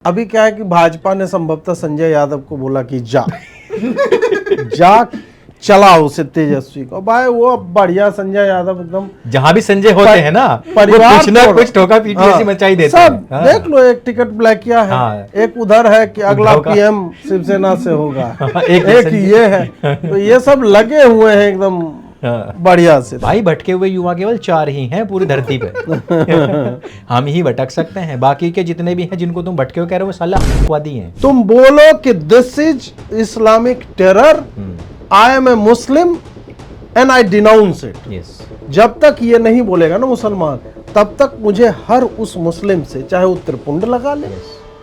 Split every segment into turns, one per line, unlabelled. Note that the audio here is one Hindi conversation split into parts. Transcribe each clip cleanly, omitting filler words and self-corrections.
अभी क्या है कि भाजपा ने संभवतः संजय यादव को बोला कि जा चलाओ उसे तेजस्वी को। भाई वो बढ़िया संजय यादव एकदम
जहां भी संजय होते हैं ना
परिवार
कुछ ना कुछ ठोका पीटी ऐसी मचाई देते हैं।
सब देख लो, एक टिकट ब्लैक किया है।
हाँ।
एक उधर है कि अगला पीएम शिवसेना से होगा। एक ये है, तो ये सब लगे हुए हैं एकदम बढ़िया से।
भाई भटके हुए युवा केवल 4 ही हैं पूरी धरती पे। हम ही भटक सकते हैं, बाकी के जितने भी हैं जिनको तुम भटके हुए कह रहे हो वो साला आतंकवादी हैं।
तुम बोलो कि this is Islamic terror, I am a Muslim and I denounce it.
Yes.
जब तक ये नहीं बोलेगा ना मुसलमान, तब तक मुझे हर उस मुस्लिम से चाहे वो त्रिपुंड लगा ले,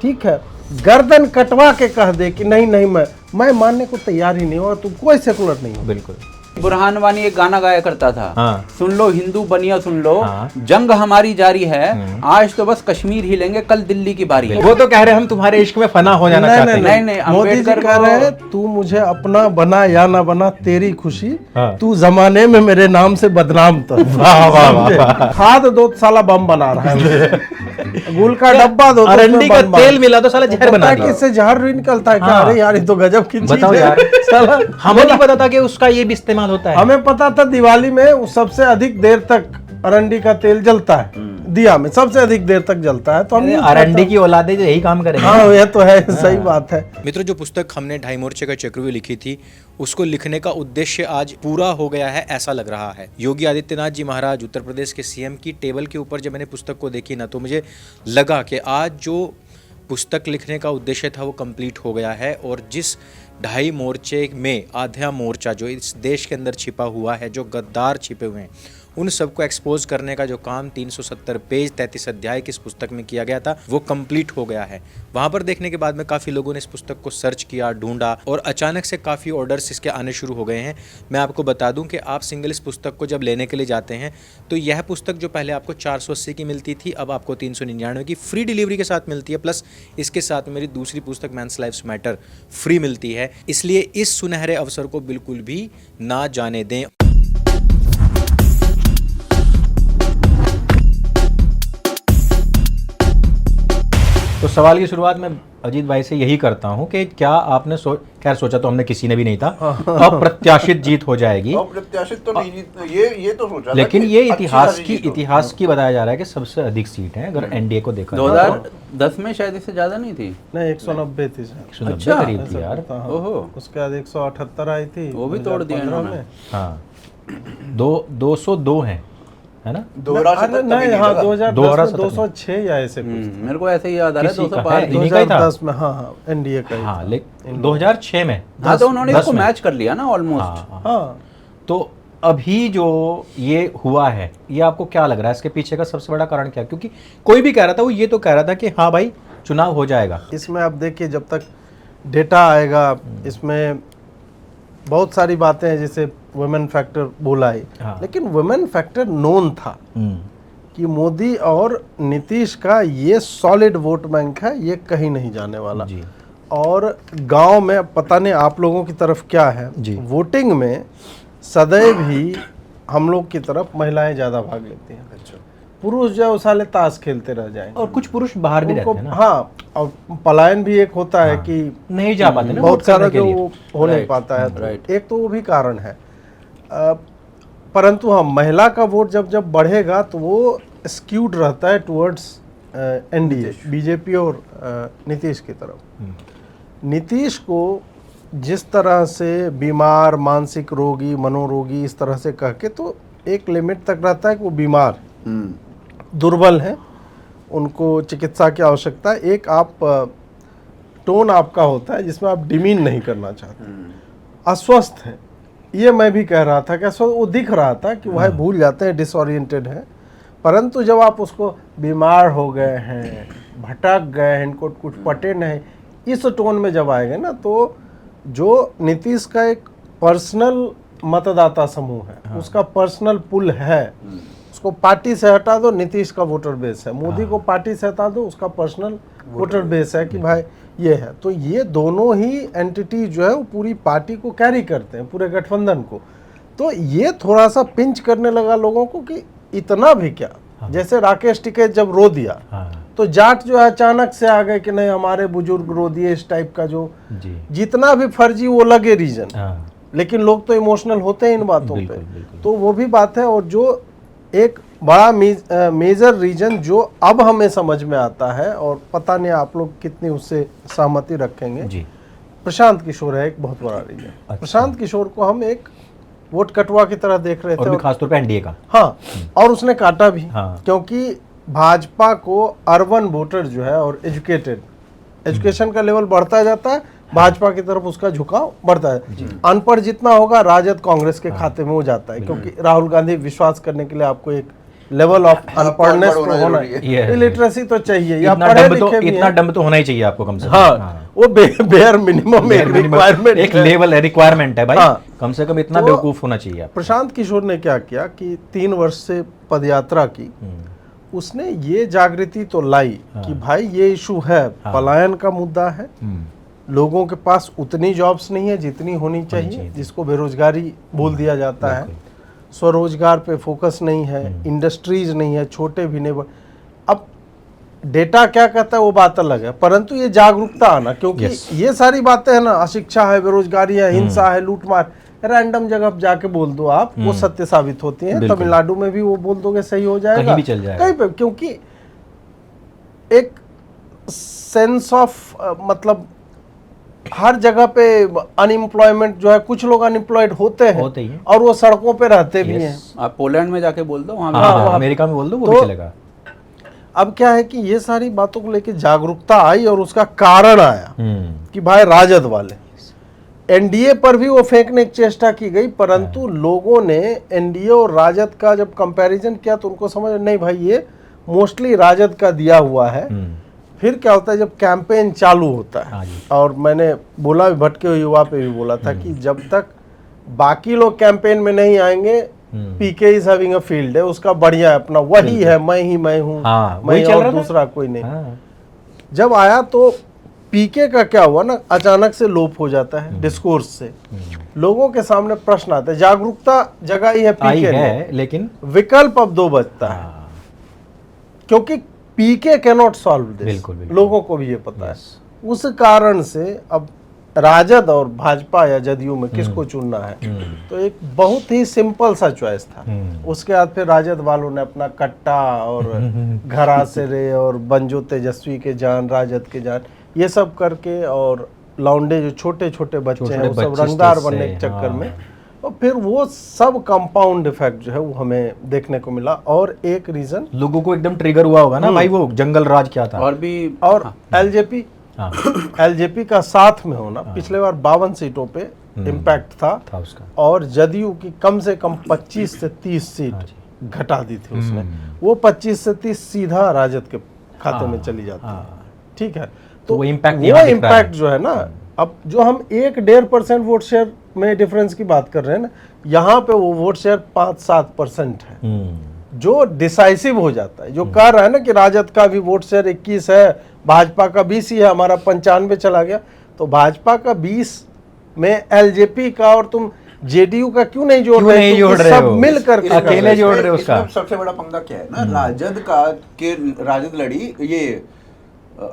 ठीक है, गर्दन कटवा के कह दे कि नहीं नहीं मैं मानने को तैयार ही नहीं हूँ और तुम कोई सेकुलर नहीं हो।
बिल्कुल।
बुरहान वानी एक गाना गाया करता था,
हाँ।
सुन लो हिंदू बनिया सुन लो,
हाँ।
जंग हमारी जारी है, आज तो बस कश्मीर ही लेंगे, कल दिल्ली की बारी है।
वो तो कह रहे हैं हम तुम्हारे इश्क में फना हो जाना चाहते हैं।
नहीं,
मोदी जी
अम्बेडकर
कह रहे हैं तू मुझे अपना बना या ना बना तेरी खुशी,
हाँ।
तू जमाने में मेरे नाम से बदनाम तो।
वाह वाह वाह।
खाद दो तो साला बम बना रहा है। गुल का डब्बा दो तो
अरंडी का तेल मिला तो साला जहर बना दिया।
इससे जहर भी निकलता है क्या?
हाँ।
अरे यार ये तो गजब की चीज
बताओ
है।
यार।
साला
हमें नहीं पता था कि उसका ये भी इस्तेमाल होता है।
हमें पता था दिवाली में सबसे अधिक देर तक अरंडी का तेल जलता है, दिया में सबसे अधिक देर तक जलता है। तो हम
अरंडी की औलादे जो यही काम करेंगे।
हाँ ये तो है, सही बात है।
मित्रों, जो पुस्तक हमने ढाई मोर्चे का चक्रव्यूह लिखी थी, उसको लिखने का उद्देश्य आज पूरा हो गया है ऐसा लग रहा है। योगी आदित्यनाथ जी महाराज उत्तर प्रदेश के सीएम की टेबल के ऊपर जब मैंने पुस्तक को देखी ना, तो मुझे लगा कि आज जो पुस्तक लिखने का उद्देश्य था वो कंप्लीट हो गया है। और जिस ढाई मोर्चे में आधा मोर्चा जो इस देश के अंदर छिपा हुआ है, जो गद्दार छिपे हुए हैं, उन सबको एक्सपोज करने का जो काम 370 पेज 33 अध्याय की इस पुस्तक में किया गया था वो कंप्लीट हो गया है। वहाँ पर देखने के बाद में काफ़ी लोगों ने इस पुस्तक को सर्च किया, ढूंढा और अचानक से काफ़ी ऑर्डर्स इसके आने शुरू हो गए हैं। मैं आपको बता दूं कि आप सिंगल इस पुस्तक को जब लेने के लिए जाते हैं तो यह पुस्तक जो पहले आपको 480 की मिलती थी, अब आपको 399 की फ्री डिलीवरी के साथ मिलती है। प्लस इसके साथ मेरी दूसरी पुस्तक मेंस लाइव्स मैटर फ्री मिलती है। इसलिए इस सुनहरे अवसर को बिल्कुल भी ना जाने दें।
तो सवाल की शुरुआत मैं अजीत भाई से यही करता हूं कि क्या आपने खैर सोचा तो हमने किसी ने भी नहीं था अप्रत्याशित जीत हो जाएगी।
अप्रत्याशित तो नहीं, ये तो सोचा था,
लेकिन ये
अच्छी
इतिहास की बताया जा रहा है कि सबसे अधिक सीट है अगर एनडीए को देखा
2010 में शायद इससे ज्यादा नहीं थी।
नहीं 190 थी।
190 करीब थी यार।
ओहो,
उसके बाद 178 आई थी,
वो भी तोड़ दिया
2015
इन्होंने।
में।
हाँ 202 है ना?
नहीं हाँ 2010 में 206 या ऐसे कुछ।
मेरे को ऐसे ही याद आ रहा है,
किसी का
205
है, इन्हीं का ही था।
2010 में हाँ एनडीए का ही
हाँ
था।
लेकिन 2006 में
हाँ, तो उन्होंने
10
इसको
में।
मैच कर लिया ना ऑलमोस्ट।
हाँ
तो अभी जो ये हुआ है, ये आपको क्या लग रहा है इसके पीछे का सबसे बड़ा कारण क्या है? क्योंकि कोई भी कह रहा था, वो ये तो कह रहा था कि हाँ भाई चुनाव हो जाएगा।
इसमें आप देखिए जब तक डेटा आएगा, इसमें बहुत सारी बातें हैं जैसे वुमेन फैक्टर बोला ही,
हाँ।
लेकिन वुमेन फैक्टर नोन था कि मोदी और नीतीश का ये सॉलिड वोट बैंक है, ये कहीं नहीं जाने वाला
जी।
और गांव में पता नहीं आप लोगों की तरफ क्या है
जी।
वोटिंग में सदैव ही हम लोग की तरफ महिलाएं ज्यादा भाग लेती हैं। अच्छा। पुरुष जो है वो साले ताश खेलते रह जाएंगे
और कुछ पुरुष बाहर भी रहते हैं ना।
हाँ, और पलायन भी एक होता है कि
नहीं जा पाते ना
बहुत
वोट करने
सारा
के
जो
लिए।
हो नहीं पाता है, तो एक तो वो भी कारण है। परंतु हाँ, महिला का वोट जब बढ़ेगा तो वो स्क्यूड रहता है टुवर्ड्स एनडीए, बीजेपी और नीतीश की तरफ। नीतीश को जिस तरह से बीमार, मानसिक रोगी, मनोरोगी इस तरह से कह के, तो एक लिमिट तक रहता है कि वो बीमार, दुर्बल हैं, उनको चिकित्सा की आवश्यकता है। एक आप टोन आपका होता है जिसमें आप डिमीन नहीं करना चाहते, अस्वस्थ हैं। ये मैं भी कह रहा था कि अस्वस्थ वो दिख रहा था कि वह भूल जाते हैं, डिसओरिएंटेड हैं। परंतु जब आप उसको बीमार हो गए हैं, भटक गए हैं, इनको कुछ पटे नहीं, इस टोन में जब आएंगे ना, तो जो नीतीश का एक पर्सनल मतदाता समूह है, हाँ। उसका पर्सनल पुल है, उसको पार्टी से हटा दो, नीतीश का वोटर बेस है। मोदी को पार्टी से हटा दो, उसका पर्सनल वोटर बेस है कि भाई ये है। तो ये दोनों ही एंटिटी जो है वो पूरी पार्टी को कैरी करते हैं, पूरे गठबंधन को। तो ये थोड़ा सा पिंच करने लगा लोगों को कि इतना भी क्या। जैसे राकेश टिकैत जब रो दिया, तो जाट जो है अचानक से आ गए कि नहीं हमारे बुजुर्ग रो दिए, इस टाइप का जो
जी
जितना भी फर्जी वो लगे रीजन,
हाँ
लेकिन लोग तो इमोशनल होते हैं इन बातों पे,
बिल्कुल, बिल्कुल।
तो वो भी बात है। और जो एक बड़ा मेजर रीजन जो अब हमें समझ में आता है, और पता नहीं आप लोग कितनी उससे सहमति रखेंगे,
जी
प्रशांत किशोर है एक बहुत बड़ा रीजन।
अच्छा।
प्रशांत किशोर को हम एक वोट कटवा की तरह देख रहे
और
थे,
भी
और
खासतौर पे एनडीए का।
हाँ, और उसने काटा भी,
हाँ।
क्योंकि भाजपा को अर्बन वोटर जो है और एजुकेशन का लेवल बढ़ता जाता है, भाजपा की तरफ उसका झुकाव बढ़ता है। अनपढ़ जितना होगा राजद कांग्रेस के खाते में हो जाता है, क्योंकि राहुल गांधी विश्वास करने के लिए आपको एक लेवल ऑफ अनपढ़नेस तो होना
जरूरी है।
है, इलिटरेसी तो चाहिए, या
इतना
पढ़े
डम्ब
लिखे भी
इतना
हैं।
डम्ब तो होना ही चाहिए आपको कम से कम।
हाँ, वो बेयर मिनिमम एक रिक्वायरमेंट
एक लेवल है, रिक्वायरमेंट है भाई।
हाँ।
कम से कम इतना
तो
बेवकूफ होना चाहिए आपको।
प्रशांत किशोर ने क्या किया कि 3 वर्ष से पदयात्रा की, उसने ये जागृति तो लाई कि भाई ये इशू है, पलायन का मुद्दा है, लोगों के पास उतनी जॉब्स नहीं है जितनी होनी चाहिए, जिसको बेरोजगारी बोल दिया जाता है, स्वरोजगार पे फोकस नहीं है, इंडस्ट्रीज नहीं है, छोटे भी नहीं। अब डेटा क्या कहता है वो बात अलग है, परंतु ये जागरूकता आना, क्योंकि ये सारी बातें है ना, अशिक्षा है, बेरोजगारी है, हिंसा है, लूटमार, रैंडम जगह जाके बोल दो आप, वो सत्य साबित होती है। तमिलनाडु में भी वो बोल दोगे सही हो जाएगा,
कहीं भी चल जाएगा,
कहीं पे, क्योंकि एक सेंस ऑफ मतलब हर जगह पे अनएम्प्लॉयमेंट जो है, कुछ लोग अनएम्प्लॉयड होते हैं और वो सड़कों पे रहते भी हैं।
आप पोलैंड में जाके बोल दो, वहाँ
हाँ, अमेरिका में बोल दो, वो भी चलेगा।
अब क्या है कि ये सारी बातों को लेके जागरूकता आई, और उसका कारण आया कि भाई राजद वाले, एनडीए पर भी वो फेंकने की चेष्टा की गई, परंतु लोगों ने एनडीए और राजद का जब कंपैरिजन किया तो उनको समझ नहीं भाई ये मोस्टली राजद का दिया हुआ है। फिर क्या होता है जब कैंपेन चालू होता है, और मैंने बोला भी, भटके हुए युवा पे भी बोला था कि जब तक बाकी लोग कैंपेन में नहीं आएंगे, पीके इज हैविंग अ फील्ड है, उसका बढ़िया है, अपना वही है, मैं ही मैं हूँ, मैं और दूसरा कोई नहीं। जब आया तो पीके का क्या हुआ ना, अचानक से लोप हो जाता है डिस्कोर्स से, लोगों के सामने प्रश्न आता है, जागरूकता जगाई है पीके ने, लेकिन विकल्प अब 2 बचता है, क्योंकि पीके कैन नॉट सॉल्व दिस, लोगों को भी ये पता है। उस कारण से अब राजद और भाजपा या जदयू में किसको चुनना है, तो एक बहुत ही सिंपल सा चॉइस था। उसके बाद फिर राजद वालों ने अपना कट्टा और घरासेरे और बंजो तेजस्वी के जान, राजद के जान, ये सब करके, और लौंडे जो छोटे छोटे बच्चे हैं वो सब रंगदार बनने के चक्कर में, और फिर वो सब कंपाउंड इफेक्ट जो है वो हमें देखने को मिला। और एक रीजन
लोगों को एकदम ट्रिगर हुआ होगा ना भाई, वो जंगल राज क्या था,
और भी,
और एलजेपी एलजेपी का साथ में होना, पिछले बार 52 सीटों पे इम्पैक्ट था
उसका,
और जदयू की कम से कम 25 से 30 सीट घटा दी थी उसने, वो 25 से 30 सीधा राजद के खाते में चली जाती है। ठीक है, तो वो इम्पैक्ट जो है ना, अब जो हम 1-1.5% वोट शेयर में डिफरेंस की बात कर रहे हैं ना, यहाँ पे वो वोट शेयर 5-7% है, जो डिसाइसिव हो जाता है। जो कह रहा है ना कि राजद का भी वोट शेयर 21 है, भाजपा का 20 ही है, हमारा 95 चला गया, तो भाजपा का 20 में एलजेपी का और तुम जेडीयू का क्यों नहीं जोड़ रहे, सब मिल कर
अकेले जोड़ रहे हो उसका।
सबसे बड़ा पंगा क्या है ना, राजद का के राजद लड़ी, ये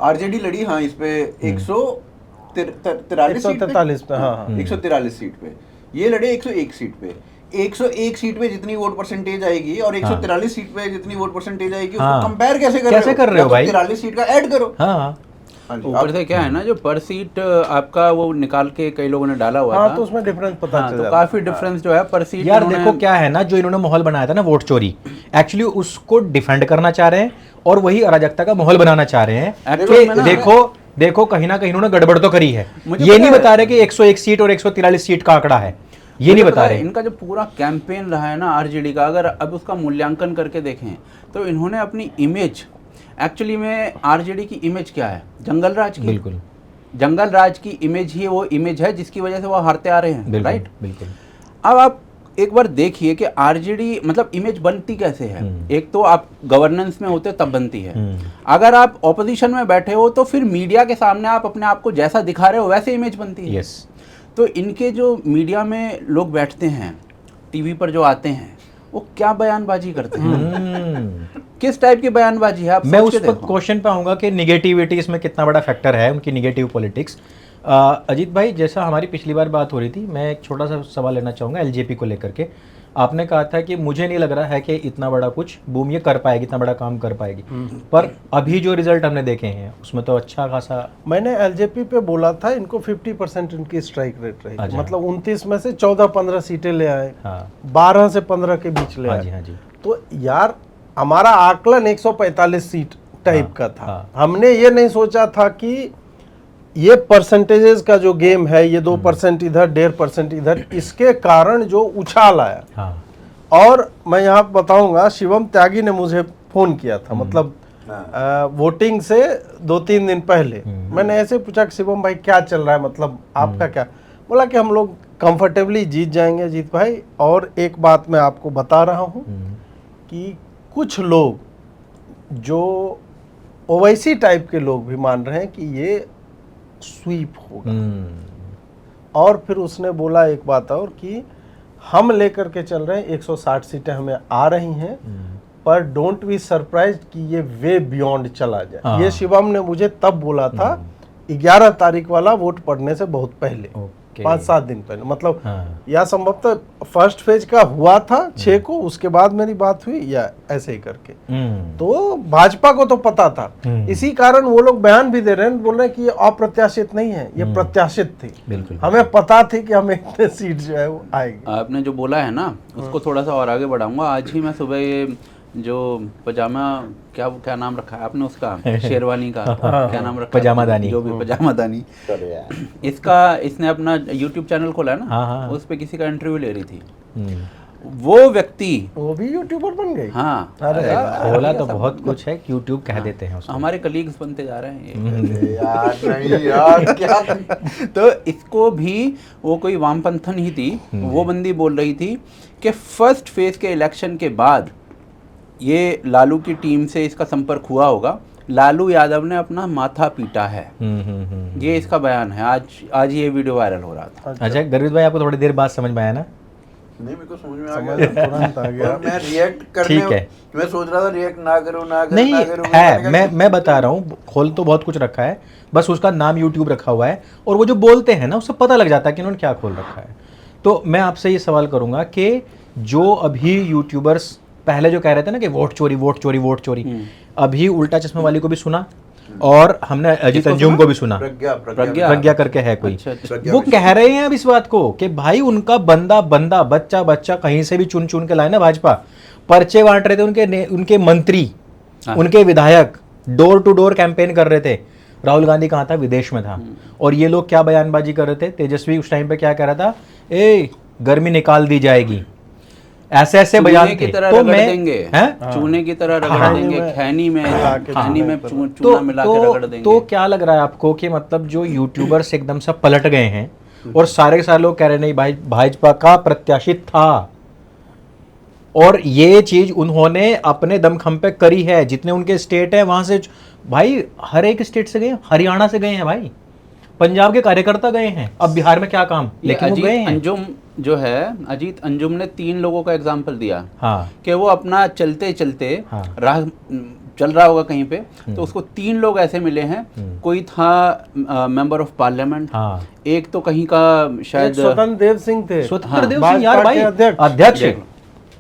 आरजेडी लड़ी, हाँ, इस पे 143
143 पे, हाँ,
143 सीट पे, ये लड़े 101 सीट पे। 101 सीट पे जितनी वोट परसेंटेज आएगी और 143 सीट पे जितनी वोट परसेंटेज आएगी, उसको कंपेयर कैसे कर रहे हो भाई? 43 सीट का ऐड करो।
ऊपर से क्या है ना, जो पर सीट आपका वो निकाल के कई लोगों ने डाला हुआ था,
तो उसमें डिफरेंस पता चल
तो काफी डिफरेंस जो है पर सीट।
यार देखो क्या है ना, जो इन्होंने माहौल बनाया था ना वोट चोरी, एक्चुअली उसको डिफेंड करना चाह रहे हैं और वही अराजकता का माहौल बनाना चाह रहे हैं कि देखो कहीं ना कहीं इन्होंने गड़बड़ तो करी है। ये नहीं बता रहे कि 101 सीट और 143 सीट का आंकड़ा है, ये नहीं बता रहे।
इनका जो पूरा कैंपेन रहा है ना आरजेडी का, अगर अब उसका मूल्यांकन करके देखें तो इन्होंने अपनी इमेज, एक्चुअली में आरजेडी की इमेज क्या है, जंगल राज की,
बिल्कुल
जंगल राज की इमेज ही वो इमेज है जिसकी वजह से वो हारते आ रहे हैं, राइट?
बिल्कुल।
अब आप एक बार देखिए कि आरजेडी मतलब इमेज बनती कैसे है। एक तो आप गवर्नेंस में होते तब बनती है, अगर आप ऑपोजिशन में बैठे हो तो फिर मीडिया के सामने आप अपने आप को जैसा दिखा रहे हो वैसे इमेज बनती है।
यस।
तो इनके जो मीडिया में लोग बैठते हैं, टीवी पर जो आते हैं, वो क्या बयानबाजी करते हैं, किस टाइप की बयानबाजी है, आप
मैं
सोच
उस
के
पर
देखो।
क्वेश्चन पे आऊंगा कि निगेटिविटी इसमें कितना बड़ा फैक्टर है, उनकी निगेटिव पॉलिटिक्स। अजीत भाई, जैसा हमारी पिछली बार बात हो रही थी, मैं एक छोटा सा सवाल लेना चाहूँगा एलजेपी को लेकर के। आपने कहा था कि मुझे नहीं लग रहा है कि इतना बड़ा कुछ बूम ये कर पाएगी, इतना बड़ा काम कर पाएगी, पर अभी जो रिजल्ट हमने देखे हैं उसमें तो अच्छा खासा।
मैंने एलजेपी पे बोला था इनको 50% इनकी स्ट्राइक रेट रही,
अच्छा।
मतलब 29 में से 14-15 सीटें ले आए,
हाँ
12 से 15 के बीच ले
हाँ
आए।
जी, हाँ जी।
तो यार हमारा आकलन 145 सीट टाइप का था।
हाँ।
हमने ये नहीं सोचा था कि ये परसेंटेजेस का जो गेम है, ये 2% इधर 1.5% इधर, इसके कारण जो उछाल आया।
हाँ
और मैं यहाँ बताऊंगा, शिवम त्यागी ने मुझे फोन किया था, मतलब वोटिंग से 2-3 दिन पहले। मैंने ऐसे पूछा कि शिवम भाई क्या चल रहा है, मतलब आपका क्या? बोला कि हम लोग कंफर्टेबली जीत जाएंगे अजीत भाई, और एक बात मैं आपको बता रहा हूँ कि कुछ लोग जो ओवैसी टाइप के लोग भी मान रहे हैं कि ये स्वीप होगा। और फिर उसने बोला एक बात और कि हम लेकर के चल रहे हैं 160 सीटें हमें आ रही हैं, पर डोंट बी सरप्राइज कि ये वे बियॉन्ड चला जाए।
हाँ।
ये शिवम ने मुझे तब बोला था 11 तारीख वाला वोट पड़ने से बहुत पहले, 5-7 दिन पहले, मतलब
हाँ।
या संभवतः फर्स्ट फेज का हुआ था 6 को, उसके बाद मेरी बात हुई या ऐसे ही करके। तो भाजपा को तो पता था, इसी कारण वो लोग बयान भी दे रहे हैं, बोल रहे हैं कि ये अप्रत्याशित नहीं है, ये प्रत्याशित थी।
बिल्कुल।
हमें पता थी कि हमें इतने सीट जो है वो आएगी।
आपने जो बोला है ना, उसको थोड़ा सा और आगे बढ़ाऊंगा। आज ही मैं सुबह ये जो पजामा, क्या नाम रखा है आपने उसका, शेरवानी का क्या नाम रखा है?
पजामादानी।
जो भी पजामादानी, इसने अपना यूट्यूब चैनल खोला है ना,
हाँ, हाँ।
उस पे किसी का इंटरव्यू ले रही थी वो व्यक्ति।
वो भी यूट्यूबर बन गई।
हाँ,
अरे
खोला तो बहुत कुछ है, यूट्यूब कह देते हैं उसको।
हमारे कलीग्स बनते जा रहे हैं ये।
यार नहीं यार क्या
तो इसको भी वो कोई वामपंथन ही थी, वो बंदी बोल रही थी कि फर्स्ट फेज के इलेक्शन के बाद ये लालू की टीम से इसका संपर्क हुआ होगा, लालू यादव ने अपना माथा पीटा है। ये इसका बयान है। आज ये वीडियो वायरल हो रहा था।
अच्छा गर्वित भाई, आपको थोड़ी देर बाद समझ में आया ना?
नहीं, मेरे को समझ में आ गया,
तुरंत आ गया।
और मैं रिएक्ट करने,
ठीक है।
मैं सोच रहा था रिएक्ट ना करूं
नहीं है, मैं बता रहा हूँ, खोल तो बहुत कुछ रखा है, बस उसका नाम यूट्यूब रखा हुआ है, और वो जो बोलते हैं ना उससे पता लग जाता है कि उन्होंने क्या खोल रखा है। तो मैं आपसे ये सवाल करूंगा कि जो अभी यूट्यूबर्स पहले जो कह रहे थे ना कि वोट चोरी वोट चोरी वोट चोरी, अभी उल्टा चश्मे वाली को भी सुना और हमने अजीत अंजुम को भी सुना, प्रज्ञा करके है कोई।
अच्छा।
वो कह रहे हैं अब इस बात को कि भाई उनका बंदा बच्चा कहीं से भी चुन चुन के लाए ना भाजपा, पर्चे बांट रहे थे उनके मंत्री, उनके विधायक डोर टू डोर कैंपेन कर रहे थे। राहुल गांधी कहाँ था? विदेश में था। और ये लोग क्या बयानबाजी कर रहे थे? तेजस्वी उस टाइम पे क्या कह रहा था? गर्मी निकाल दी जाएगी, ऐसे बयान थे।
तो मैं चूने की तरह रगड़ देंगे, खैनी में चूना मिला के रगड़ देंगे।
तो क्या लग रहा है आपको कि मतलब जो यूट्यूबर्स एकदम से पलट गए हैं और सारे के सारे लोग कह रहे नहीं भाई भाजपा का प्रत्याशित था, और ये चीज उन्होंने अपने दमखम पे करी है। जितने उनके स्टेट है वहां से भाई, हर एक स्टेट से गए, हरियाणा से गए हैं भाई, पंजाब के कार्यकर्ता गए हैं, अब बिहार में क्या काम, लेकिन वो गए हैं।
अंजुम जो है, अजीत अंजुम ने 3 लोगों का एग्जाम्पल दिया।
हाँ।
कि वो अपना चलते चलते
हाँ।
राह चल रहा होगा कहीं पे, तो उसको 3 लोग ऐसे मिले हैं। कोई था मेंबर ऑफ पार्लियामेंट,
हाँ।
एक तो कहीं का शायद
स्वतंत्र देव सिंह थे,
स्वतंत्र देव सिंह यार
भाजपा
भाई
के
अध्यक्ष,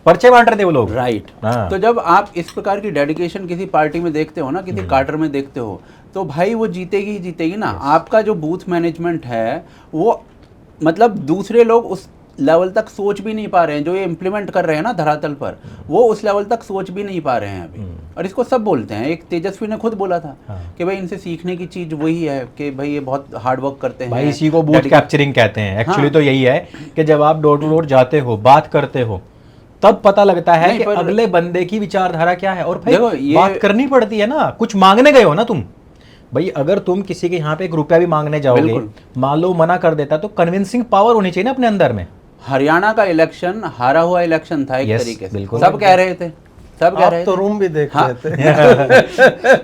पर्चे बांट रहे थे वो लोग।
राइट।
हाँ।
तो जब आप इस प्रकार की डेडिकेशन किसी पार्टी में देखते हो ना, किसी कार्डर में देखते हो, तो भाई वो जीतेगी ही जीतेगी ना। आपका जो बूथ मैनेजमेंट है वो, मतलब दूसरे लोग उस लेवल तक सोच भी नहीं पा रहे हैं, जो ये इम्प्लीमेंट कर रहे हैं ना धरातल पर, वो उस लेवल तक सोच भी नहीं पा रहे हैं अभी। और इसको सब बोलते हैं। एक तेजस्वी ने खुद बोला था कि भाई इनसे सीखने की चीज वही है कि भाई ये बहुत हार्ड वर्क करते हैं
भाई, इसी को बूथ कैप्चरिंग कहते हैं एक्चुअली। तो यही है कि जब आप डोर टू डोर जाते हो, बात करते हो, तब पता लगता है कि अगले बंदे की विचारधारा क्या है। और भाई बात करनी पड़ती है ना, कुछ मांगने गए हो ना तुम भाई, अगर तुम किसी के यहाँ पे 1 रुपया भी मांगने जाओगे, मान लो मना कर देता, तो कन्विंसिंग पावर होनी चाहिए ना अपने अंदर में।
हरियाणा का इलेक्शन हारा हुआ इलेक्शन था एक तरीके से,
बिल्कुल।
सब कह रहे थे, सब कह रहे थे।
तो रूम भी देख रहे थे।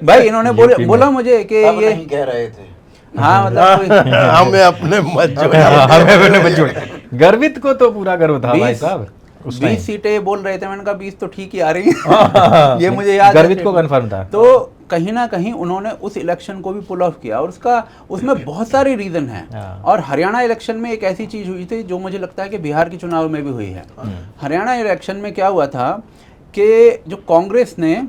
भाई इन्होंने बोला मुझे कि ये
कह रहे थे।
हाँ, मतलब
हमें अपने मत जोड़िए।
गर्वित को तो पूरा गर्व था भाई साहब।
20 सीटें बोल रहे थे, मैंने कहा 20 तो ठीक ही आ रही है। ये मुझे याद है।
गर्वित को कंफर्म था।
तो कहीं ना कहीं उन्होंने उस इलेक्शन को भी पुल ऑफ किया, और उसमें बहुत सारे रीजन हैं। और हरियाणा इलेक्शन में एक ऐसी चीज हुई थी जो मुझे लगता है कि बिहार के चुनाव में भी हुई है। हरियाणा इलेक्शन में क्या हुआ था कि जो कांग्रेस ने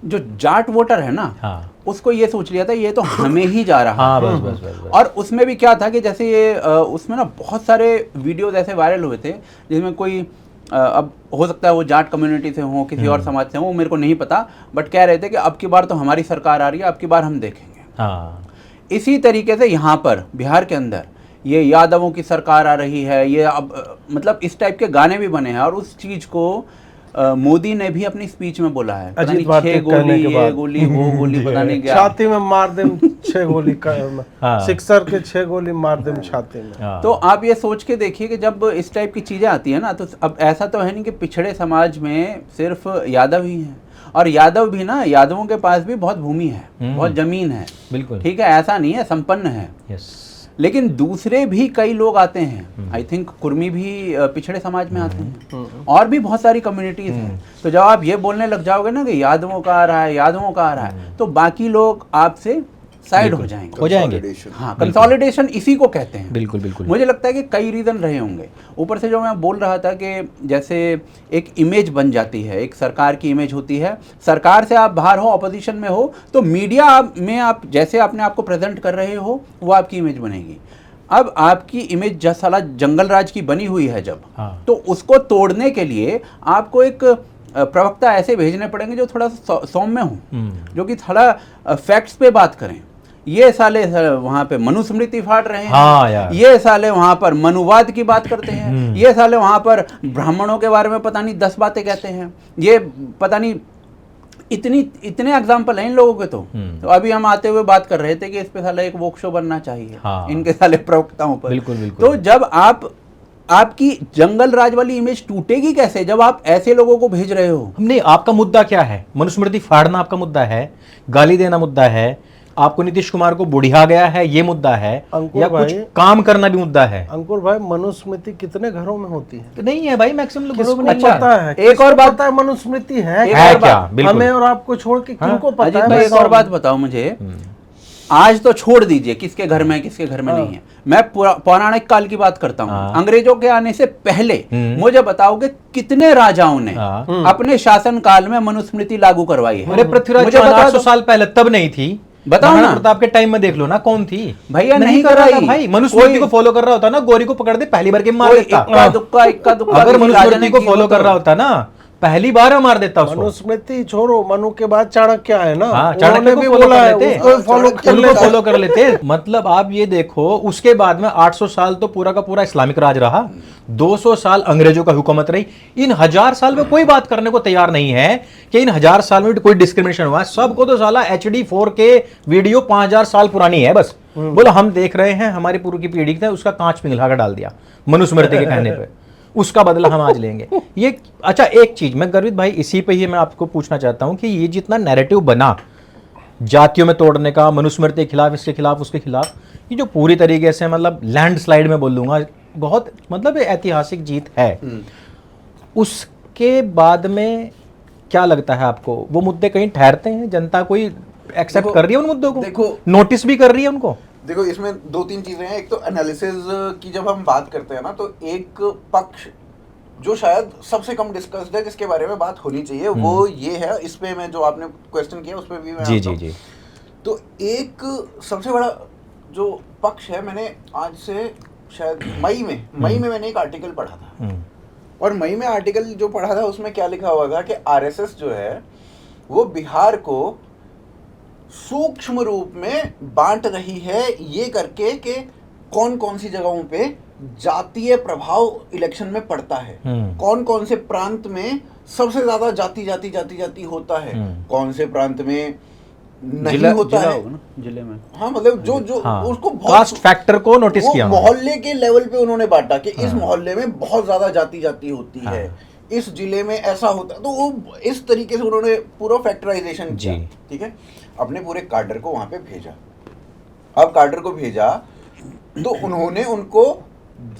जो जाट वोटर है ना, उसको ये सोच लिया था ये तो हमें ही जा रहा है। बस। और उसमें भी क्या था कि जैसे ये उसमें ना बहुत सारे वीडियोज ऐसे वायरल हुए थे जिसमें कोई अब हो सकता है वो जाट कम्युनिटी से हो, किसी और समाज से हो, मेरे को नहीं पता, बट कह रहे थे कि अब की बार तो हमारी सरकार आ रही है, अब की बार हम देखेंगे। इसी तरीके से यहाँ पर बिहार के अंदर ये यादवों की सरकार आ रही है, ये अब मतलब इस टाइप के गाने भी बने हैं। और उस चीज को मोदी ने भी अपनी स्पीच में बोला है, पता नहीं 6 गोली ये गोली वो गोली पता नहीं क्या,
छाती में मार दे 6 गोली का सिक्सर के 6 गोली मार दे छाती में।
तो आप ये सोच के देखिए कि जब इस टाइप की चीजें आती है ना, तो अब ऐसा तो है नहीं कि पिछड़े समाज में सिर्फ यादव ही हैं, और यादव भी ना, यादवों के पास भी बहुत भूमि है, बहुत जमीन है,
बिल्कुल
ठीक है, ऐसा नहीं है, संपन्न है। लेकिन दूसरे भी कई लोग आते हैं, आई थिंक कुर्मी भी पिछड़े समाज में आते हैं, और भी बहुत सारी कम्युनिटीज हैं। तो जब आप ये बोलने लग जाओगे ना कि यादवों का आ रहा है, यादवों का आ रहा है, तो बाकी लोग आपसे साइड हो जाएंगे। हाँ, कंसोलिडेशन इसी को कहते हैं।
बिल्कुल।
मुझे लगता है कि कई रीजन रहे होंगे। ऊपर से जो मैं बोल रहा था कि जैसे एक इमेज बन जाती है, एक सरकार की इमेज होती है, सरकार से आप बाहर हो, ऑपोजिशन में हो, तो मीडिया में आप जैसे अपने आप को प्रेजेंट कर रहे हो, वो आपकी इमेज बनेगी। अब आपकी इमेज जैसा साला जंगल राज की बनी हुई है जब, तो उसको तोड़ने के लिए आपको एक प्रवक्ता ऐसे भेजने पड़ेंगे जो थोड़ा सौम्य हो, जो कि थोड़ा फैक्ट्स पे बात करें। ये साले वहाँ पे मनुस्मृति फाड़ रहे हैं, ये साले वहाँ पर मनुवाद की बात करते हैं, ये साले वहाँ पर ब्राह्मणों के बारे में पता नहीं 10 बातें कहते हैं, ये पता नहीं इतने एग्जाम्पल हैं इन लोगों के। तो अभी हम आते हुए बात कर रहे थे कि इस पे साला एक वॉक शो बनना चाहिए, इनके साले प्रवक्ताओं पर।
बिल्कुल।
तो जब आपकी जंगल राज वाली इमेज टूटेगी कैसे, जब आप ऐसे लोगों को भेज रहे हो।
नहीं, आपका मुद्दा क्या है? मनुस्मृति फाड़ना आपका मुद्दा है, गाली देना मुद्दा है, आपको नीतीश कुमार को बुढ़िया गया है ये मुद्दा है, या कुछ काम करना भी मुद्दा है?
अंकुर भाई, मनुस्मृति कितने घरों में होती है?
नहीं है भाई, मैक्सिमम घरों में नहीं
पता है।
एक और बात
है, मनुस्मृति है
क्या?
हमें और आपको छोड़ के किनको पता है?
एक और बात बताओ मुझे, आज तो छोड़ दीजिए किसके घर में किसके घर में नहीं है, मैं पौराणिक काल की बात करता हूँ। अंग्रेजों के आने से पहले मुझे बताओगे कितने राजाओं ने अपने शासन काल में मनुस्मृति लागू करवाई है?
अरे पृथ्वीराज 800 साल पहले तब नहीं थी,
बताओ ना।
प्रताप के टाइम में देख लो ना, कौन थी
भैया? नहीं कर रहा था भाई,
मनुस्मृति को फॉलो कर रहा होता ना, गोरी को पकड़ दे पहली बार के मार देता।
इक्का दुक्का
अगर मनुस्मृति को फॉलो कर रहा होता ना, पहली बार मार देता उसको।
मनुस्मृति छोड़ो, मनु के बाद चाणक्य है ना,
चाणक्य भी बोला है, उसको फॉलो कर लेते। मतलब आप ये देखो, उसके बाद में 800 साल तो पूरा का पूरा इस्लामिक राज रहा, 200 साल अंग्रेजों का हुकूमत रही। इन 1000 साल में कोई बात करने को तैयार नहीं है कि इन 1000 साल में कोई डिस्क्रिमिनेशन हुआ। सबको तो साला HD 4K वीडियो 5000 साल पुरानी है, बस बोलो हम देख रहे हैं, हमारी पूर्व की पीढ़ी ने उसका कांच पिघला कर डाल दिया मनुस्मृति के कहने पे, उसका बदला हम आज लेंगे। ये अच्छा, एक चीज मैं गर्वित भाई इसी पे ही मैं आपको पूछना चाहता हूं कि ये जितना नैरेटिव बना जातियों में तोड़ने का, मनुस्मृति के खिलाफ, इसके खिलाफ, उसके खिलाफ, ये जो पूरी तरीके से मतलब लैंडस्लाइड में बोल दूंगा, बहुत मतलब ऐतिहासिक जीत है, उसके बाद में क्या लगता है आपको वो मुद्दे कहीं ठहरते हैं? जनता कोई एक्सेप्ट कर रही है उन मुद्दों को?
देखो,
नोटिस भी कर रही है उनको?
देखो, इसमें 2-3 चीजें हैं। एक तो एनालिसिस की जब हम बात करते हैं ना, तो एक पक्ष जो शायद सबसे कम डिस्कस्ड है, जिसके बारे में बात होनी चाहिए, वो ये है, इस पे मैं जो आपने क्वेश्चन किया उस पे भी मैं
जी।
तो एक सबसे बड़ा जो पक्ष है, मैंने आज से शायद मई में मैंने एक आर्टिकल पढ़ा था, और मई में आर्टिकल जो पढ़ा था उसमें क्या लिखा हुआ था कि आरएसएस जो है वो बिहार को सूक्ष्म रूप में बांट रही है, ये करके कि कौन कौन सी जगहों पे जातीय प्रभाव इलेक्शन में पड़ता है, कौन कौन से प्रांत में सबसे ज्यादा जाति होता है, कौन से प्रांत में नहीं होता है,
जिले में।
हाँ, मतलब जो उसको
कास्ट फैक्टर को नोटिस किया,
मोहल्ले के लेवल पे उन्होंने बांटा कि इस मोहल्ले में बहुत ज्यादा जाति होती है, इस जिले में ऐसा होता है, तो वो इस तरीके से उन्होंने पूरा फैक्टराइजेशन किया। ठीक है, अपने पूरे कार्डर को वहां पे भेजा। अब कार्डर को भेजा तो उन्होंने उनको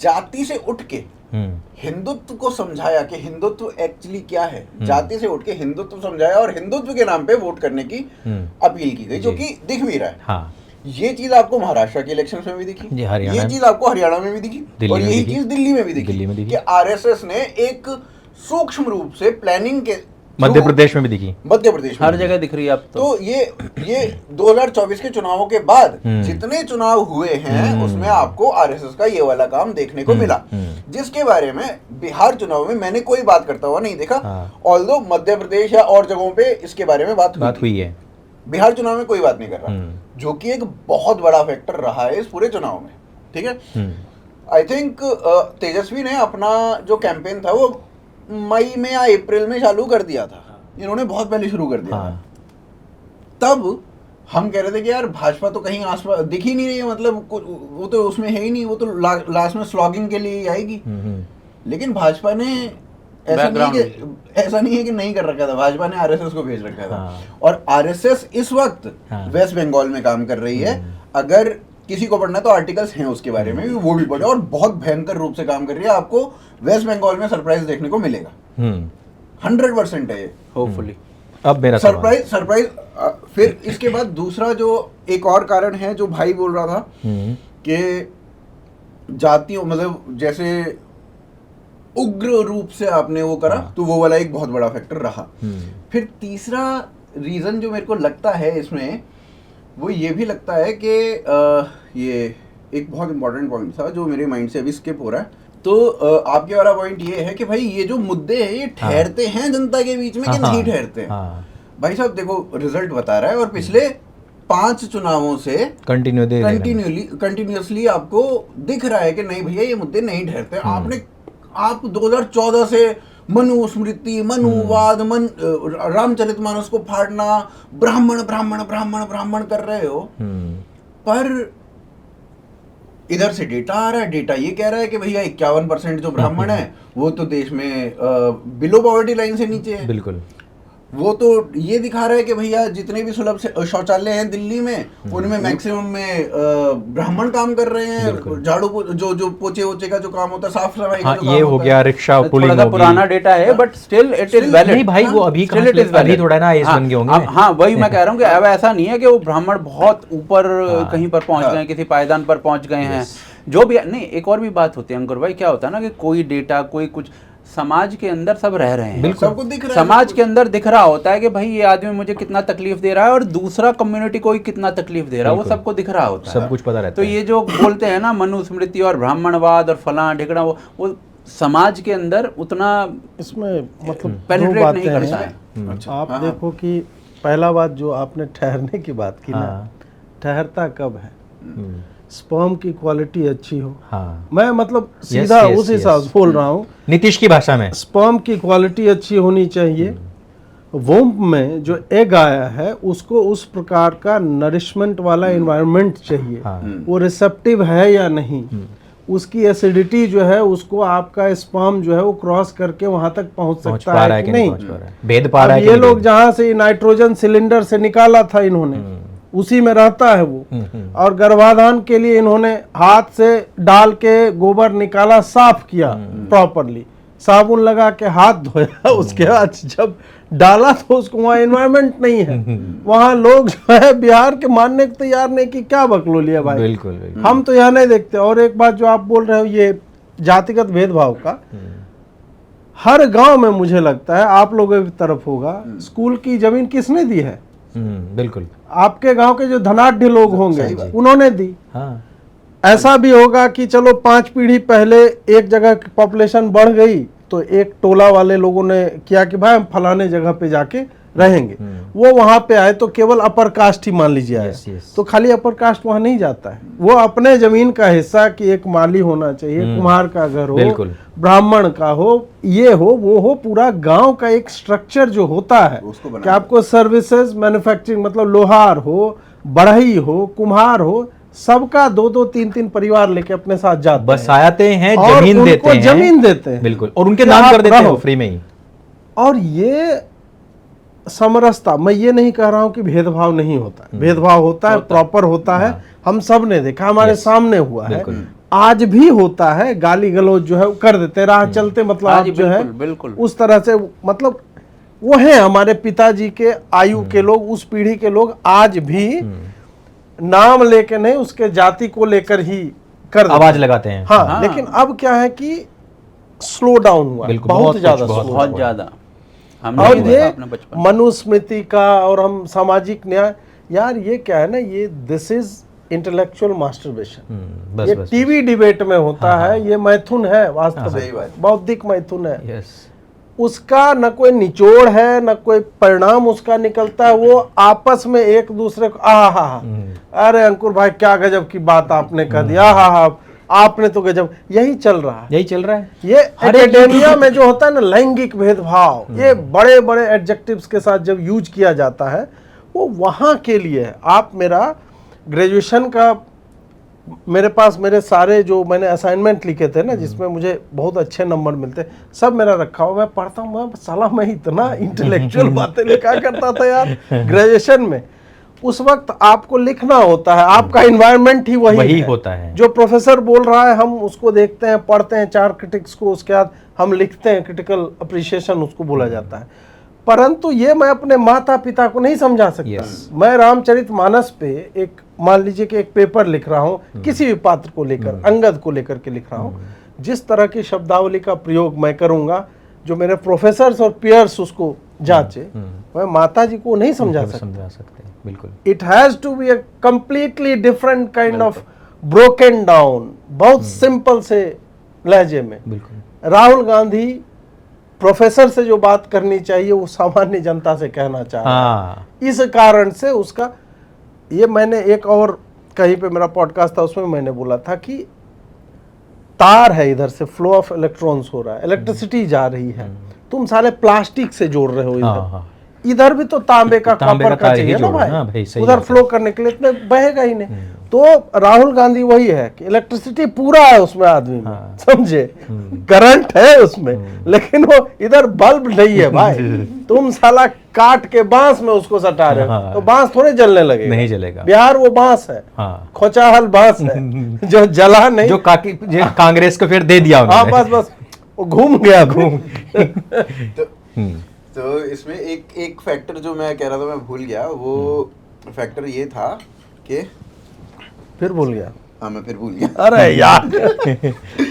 जाति से उठ के हिंदुत्व को समझाया कि हिंदुत्व एक्चुअली क्या है, जाति से उठ के हिंदुत्व समझाया और हिंदुत्व के नाम पे वोट करने की अपील की गई, जो कि दिख भी रहा है।
हाँ।
ये चीज आपको महाराष्ट्र के इलेक्शंस में भी दिखी, ये चीज आपको हरियाणा में भी दिखी और यही चीज दिल्ली में भी दिखी कि आरएसएस ने एक सूक्ष्म रूप से प्लानिंग के
मध्य प्रदेश में भी दिखी,
मध्य प्रदेश में
हर जगह दिख रही है अब
तो ये 2024 के चुनावों के बाद जितने चुनाव हुए हैं उसमें आपको आरएसएस का ये वाला काम देखने को मिला, जिसके बारे में बिहार चुनाव में मैंने कोई बात करता हुआ नहीं देखा। ऑल्दो मध्य प्रदेश या और जगहों पे इसके बारे में बात हुई है, बिहार चुनाव में कोई बात नहीं कर रहा, जो कि एक बहुत बड़ा फैक्टर रहा है इस पूरे चुनाव में। ठीक है, आई थिंक तेजस्वी ने अपना जो कैंपेन था वो मई में या अप्रैल में चालू कर दिया था, इन्होंने बहुत पहले शुरू कर दिया था। तब हम कह रहे थे कि यार भाजपा तो कहीं आसपास दिख ही नहीं रही है, मतलब वो तो उसमें है ही नहीं, वो तो लास्ट में स्लॉगिंग के लिए आएगी। लेकिन भाजपा ने ऐसा नहीं है कि नहीं कर रखा था, भाजपा ने आरएसएस को भेज रखा था और आरएसएस इस वक्त वेस्ट बंगाल में काम कर रही है। अगर किसी को पढ़ना तो आर्टिकल्स हैं उसके बारे में भी, वो भी पढ़े, और बहुत भयंकर रूप से काम कर रही है। आपको वेस्ट बंगाल में सरप्राइज देखने को मिलेगा, 100% है ये,
होपफुली।
अब मेरा
सरप्राइज। फिर इसके बाद दूसरा जो एक और कारण है जो भाई बोल रहा था कि जातियों, मतलब जैसे उग्र रूप से आपने वो करा, तो वो वाला एक बहुत बड़ा फैक्टर रहा। फिर तीसरा रीजन जो मेरे को लगता है इसमें, वो ये भी लगता है कि ये एक बहुत इंपॉर्टेंट पॉइंट था जो मेरे माइंड से अभी स्किप हो रहा है। तो आपके वाला पॉइंट ये है कि भाई ये जो मुद्दे हैं ये ठहरते हैं जनता के बीच में कि नहीं ठहरते हैं। भाई साहब देखो, रिजल्ट बता रहा है और पिछले 5 चुनावों से कंटिन्यूअसली आपको दिख रहा है कि नहीं भैया ये मुद्दे नहीं ठहरते। आप 2014 से मनुस्मृति, मनुवाद, रामचरितमानस को फाड़ना, ब्राह्मण ब्राह्मण ब्राह्मण ब्राह्मण कर रहे हो, पर इधर से डेटा आ रहा है, डेटा ये कह रहा है कि भैया 51% जो ब्राह्मण है वो तो देश में बिलो पॉवर्टी लाइन से नीचे है।
बिल्कुल।
वो तो ये दिखा रहा है कि भैया जितने भी सुलभ शौचालय हैं दिल्ली में, उनमें मैक्सिमम में ब्राह्मण काम कर रहे हैं। झाड़ू जो पोचे वोचे का जो काम होता है, साफ सफाई का जो
ये हो गया, रिक्शा पुलिंग हो गई।
पुराना डेटा है but still it is valid.
नहीं भाई, वो अभी थोड़ा ना एज बन गए होंगे।
हाँ, वही मैं कह रहा हूँ कि अब ऐसा नहीं है कि वो ब्राह्मण बहुत ऊपर कहीं पर पहुंच गए, किसी पायदान पर पहुंच गए हैं, जो भी नहीं। एक और भी बात होती है अंकुर भाई, क्या होता है ना कि कोई डेटा, कोई कुछ, समाज के अंदर सब रह रहे हैं,
सबको दिख रहा है,
समाज के अंदर दिख रहा होता है कि भाई ये आदमी मुझे कितना तकलीफ दे रहा है और दूसरा कम्युनिटी को कितना तकलीफ दे रहा है, वो सबको दिख रहा होता है,
सब कुछ पता रहता
है। तो ये जो बोलते हैं ना मनुस्मृति और ब्राह्मणवाद और फलां ढिकड़ा, वो समाज के अंदर उतना
इसमें मतलब
पेनिट्रेट नहीं करता है।
आप देखो कि पहला बात जो आपने ठहरने की बात की ना, ठहरता कब है? स्पर्म की क्वालिटी अच्छी हो। मैं मतलब सीधा उस हिसाब से बोल रहा हूँ,
नीतीश की भाषा में
स्पर्म की क्वालिटी अच्छी होनी चाहिए। वोम्प में जो एग आया है उसको उस प्रकार का नरिशमेंट वाला एनवायरनमेंट चाहिए। वो रिसेप्टिव है या नहीं, उसकी एसिडिटी जो है उसको आपका स्पर्म जो है वो क्रॉस करके वहां तक पहुंच सकता है कि नहीं,
भेद पा रहा है।
ये लोग जहां से नाइट्रोजन सिलेंडर से निकाला था इन्होंने, उसी में रहता है वो, और गर्भाधान के लिए इन्होंने हाथ से डाल के गोबर निकाला, साफ किया प्रॉपरली, साबुन लगा के हाथ धोया, उसके बाद जब डाला तो उसको वहाँ एनवायरनमेंट नहीं है, वहाँ लोग जो है बिहार के मानने को तैयार नहीं कि क्या बकलोली है भाई।
बिल्कुल।
हम तो यह नहीं देखते। और एक बात जो आप बोल रहे हो ये जातिगत भेदभाव का, हर गांव में मुझे लगता है आप लोगों की तरफ होगा, स्कूल की जमीन किसने दी है?
बिल्कुल,
आपके गांव के जो धनाढ्य लोग होंगे उन्होंने दी। ऐसा भी होगा कि चलो 5 पीढ़ी पहले एक जगह की पॉपुलेशन बढ़ गई तो एक टोला वाले लोगों ने किया कि भाई हम फलाने जगह पे जाके रहेंगे, वो वहां पे आए तो केवल अपर कास्ट ही मान लीजिए आए, तो खाली अपर कास्ट वहां नहीं जाता है, वो अपने जमीन का हिस्सा कि एक माली होना चाहिए, कुम्हार का घर हो, ब्राह्मण का हो, ये हो वो हो, पूरा गांव का एक स्ट्रक्चर जो होता है कि आपको सर्विसेज मैन्युफैक्चरिंग, मतलब लोहार हो, बढ़ई हो, कुम्हार हो, सबका 2-2, 3-3 परिवार लेके अपने साथ जाते
बसाते हैं,
जमीन देते हैं
बिल्कुल, और उनके नाम कर देते हैं फ्री में ही।
और ये समरसता, मैं ये नहीं कह रहा हूं कि भेदभाव नहीं होता है, भेदभाव होता है, प्रॉपर होता है, हम सब ने देखा, हमारे सामने हुआ है। आज भी होता है, गाली गलौज जो है वो कर देते हैं राह चलते, मतलब
हाँ
आप
जी,
जो है
बिल्कुल, बिल्कुल।
उस तरह से, मतलब वो है हमारे पिताजी के आयु के लोग, उस पीढ़ी के लोग आज भी नाम लेके नहीं, उसके जाति को लेकर ही कर देते
आवाज
हैं।
लगाते हैं।
हाँ,
हाँ।
लेकिन अब क्या है कि स्लो डाउन हुआ,
बिल्कुल,
बहुत
बहुत
ज्यादा
कुछ, बहुत-
slow
बहुत
down।
ज्यादा हमने
और
भी
ये
देखा अपने बचपन में।
मनुस्मृति का और हम सामाजिक न्याय, यार ये क्या है ना, ये दिस इज इंटेलेक्चुअल मास्टरबेशन।
बस
ये
बस
टीवी डिबेट में होता है, ये मैथुन है वास्तव
सही
में,
बात।
बौद्धिक मैथुन है।
यस।
उसका न कोई निचोड़ है, न कोई परिणाम उसका निकलता है, वो आपस में एक दूसरे को अरे अंकुर भाई क्या गजब की बात आपने कह दिया, आपने तो गजब, यही चल रहा है।
यही चल रहा है।
ये एकेडेमिया में जो होता है ना लैंगिक भेदभाव, ये बड़े बड़े एडजेक्टिव्स के साथ जब यूज किया जाता है, वो वहाँ के लिए है। आप मेरा ग्रेजुएशन का, मेरे पास मेरे सारे जो मैंने असाइनमेंट लिखे थे ना, जिसमें मुझे बहुत अच्छे नंबर मिलते, सब मेरा रखा हुआ, मैं पढ़ता हूँ, मैं साला मैं इतना इंटेलेक्चुअल बातें लिखा करता था यार ग्रेजुएशन में। उस वक्त आपको लिखना होता है, आपका इन्वायरमेंट ही वही है।
होता है।
जो प्रोफेसर बोल रहा है हम उसको देखते हैं, पढ़ते हैं 4 क्रिटिक्स को, उसके बाद हम लिखते हैं, क्रिटिकल अप्रिशिएशन उसको बोला जाता है। परंतु ये मैं अपने माता पिता को नहीं समझा सकता।
Yes.
मैं रामचरितमानस पे एक, मान लीजिए कि एक पेपर लिख रहा हूँ, किसी भी पात्र को लेकर, अंगद को लेकर के लिख रहा हूँ, जिस तरह की शब्दावली का प्रयोग मैं करूंगा, जो मेरे प्रोफेसर्स और पियर्स उसको जांचे, मैं माता जी को नहीं समझा सकता।
समझा सकते हैं, बिल्कुल।
It has to be a completely different kind of broken down, बहुत सिंपल से लहजे में।
बिल्कुल।
राहुल गांधी प्रोफेसर से जो बात करनी चाहिए वो सामान्य जनता से कहना चाह रहा है।
हाँ।
इस कारण से उसका, ये मैंने एक और कहीं पे मेरा पॉडकास्ट था, उसमें मैंने बोला था कि तार है, इधर से फ्लो ऑफ इलेक्ट्रॉन्स हो रहा है, इलेक्ट्रिसिटी जा रही है, तुम सारे प्लास्टिक से जोड़ रहे हो इधर।
हाँ।
इधर भी तो तांबे का
तांबे
कॉपर
का
का
तार ही
चाहिए ना
जोड़ना, हाँ
भाई,
भाई, सही
उधर
बात है।
फ्लो करने के लिए, इसमें बहेगा ही नहीं। तो राहुल गांधी वही है कि इलेक्ट्रिसिटी पूरा है उसमें आदमी में,
हाँ।
समझे, करंट है उसमें, लेकिन वो इधर बल्ब नहीं है भाई। तुम साला काट के बांस में उसको सटा रहे हो,
हाँ।
तो बांस थोड़े जलने लगेगा।
नहीं जलेगा।
बिहार वो बांस है,
हाँ।
खोचाहल बांस है, जो जला नहीं।
जो कांग्रेस को फिर दे दिया
हाँ,
उन्होंने।
बस वो घूम गया, घूम।
तो इसमें एक फैक्टर जो मैं कह रहा था, मैं भूल गया, वो फैक्टर ये था कि,
फिर भूल गया।
हाँ मैं फिर भूल गया।
अरे यार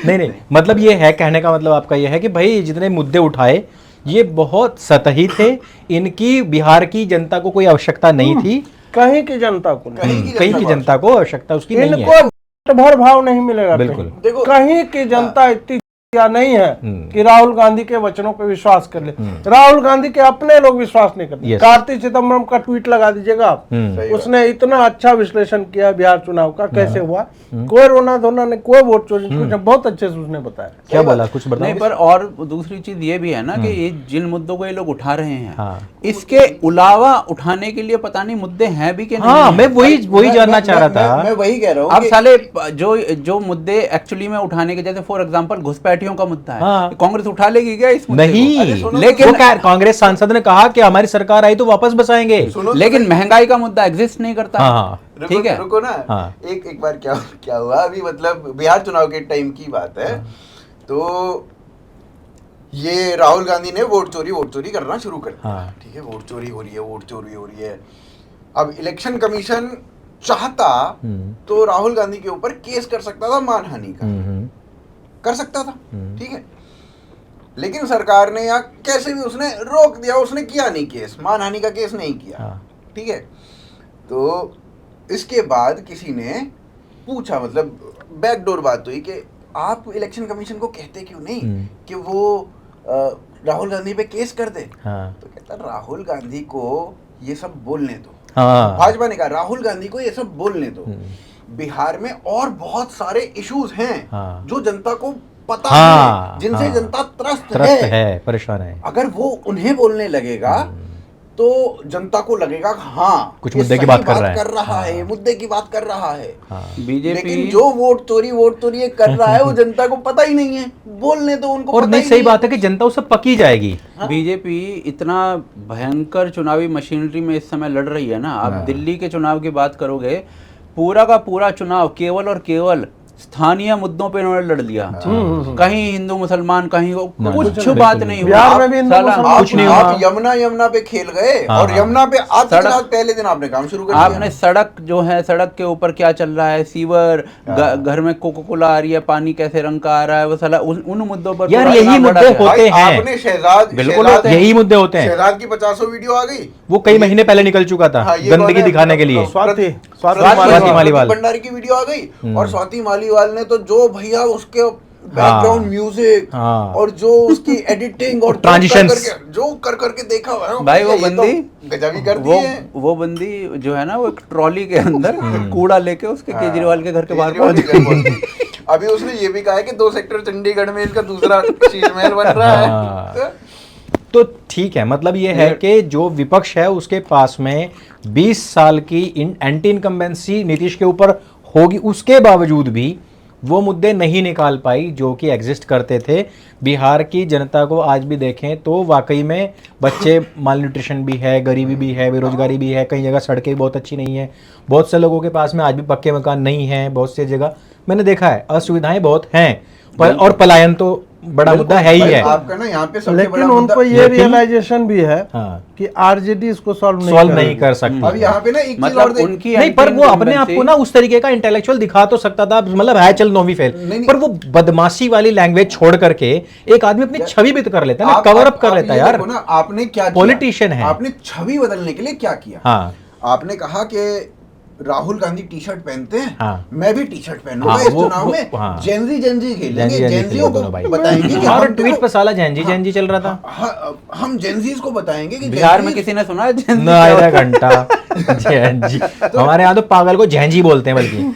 नहीं, मतलब ये है, कहने का मतलब आपका ये है कि भाई जितने मुद्दे उठाए ये बहुत सतही थे, इनकी बिहार की जनता को कोई आवश्यकता नहीं थी।
कहीं की जनता को नहीं,
कहीं की जनता को आवश्यकता उसकी नहीं है।
इनको भर भाव नहीं मिलेगा।
बिल्कुल।
कहीं।
देखो,
कहीं की जनता इतनी या नहीं है कि राहुल गांधी के वचनों पे विश्वास कर ले। राहुल गांधी के अपने लोग विश्वास नहीं करते।
Yes.
कार्तिक चिदम्बरम का ट्वीट लगा दीजिएगा आप, उसने इतना अच्छा विश्लेषण किया बिहार चुनाव का, कैसे हुआ, कोई रोना धोना नहीं, कोई वोट चोरी नहीं, बहुत अच्छे से उसने बताया।
क्या बोला, कुछ बताओ।
नहीं, पर और दूसरी चीज ये भी है ना कि ये जिन मुद्दों को ये लोग उठा रहे हैं,
हाँ।
इसके अलावा उठाने के लिए पता नहीं मुद्दे हैं भी कि नहीं
हाँ,
हैं।
मैं वही जानना चाह रहा था।
मैं वही कह रहा हूँ
अब
कि-
साले जो मुद्दे एक्चुअली में उठाने के, जैसे फॉर एग्जांपल घुसपैठियों का मुद्दा है,
हाँ।
कांग्रेस उठा लेगी क्या इस मुद्दे को?
नहीं,
सुनो,
लेकिन
वो कांग्रेस सांसद ने कहा कि हमारी सरकार आई तो वापस बसाएंगे।
सुनो,
लेकिन महंगाई का मुद्दा एग्जिस्ट नहीं करता।
हाँ।
ठीक है,
रुको ना।
हाँ।
एक बार क्या हुआ अभी, मतलब बिहार चुनाव के टाइम की बात है। तो ये राहुल गांधी ने वोट चोरी करना शुरू कर दिया।
हाँ।
ठीक है, वोट चोरी हो रही है। अब इलेक्शन कमीशन चाहता तो राहुल गांधी के ऊपर केस कर सकता था, मानहानि का कर सकता था, ठीक है। लेकिन सरकार ने या कैसे भी उसने रोक दिया, उसने किया नहीं केस, मानहानि का केस नहीं किया।
हाँ।
ठीक है। तो इसके बाद किसी ने पूछा, मतलब बैकडोर बात हुई कि आप इलेक्शन कमीशन को कहते क्यों नहीं कि वो राहुल गांधी पे केस कर दे।
हाँ।
तो कहता राहुल गांधी को ये सब बोलने दो।
हाँ।
भाजपा ने कहा राहुल गांधी को ये सब बोलने दो, बिहार में और बहुत सारे इश्यूज हैं
हाँ।
जो जनता को पता
हाँ,
है, जिनसे
हाँ।
जनता त्रस्त
है, परेशान है।
अगर वो उन्हें बोलने लगेगा तो जनता को लगेगा हाँ
कुछ
ये
मुद्दे की
सही
बात कर रहा है।
है, ये मुद्दे की बात कर रहा है।
बीजेपी
लेकिन जो वोट चोरी ये कर रहा है वो जनता को पता ही नहीं है, बोलने तो उनको
और
पता
नहीं,
ही
सही
नहीं
बात है कि जनता उससे पकी जाएगी।
बीजेपी इतना भयंकर चुनावी मशीनरी में इस समय लड़ रही है ना। आप दिल्ली के चुनाव की बात करोगे, पूरा का पूरा चुनाव केवल और केवल स्थानीय मुद्दों पे इन्होंने लड़ लिया। कहीं हिंदू मुसलमान, कहीं कुछ बात नहीं हुआ।
बिहार में भी हिंदू
साला
मुसलमान
कुछ नहीं हुआ।
आप यमुना पे खेल गए और यमुना पे आज के दिन पहले दिन आपने काम शुरू कर दिया।
आपने सड़क जो है, सड़क के ऊपर क्या चल रहा है, सीवर, घर में कोको कोला आ रही है, पानी कैसे रंग का आ रहा है, वो साला उन मुद्दों पर
यार यही मुद्दे होते हैं।
आपने शहजाद,
बिल्कुल होते हैं।
यही मुद्दे होते हैं।
शहजाद की 50 वीडियो आ गई,
वो कई महीने पहले निकल चुका था
हाँ, ये
गंदगी
कौन है?
दिखाने के लिए।
स्वाति
स्वाति मालीवाल।
भंडारी की वीडियो आ गई और स्वाति मालीवाल ने तो जो भैया उसके बैकग्राउंड म्यूजिक और जो उसकी एडिटिंग और
ट्रांजिशंस
जो कर करके देखा हुआ है
भाई, वो बंदी
गजब कर दी है।
वो बंदी जो है ना, वो एक ट्रॉली के अंदर कूड़ा लेके उसके केजरीवाल के घर के बाहर
केजरीवाल
पहुंच
के घर पहुंच। अभी उसने ये भी कहा है कि 2 सेक्टर चंडीगढ़ में इसका दूसरा शीश महल बन रहा है।
तो ठीक है, मतलब ये है कि जो विपक्ष है उसके पास में 20 साल की एंटी इनकम्बेंसी नीतीश के ऊपर होगी, उसके बावजूद भी वो मुद्दे नहीं निकाल पाई जो कि एग्जिस्ट करते थे। बिहार की जनता को आज भी देखें तो वाकई में बच्चे माल न्यूट्रिशन भी है, गरीबी भी है, बेरोजगारी भी है, कई जगह सड़कें बहुत अच्छी नहीं है, बहुत से लोगों के पास में आज भी पक्के मकान नहीं हैं, बहुत सी जगह मैंने देखा है असुविधाएं बहुत हैं, पर और पलायन तो बड़ा मुद्दा है ही
भाई,
है।
आपका ना यहाँ पे सबसे
लेकिन
बड़ा
उनको ये
लेकिन-
रियलाइजेशन भी है
हाँ।
कि आरजेडी इसको सॉल्व
नहीं कर सकती।
अब यहाँ पे ना एक चीज और
मतलब
देख-
उनकी
नहीं, पर वो अपने आप को ना उस तरीके का इंटेलेक्चुअल दिखा तो सकता था, मतलब है चल नौवीं फेल,
नहीं।
पर वो बदमाशी वाली लैंग्वेज छोड़ करके एक आदमी अपनी छवि भी तो कर लेता है ना, कवर अप कर लेता है
ये
यार।
देखो ना, आपने क्या किया?
पॉलिटिशियन है।
आपने छवि बदलने के लिए क्या किया?
हाँ
आपने कहा कि राहुल गांधी टी शर्ट पहनते हैं,
हाँ।
मैं भी टी शर्ट पहनूंगा
हाँ,
इस
वो-
चुनाव में,
हाँ।
जेंजी खेलेंगे,
जेंजी
जेंजियों
खेलेंगे
को
दोनों भाई।
बताएंगे कि
और
हम
ट्वीट पर साला जेंजी चल रहा था।
हम जेंजीज को बताएंगे कि
बिहार में
जेंजीज-
किसी ने सुना है जेंजी
न
क्या
आधा
होता है?
घंटा जेंजी, हमारे यहाँ तो पागल को जेंजी बोलते हैं बल्कि।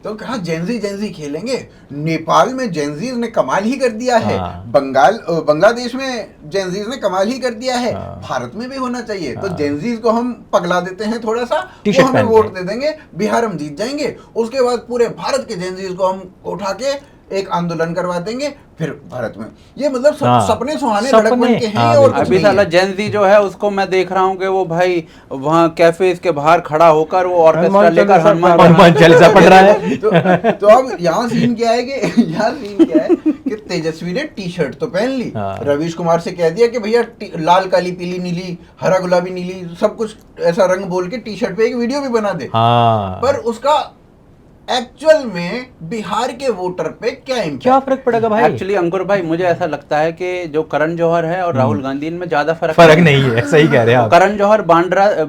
तो कहा जेंजी खेलेंगे। नेपाल में जेंजीज ने कमाल ही कर दिया है,
हाँ।
बांग्लादेश में जेंजीज ने कमाल ही कर दिया है, भारत में भी होना चाहिए। तो जेंजीज को हम पगला देते हैं थोड़ा सा,
टी-शर्ट
वो हमें
पहन
वोट
के।
दे देंगे, बिहार हम जीत जाएंगे। उसके बाद पूरे भारत के जेंजीज को हम उठा के एक आंदोलन करवा देंगे फिर भारत में। ये मतलब
हाँ।
सपने सुहाने
सपने।
लड़क बन के हैं
हाँ,
और
बिल्कुल।
कुछ
अभी
नहीं
साला
है।
जेंजी जो है उसको मैं देख रहा हूँ कि वो भाई वहाँ कैफे के बाहर खड़ा होकर वो ऑर्केस्ट्रा
हनुमान
लेकर
चालीसा
हनुमान चालीसा पढ़ रहा है।
तो अब यहाँ सीन क्या है कि तेजस्वी ने टी शर्ट तो पहन ली,
हाँ।
रवीश कुमार से कह दिया कि भैया लाल काली पीली नीली हरा गुलाबी नीली सब कुछ ऐसा रंग बोल के टी शर्ट पे एक वीडियो भी बना दे।
हाँ,
पर उसका एक्चुअल में बिहार के वोटर पे क्या इम्पैक्ट?
क्या फर्क पड़ेगा भाई?
एक्चुअली अंकुर भाई मुझे ऐसा लगता है कि जो करण जौहर है और राहुल गांधी इनमें ज्यादा
फर्क नहीं है, सही कह रहे हैं आप।
करण जौहर बांद्रा है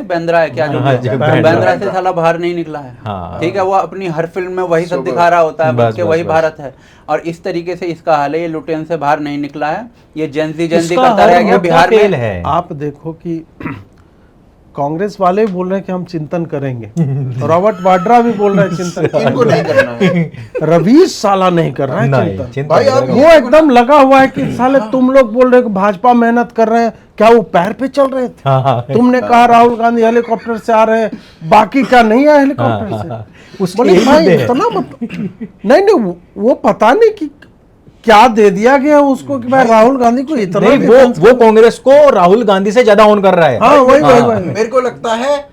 बेंद्रा है क्या जो
हाँ,
भी है,
बांद्रा।
बेंद्रा से साला बाहर नहीं निकला है।
हाँ।
ठीक है, वो अपनी हर फिल्म में वही सब दिखा रहा होता है
बस,
कि
बस,
वही
बस।
भारत है, और इस तरीके से इसका हाल है। ये लुटेन से बाहर नहीं निकला है, ये जेंजी
इसका
करता
हर
रह गया
मुद्दा
बिहार
फेल
में।
है।
आप देखो कि कांग्रेस वाले बोल रहे हैं कि हम चिंतन करेंगे, रॉबर्ट वाड्रा भी बोल रहे हैं चिंतन
इनको नहीं करना है।
रवीश साला नहीं कर रहा है
नहीं,
चिंतन।
चिंता
भाई,
नहीं
आप
करेगा।
वो एकदम लगा हुआ है कि साले तुम लोग बोल रहे हो कि भाजपा मेहनत कर रहे हैं, क्या वो पैर पे चल रहे थे?
हाँ, हाँ।
तुमने कहा राहुल गांधी हेलीकॉप्टर से आ रहे हैं, बाकी क्या नहीं आए हेलीकॉप्टर से?
उसके
बोले
यही
भाई
मुद्दे हैं।
इतना मत नहीं वो पता नहीं कि क्या दे दिया गया उसको कि भाई राहुल गांधी को इतना
नहीं,
defense
वो कांग्रेस को राहुल गांधी से ज्यादा ऑन कर रहा है।
हाँ वही
मेरे को लगता है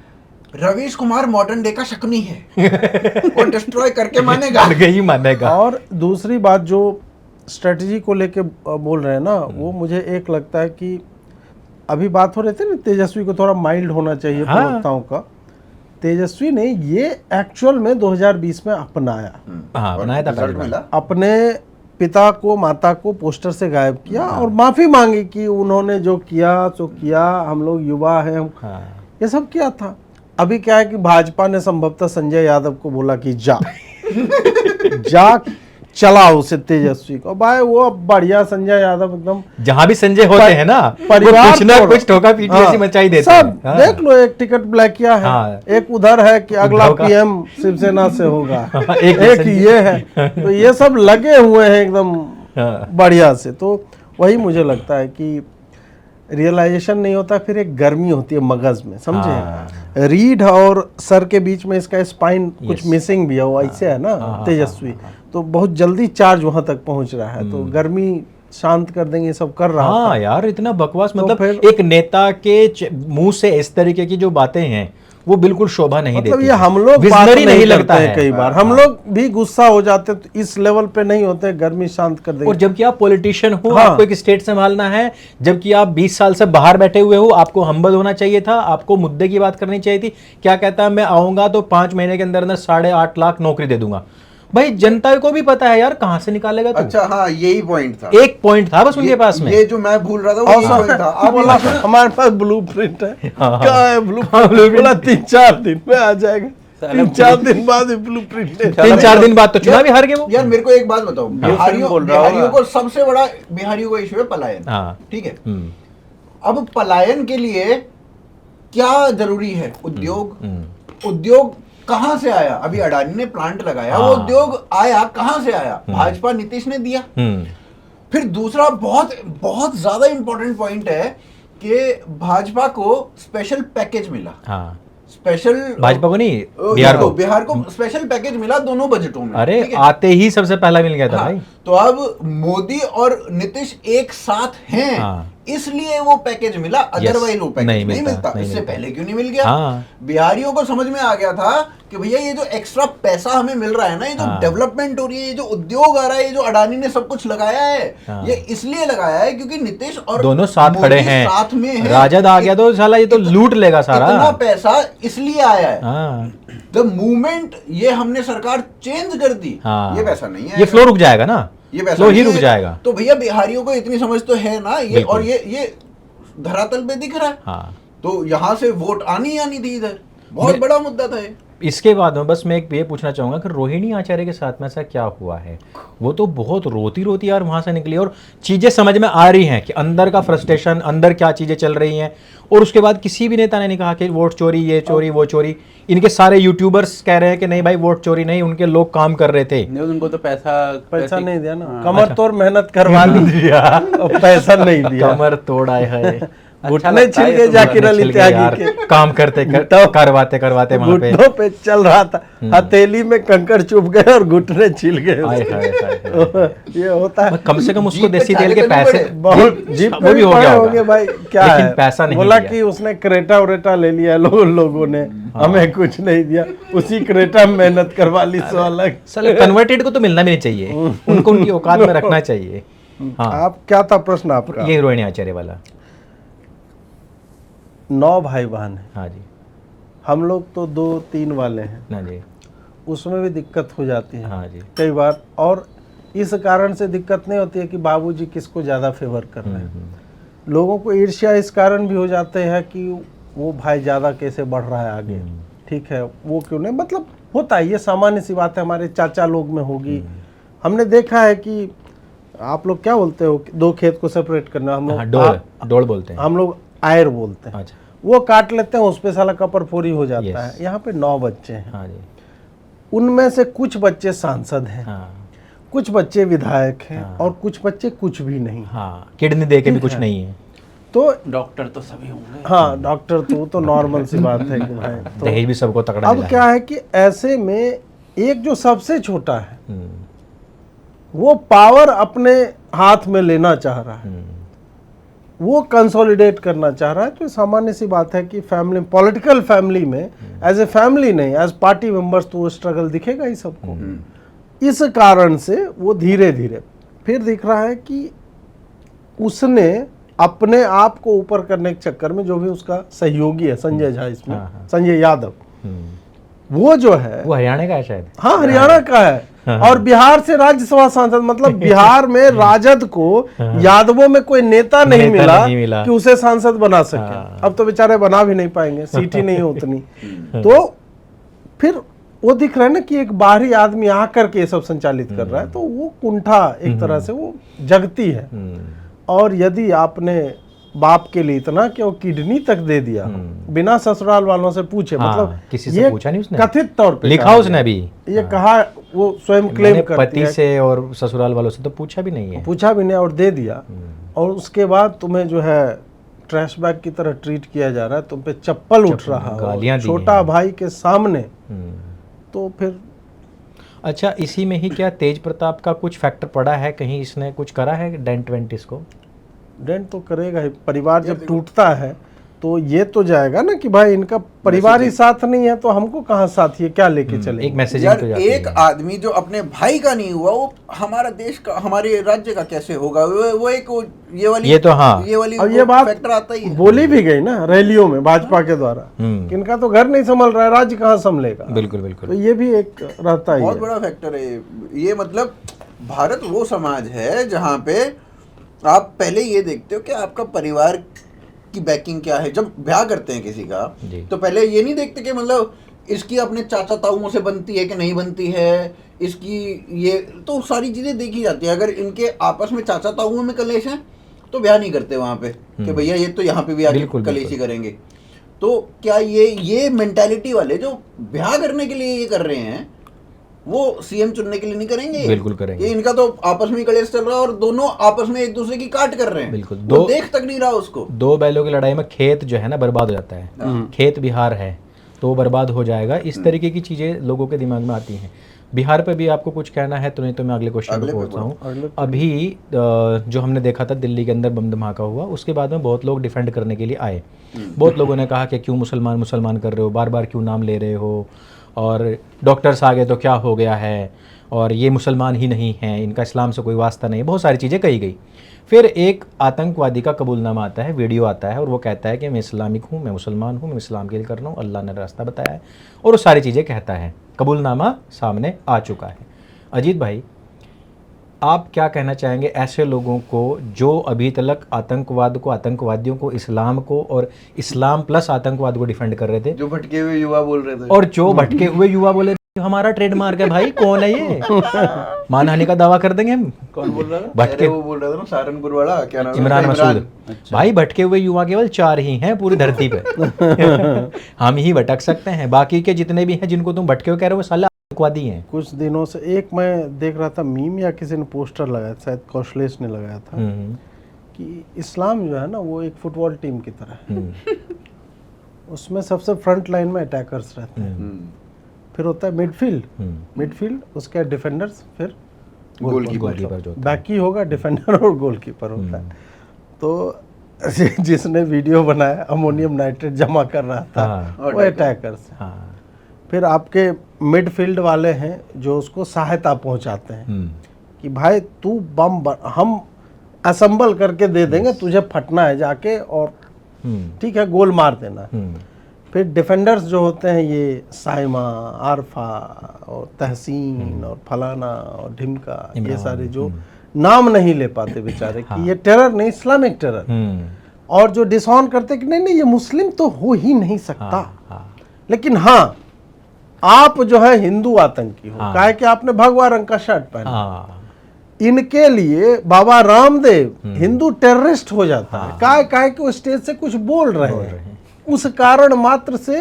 रवीश कुमार मॉडर्न डे का शकुनी है, वो डिस्ट्रॉय करके मानेगा।
करके ही मानेगा।
और दूसरी बात जो स्ट्रेटजी को लेके बोल रहे हैं ना, वो मुझे एक लगता है कि अभी बात हो रही थी ना तेजस्वी को थोड़ा माइल्ड होना चाहिए
हाँ।
प्रवक्ताओं का। तेजस्वी ने ये एक्चुअल में 2020 में अपनाया,
हाँ, बनाया था
रिजल्ट
पहली
मिला।
बार।
अपने पिता को माता को पोस्टर से गायब किया और माफी मांगी कि उन्होंने जो किया सो किया, हम लोग युवा हैं,
हाँ।
ये सब किया था। अभी क्या है कि भाजपा ने संभवतः संजय यादव को बोला कि जा चलाओ उसे तेजस्वी को। भाई वो बढ़िया संजय यादव एकदम
जहां भी संजय होते हैं ना, वो
परिवार
कुछ ना
तोड़।
कुछ ठोका पीटी
हाँ,
ऐसी मचाई देते
सब
हैं। हाँ।
देख लो, एक टिकट ब्लैक किया है,
हाँ।
एक उधर है कि अगला
उद्धव का।
पीएम शिवसेना से होगा,
एक
एक
संजय।
ये है, तो ये सब लगे हुए हैं एकदम
हाँ।
बढ़िया से। तो वही मुझे लगता है कि रियलाइजेशन नहीं होता, फिर एक गर्मी होती है मगज में, समझे? रीढ़ और सर के बीच में इसका स्पाइन कुछ मिसिंग भी है, वो ऐसे है ना तेजस्वी, तो बहुत जल्दी चार्ज वहां तक पहुंच रहा है, तो गर्मी शांत कर देंगे, ये सब कर रहा
हाँ
था।
यार, इतना बकवास,
तो
मतलब
फिर-
एक नेता के मुंह से इस तरीके की जो बातें हैं वो बिल्कुल शोभा नहीं
मतलब
देती
ये
है।
हम लोग बात
Visionary
नहीं
लगता
करते हैं
है
कई बार, हम लोग भी गुस्सा हो जाते हैं, तो इस लेवल पे नहीं होते, गर्मी शांत कर
और
देंगे।
जबकि आप पॉलिटिशियन हो,
हाँ।
आपको एक स्टेट संभालना है, जबकि आप 20 साल से बाहर बैठे हुए हो, आपको हम्बल होना चाहिए था, आपको मुद्दे की बात करनी चाहिए थी। क्या कहता है, मैं आऊंगा तो 5 महीने के अंदर अंदर 8.5 लाख नौकरी दे दूंगा। भाई जनता को भी पता है यार, कहां से निकालेगा तू?
अच्छा हाँ, यही पॉइंट था।
एक पॉइंट था बस उनके पास में।
ये जो मैं भूल रहा था वो
और
यही पॉइंट था। आप
बोला
ये-
हमारे पास ब्लूप्रिंट है,
हाँ।
क्या है ब्लूप्रिंट? बोला 3-4 दिन में आ जाएगा, 3-4 दिन बाद ब्लूप्रिंट है।
3-4 दिन बाद तो चुनाव ही हार गए वो।
यार मेरे को एक बात बताओ, बिहारियों को सबसे बड़ा बिहारियों का इशू है पलायन।
हाँ।
ठीक है,
हम्म,
अब पलायन के लिए क्या जरूरी है? उद्योग।
हम्म।
उद्योग कहां से आया? अभी अडानी ने प्लांट लगाया, वो
हाँ।
उद्योग आया कहां से आया? भाजपा नीतीश ने दिया।
हम्म,
फिर दूसरा बहुत बहुत ज्यादा इंपॉर्टेंट पॉइंट है कि भाजपा को स्पेशल पैकेज मिला।
हाँ।
स्पेशल
भाजपा को नहीं,
बिहार को स्पेशल पैकेज मिला दोनों बजटों में।
अरे
ठीक है?
आते ही सबसे पहला मिल गया था
हाँ,
भाई।
तो अब मोदी और नीतीश एक साथ हैं,
हाँ।
इसलिए वो पैकेज मिला, अदरवाइज वो पैकेज
नहीं
नहीं
मिलता,
मिलता।
नहीं
इससे
मिलता।
पहले क्यों नहीं मिल गया?
हाँ।
बिहारियों को समझ में आ गया था कि भैया ये जो एक्स्ट्रा पैसा हमें मिल रहा है ना, ये जो
हाँ।
डेवलपमेंट हो रही है, ये जो उद्योग आ रहा है, ये जो अडानी ने सब कुछ लगाया है,
हाँ।
ये इसलिए लगाया है क्योंकि नीतीश और
दोनों साथ
मोदी
खड़े हैं,
साथ में हैं।
राजद आ गया तो साला ये तो लूट लेगा
इतना
सारा।
पैसा इसलिए आया है।
हाँ।
द मूवमेंट ये हमने सरकार चेंज कर दी,
हाँ।
ये पैसा नहीं है,
ये फ्लो रुक जाएगा ना,
ये पैसा
फ्लो ही
नहीं
रुक
है।
जाएगा।
तो भैया बिहारियों को इतनी समझ तो है ना, ये
बिल्कुल।
और ये धरातल पे दिख रहा है।
हाँ।
तो यहाँ से वोट आनी थी इधर, बहुत
मैं-
बड़ा मुद्दा था ये।
इसके बाद में बस मैं एक ये पूछना चाहूंगा कि रोहिणी आचार्य के साथ में ऐसा क्या हुआ है? वो तो बहुत रोती रोती यार वहां से निकली और चीजें समझ में आ रही हैं कि अंदर का फ्रस्ट्रेशन, अंदर क्या चीजें चल रही हैं। और उसके बाद किसी भी नेता ने नहीं कहा कि वोट चोरी, ये चोरी, वो चोरी। इनके सारे यूट्यूबर्स कह रहे हैं कि नहीं भाई वोट चोरी नहीं, उनके लोग काम कर रहे थे।
नहीं, उनको तो पैसा
नहीं दिया ना, कमर तोड़ मेहनत करवा ली और पैसा नहीं दिया।
कमर तोड़ा है।
घुटने छिल के जाकिर अली
छिल गए यार,
त्यागी के
काम करते करवाते करवाते वहां पे।
घुटनों पे चल रहा था, हथेली में कंकड़ चुभ गए और घुटने छिल गए।
हाय हाय हाय।
ये होता है।
कम से कम उसको
जीप पे
देसी तेल
चाले
के
तो नहीं
पैसे
पड़े।
बहुत जीप
वो
में
भी हो
पड़े
गया
होंगे
होगा
भाई, क्या
लेकिन
है?
पैसा नहीं
बोला
दिया।
कि उसने क्रेटा वरेटा ले लिया लोगों ने, हमें कुछ नहीं दिया, उसी क्रेटा में मेहनत करवा ली। सो अलग
साले कन्वर्टेड को तो मिलना भी नहीं चाहिए, उनको उनकी औकात में रखना चाहिए। हाँ,
आप क्या था प्रश्न आपका?
ये रोहिणी आचार्य वाला।
9 भाई बहन है,
हाँ जी।
हम लोग तो 2-3 वाले हैं,
ना जी।
उसमें भी दिक्कत हो जाती है
हाँ जी।
कई बार। और इस कारण से दिक्कत नहीं होती है कि बाबूजी किसको ज़्यादा फेवर कर रहे हैं। लोगों को ईर्ष्या इस कारण भी हो जाते हैं कि वो भाई ज़्यादा कैसे बढ़ रहा है आगे, ठीक है, वो क्यों नहीं, मतलब होता है, ये सामान्य सी बात है, हमारे चाचा लोग में होगी। हमने देखा है कि आप लोग क्या बोलते हो, 2 खेत को सेपरेट करना, हम
हाँ,
लोग
डोल बोलते हैं।
हम लोग आयर बोलते हैं,
अच्छा।
वो काट लेते हैं, उस पे साला कपरफोरी हो जाता
Yes.
है। यहाँ पे 9 बच्चे हैं,
हाँ जी।
उनमें से कुछ बच्चे सांसद हैं,
हाँ
कुछ बच्चे विधायक हैं,
हाँ।
और कुछ बच्चे कुछ भी नहीं।
हाँ, किडनी दे के भी कुछ नहीं है।
तो
डॉक्टर तो सभी होंगे।
हाँ, डॉक्टर तो वो तो नॉर्मल सी बात है कि भाई, तो
दहेज भी सबको तगड़ा
अब
मिला
क्या है कि ऐसे में एक जो सबसे छोटा है
है।
वो पावर अपने हाथ में लेना चाह रहा है, वो कंसोलिडेट करना चाह रहा है। तो सामान्य सी बात है कि फैमिली, पॉलिटिकल फैमिली में एज ए फैमिली नहीं, एज पार्टी मेंबर्स तो वो स्ट्रगल दिखेगा ही सबको। इस कारण से वो धीरे धीरे फिर दिख रहा है कि उसने अपने आप को ऊपर करने के चक्कर में, जो भी उसका सहयोगी है संजय झा इसमें,
हाँ।
संजय यादव, वो जो है,
वो हरियाणा का है शायद।
हाँ हरियाणा का है, और बिहार से राज्यसभा सांसद, मतलब बिहार में राजद को यादवों में कोई नेता नहीं मिला कि उसे सांसद बना सके। अब तो बेचारे बना भी नहीं पाएंगे, सीट ही नहीं है उतनी। तो फिर वो दिख रहा है ना कि एक बाहरी आदमी आकर के ये सब संचालित कर रहा है, तो वो कुंठा एक तरह से वो जगती है। और यदि आपने बाप के लिए इतना कि वो किडनी तक दे दिया बिना ससुराल वालों से पूछे,
हाँ,
मतलब
किसी से
ये
पूछा नहीं उसने,
कथित तौर पे
लिखा
कहा
उसने
गया।
अभी
ये कहा, वो स्वयं क्लेम
मैंने
करती
पति
है,
से और ससुराल वालों से तो पूछा भी नहीं है।
पूछा भी नहीं और दे दिया। और उसके बाद तुम्हें जो है ट्रैश बैग की तरह ट्रीट किया जा रहा है, तुम पे चप्पल उठ रहा
गालियां
है
दी
छोटा
हैं।
भाई के सामने। तो फिर
अच्छा, इसी में ही क्या तेज प्रताप का कुछ फैक्टर पड़ा है? कहीं इसने कुछ करा है डेंट वेंट इसको?
डेंट तो करेगा ही। परिवार जब टूटता है तो ये तो जाएगा ना कि भाई इनका परिवार ही साथ नहीं है, तो हमको कहाँ साथ, ये क्या लेके चले।
एक मैसेजिंग
यार
तो जाती
एक
है।
आदमी जो अपने भाई का नहीं हुआ, वो हमारा देश का, हमारे राज्य का कैसे होगा? वो एक ये वाली,
ये तो हाँ।
ये वाली
और ये बात
फैक्टर आता ही है।
बोली भी गई ना रैलियों में भाजपा के द्वारा कि इनका तो घर नहीं संभल रहा है, राज्य कहाँ संभलेगा।
बिल्कुल
तो
बिल्कुल।
ये भी एक रहता ही
बहुत
है।
बड़ा फैक्टर है ये। मतलब भारत वो समाज है जहाँ पे आप पहले ये देखते हो कि आपका परिवार की बैकिंग क्या है। जब ब्याह करते हैं किसी का,
जी।
तो पहले ये नहीं देखते कि मतलब इसकी अपने चाचा ताऊओं से बनती है कि नहीं बनती है, इसकी ये तो सारी चीजें देखी जाती है। अगर इनके आपस में चाचा ताऊओं में कलेश है तो ब्याह नहीं करते वहां पे कि भैया ये तो यहाँ पे भी आके
बिल्कुल,
कलेश ही
बिल्कुल।
करेंगे। तो क्या ये मेंटालिटी वाले जो ब्याह करने के लिए ये कर रहे हैं, वो सीएम चुनने के लिए नहीं करेंगे?
बिल्कुल करेंगे।
ये इनका तो आपस में ही कलेश चल रहा है और दोनों आपस में एक दूसरे की काट कर रहे हैं।
बिल्कुल।
वो देख तक नहीं रहा उसको।
दो बैलों की लड़ाई में खेत जो है ना बर्बाद हो जाता है। खेत बिहार है तो वो बर्बाद हो जाएगा। इस तरीके की चीज़ें लोगों के दिमाग में आती हैं। बिहार पे भी आपको कुछ कहना है तो नहीं तो मैं अगले क्वेश्चन पे पहुंचता हूँ। अभी जो हमने देखा था दिल्ली के अंदर बम धमाका हुआ, उसके बाद में बहुत लोग डिफेंड करने के लिए आए। बहुत लोगों ने कहा कि क्यों मुसलमान मुसलमान कर रहे हो, बार बार क्यों नाम ले रहे हो, और डॉक्टर्स आ गए तो क्या हो गया है, और ये मुसलमान ही नहीं हैं, इनका इस्लाम से कोई वास्ता नहीं। बहुत सारी चीज़ें कही गई। फिर एक आतंकवादी का कबूलनामा आता है, वीडियो आता है, और वो कहता है कि मैं इस्लामिक हूँ, मैं मुसलमान हूँ, मैं इस्लाम के लिए कर रहा हूँ, अल्लाह ने रास्ता बताया है, और वो सारी चीज़ें कहता है। कबूलनामा सामने आ चुका है। अजीत भाई, आप क्या कहना चाहेंगे ऐसे लोगों को जो अभी तक आतंकवाद को, आतंकवादियों को, इस्लाम को और इस्लाम प्लस आतंकवाद को डिफेंड कर रहे थे,
जो भटके हुए युवा बोल रहे थे,
और जो भटके हुए युवा बोले हमारा ट्रेडमार्क है भाई, कौन है ये, मानहानि का दावा कर देंगे हम।
कौन बोल रहा था?
भटके,
अरे वो बोल रहा था ना सहारनपुर वाला, क्या नाम है?
इमरान मसूद।
अच्छा।
भाई भटके हुए युवा केवल 4 ही हैं पूरी धरती पे। हम ही भटक सकते हैं, बाकी के जितने भी हैं जिनको तुम भटके हुए कह रहे हो वो साले आतंकवादी हैं।
कुछ दिनों से एक मैं देख रहा था मीम या किसी ने पोस्टर लगाया, शायद कौशलेश ने लगाया था, कि इस्लाम जो है ना वो एक फुटबॉल टीम की तरह है। उसमें सबसे फ्रंट लाइन में अटैकर्स रहते हैं, फिर होता है मिडफील्ड, उसके डिफेंडर्स, फिर
गोलकीपर जो होता है।
बैकी होगा, डिफेंडर और गोलकीपर होता है। तो जिसने वीडियो बनाया अमोनियम नाइट्रेट जमा कर रहा था,
हाँ।
वो अटैकर्स।
हाँ।
फिर आपके मिडफील्ड वाले हैं जो उसको सहायता पहुंचाते हैं कि भाई तू हम असेंबल करके दे देंगे, तुझे फटना है जाके, और ठीक है गोल मार देना। फिर डिफेंडर्स जो होते हैं ये साइमा, आरफा और तहसीन और फलाना और ढिमका, ये सारे जो नाम नहीं ले पाते बेचारे कि ये टेरर नहीं, इस्लामिक टेरर, और जो डिसऑन करते कि नहीं ये मुस्लिम तो हो ही नहीं सकता। लेकिन हाँ आप जो है हिंदू आतंकी हो, काहे कि आपने भगवा रंग का शर्ट पहना। इनके लिए बाबा रामदेव हिंदू टेररिस्ट हो जाता है, काहे कि वो स्टेज से कुछ बोल रहे हैं, उस कारण मात्र से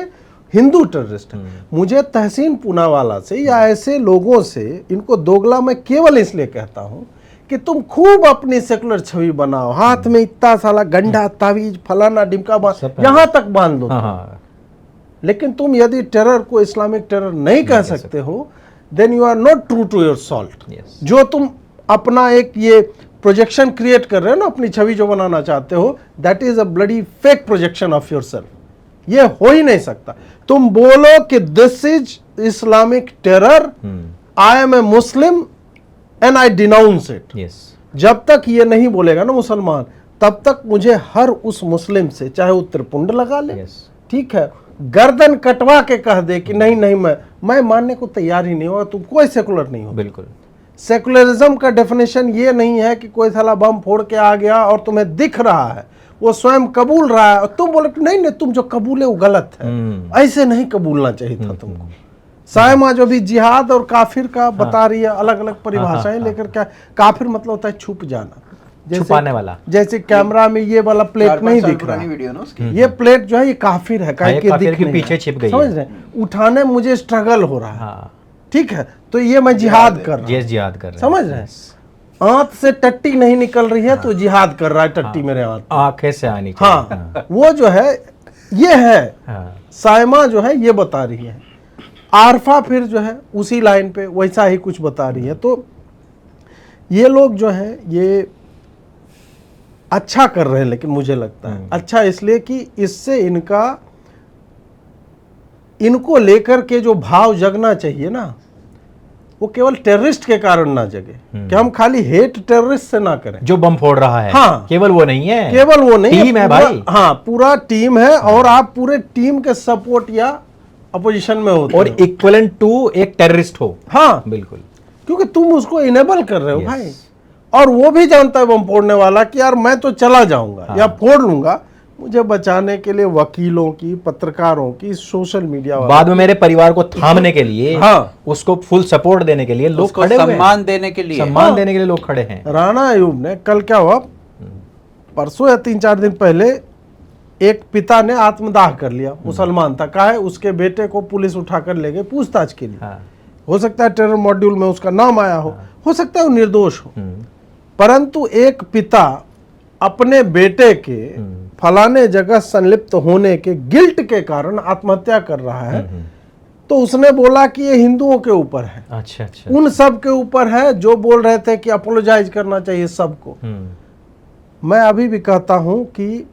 हिंदू टेररिस्ट। मुझे तहसीन पूनावाला से या ऐसे लोगों से, इनको दोगला मैं केवल इसलिए कहता हूं कि तुम खूब अपनी सेकुलर छवि बनाओ, हाथ में इतना साला गंडा तावीज फलाना डिमका यहां तक बांध लो, लेकिन तुम यदि टेरर को इस्लामिक टेरर नहीं कह सकते हो, then you are not true to your salt. जो तुम अपना एक ये प्रोजेक्शन क्रिएट कर रहे हो ना, अपनी छवि जो बनाना चाहते हो, that is a bloody fake projection of yourself. ये हो ही नहीं सकता। तुम बोलो कि this is Islamic terror, I am a Muslim and I denounce it. जब तक ये नहीं बोलेगा ना मुसलमान, तब तक मुझे हर उस मुस्लिम से, चाहे वो त्रिपुंड लगा ले, ठीक है, गर्दन कटवा के कह दे कि नहीं नहीं मैं मानने को तैयार ही नहीं हुआ, तुम कोई सेकुलर नहीं हो।
बिल्कुल।
सेकुलरिज्म का डेफिनेशन ये नहीं है कि कोई साला बम फोड़ के आ गया और तुम्हें दिख रहा है, वो स्वयं कबूल रहा है और तुम बोले कि नहीं नहीं तुम जो कबूले वो गलत है। ऐसे नहीं कबूलना चाहिए था तुमको। सायमा जो भी जिहाद और काफिर का बता रही है, अलग अलग परिभाषाएं लेकर क्या। काफिर मतलब होता है छुप जाना,
छुपाने वाला।
जैसे कैमरा में ये वाला प्लेट नहीं दिख रहा, ये प्लेट जो है ये काफिर है,
काफिर के पीछे छिप गई,
समझ रहे, उठाने मुझे स्ट्रगल हो रहा है, ठीक है, तो ये मैं जिहाद कर रहा हूं,
जिहाद कर रहा हूं,
समझ रहे हैं। आंत से टट्टी नहीं निकल रही है तो जिहाद कर रहा है टट्टी मेरे
आंखें से आनी
चाहिए। हाँ, वो जो है ये है, सायमा जो है ये बता रही है, आरफा फिर जो है उसी लाइन पे वैसा ही कुछ बता रही है। तो ये लोग जो है ये अच्छा कर रहे हैं, लेकिन मुझे लगता है अच्छा इसलिए कि इससे इनको लेकर के जो भाव जगना चाहिए ना, वो केवल टेररिस्ट के कारण ना जगे, कि हम खाली हेट टेररिस्ट से ना करें।
जो बम फोड़ रहा है,
हाँ,
केवल वो नहीं है,
केवल वो नहीं
टीम है भाई।
हाँ, पूरा टीम है, और आप पूरे टीम के सपोर्ट या अपोजिशन में होते
और
हो।
इक्विवेलेंट टू एक टेररिस्ट हो।
हाँ,
बिल्कुल,
क्योंकि तुम उसको इनेबल कर रहे हो
Yes.
भाई, और वो भी जानता है बम फोड़ने वाला कि यार मैं तो चला जाऊंगा या फोड़ लूंगा, मुझे बचाने के लिए वकीलों की, पत्रकारों की, सोशल मीडिया वालों
बाद में मेरे परिवार को थामने के लिए,
हाँ,
उसको फुल सपोर्ट देने के लिए लोग
उसको
खड़े हुए हैं।
सम्मान देने के लिए,
सम्मान देने के लिए लोग खड़े हैं।
राणा अयूब ने कल क्या हुआ, परसों या 3-4 दिन पहले एक पिता ने आत्मदाह कर लिया, मुसलमान था, कहा है उसके बेटे को पुलिस उठाकर ले गई पूछताछ के लिए।
हाँ।
हो सकता है टेरर मॉड्यूल में उसका नाम आया हो सकता है वो निर्दोष हो, परंतु एक पिता अपने बेटे के फलाने जगह संलिप्त होने के गिल्ट के कारण आत्महत्या कर रहा है, तो उसने बोला कि ये हिंदुओं के ऊपर है,
अच्छा अच्छा,
उन सब के ऊपर है जो बोल रहे थे कि अपोलोजाइज करना चाहिए सबको। मैं अभी भी कहता हूं कि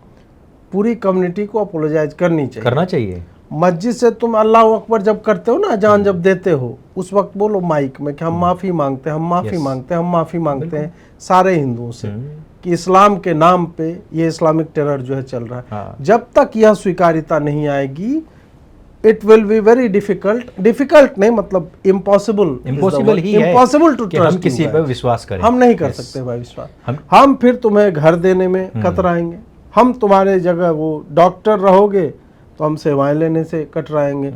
पूरी कम्युनिटी को अपोलोजाइज करनी चाहिए,
करना चाहिए।
मस्जिद से तुम अल्लाह अकबर जब करते हो ना, अजान जब देते हो, उस वक्त बोलो माइक में कि हम माफ़ी मांगते हैं, हम माफ़ी
Yes.
मांगते हैं, हम माफ़ी मांगते हैं सारे हिंदुओं से कि इस्लाम के नाम पे ये इस्लामिक टेरर जो है चल रहा है।
हाँ।
जब तक यह स्वीकार्यता नहीं आएगी, it will be very difficult नहीं, मतलब इम्पॉसिबल
ही है
इम्पॉसिबल टू
कि हम किसी पर विश्वास करें।
हम नहीं कर सकते भाई विश्वास। हम फिर तुम्हें घर देने में कतराएंगे, हम तुम्हारे जगह वो डॉक्टर रहोगे तो हम सेवाएं लेने से कतराएंगे,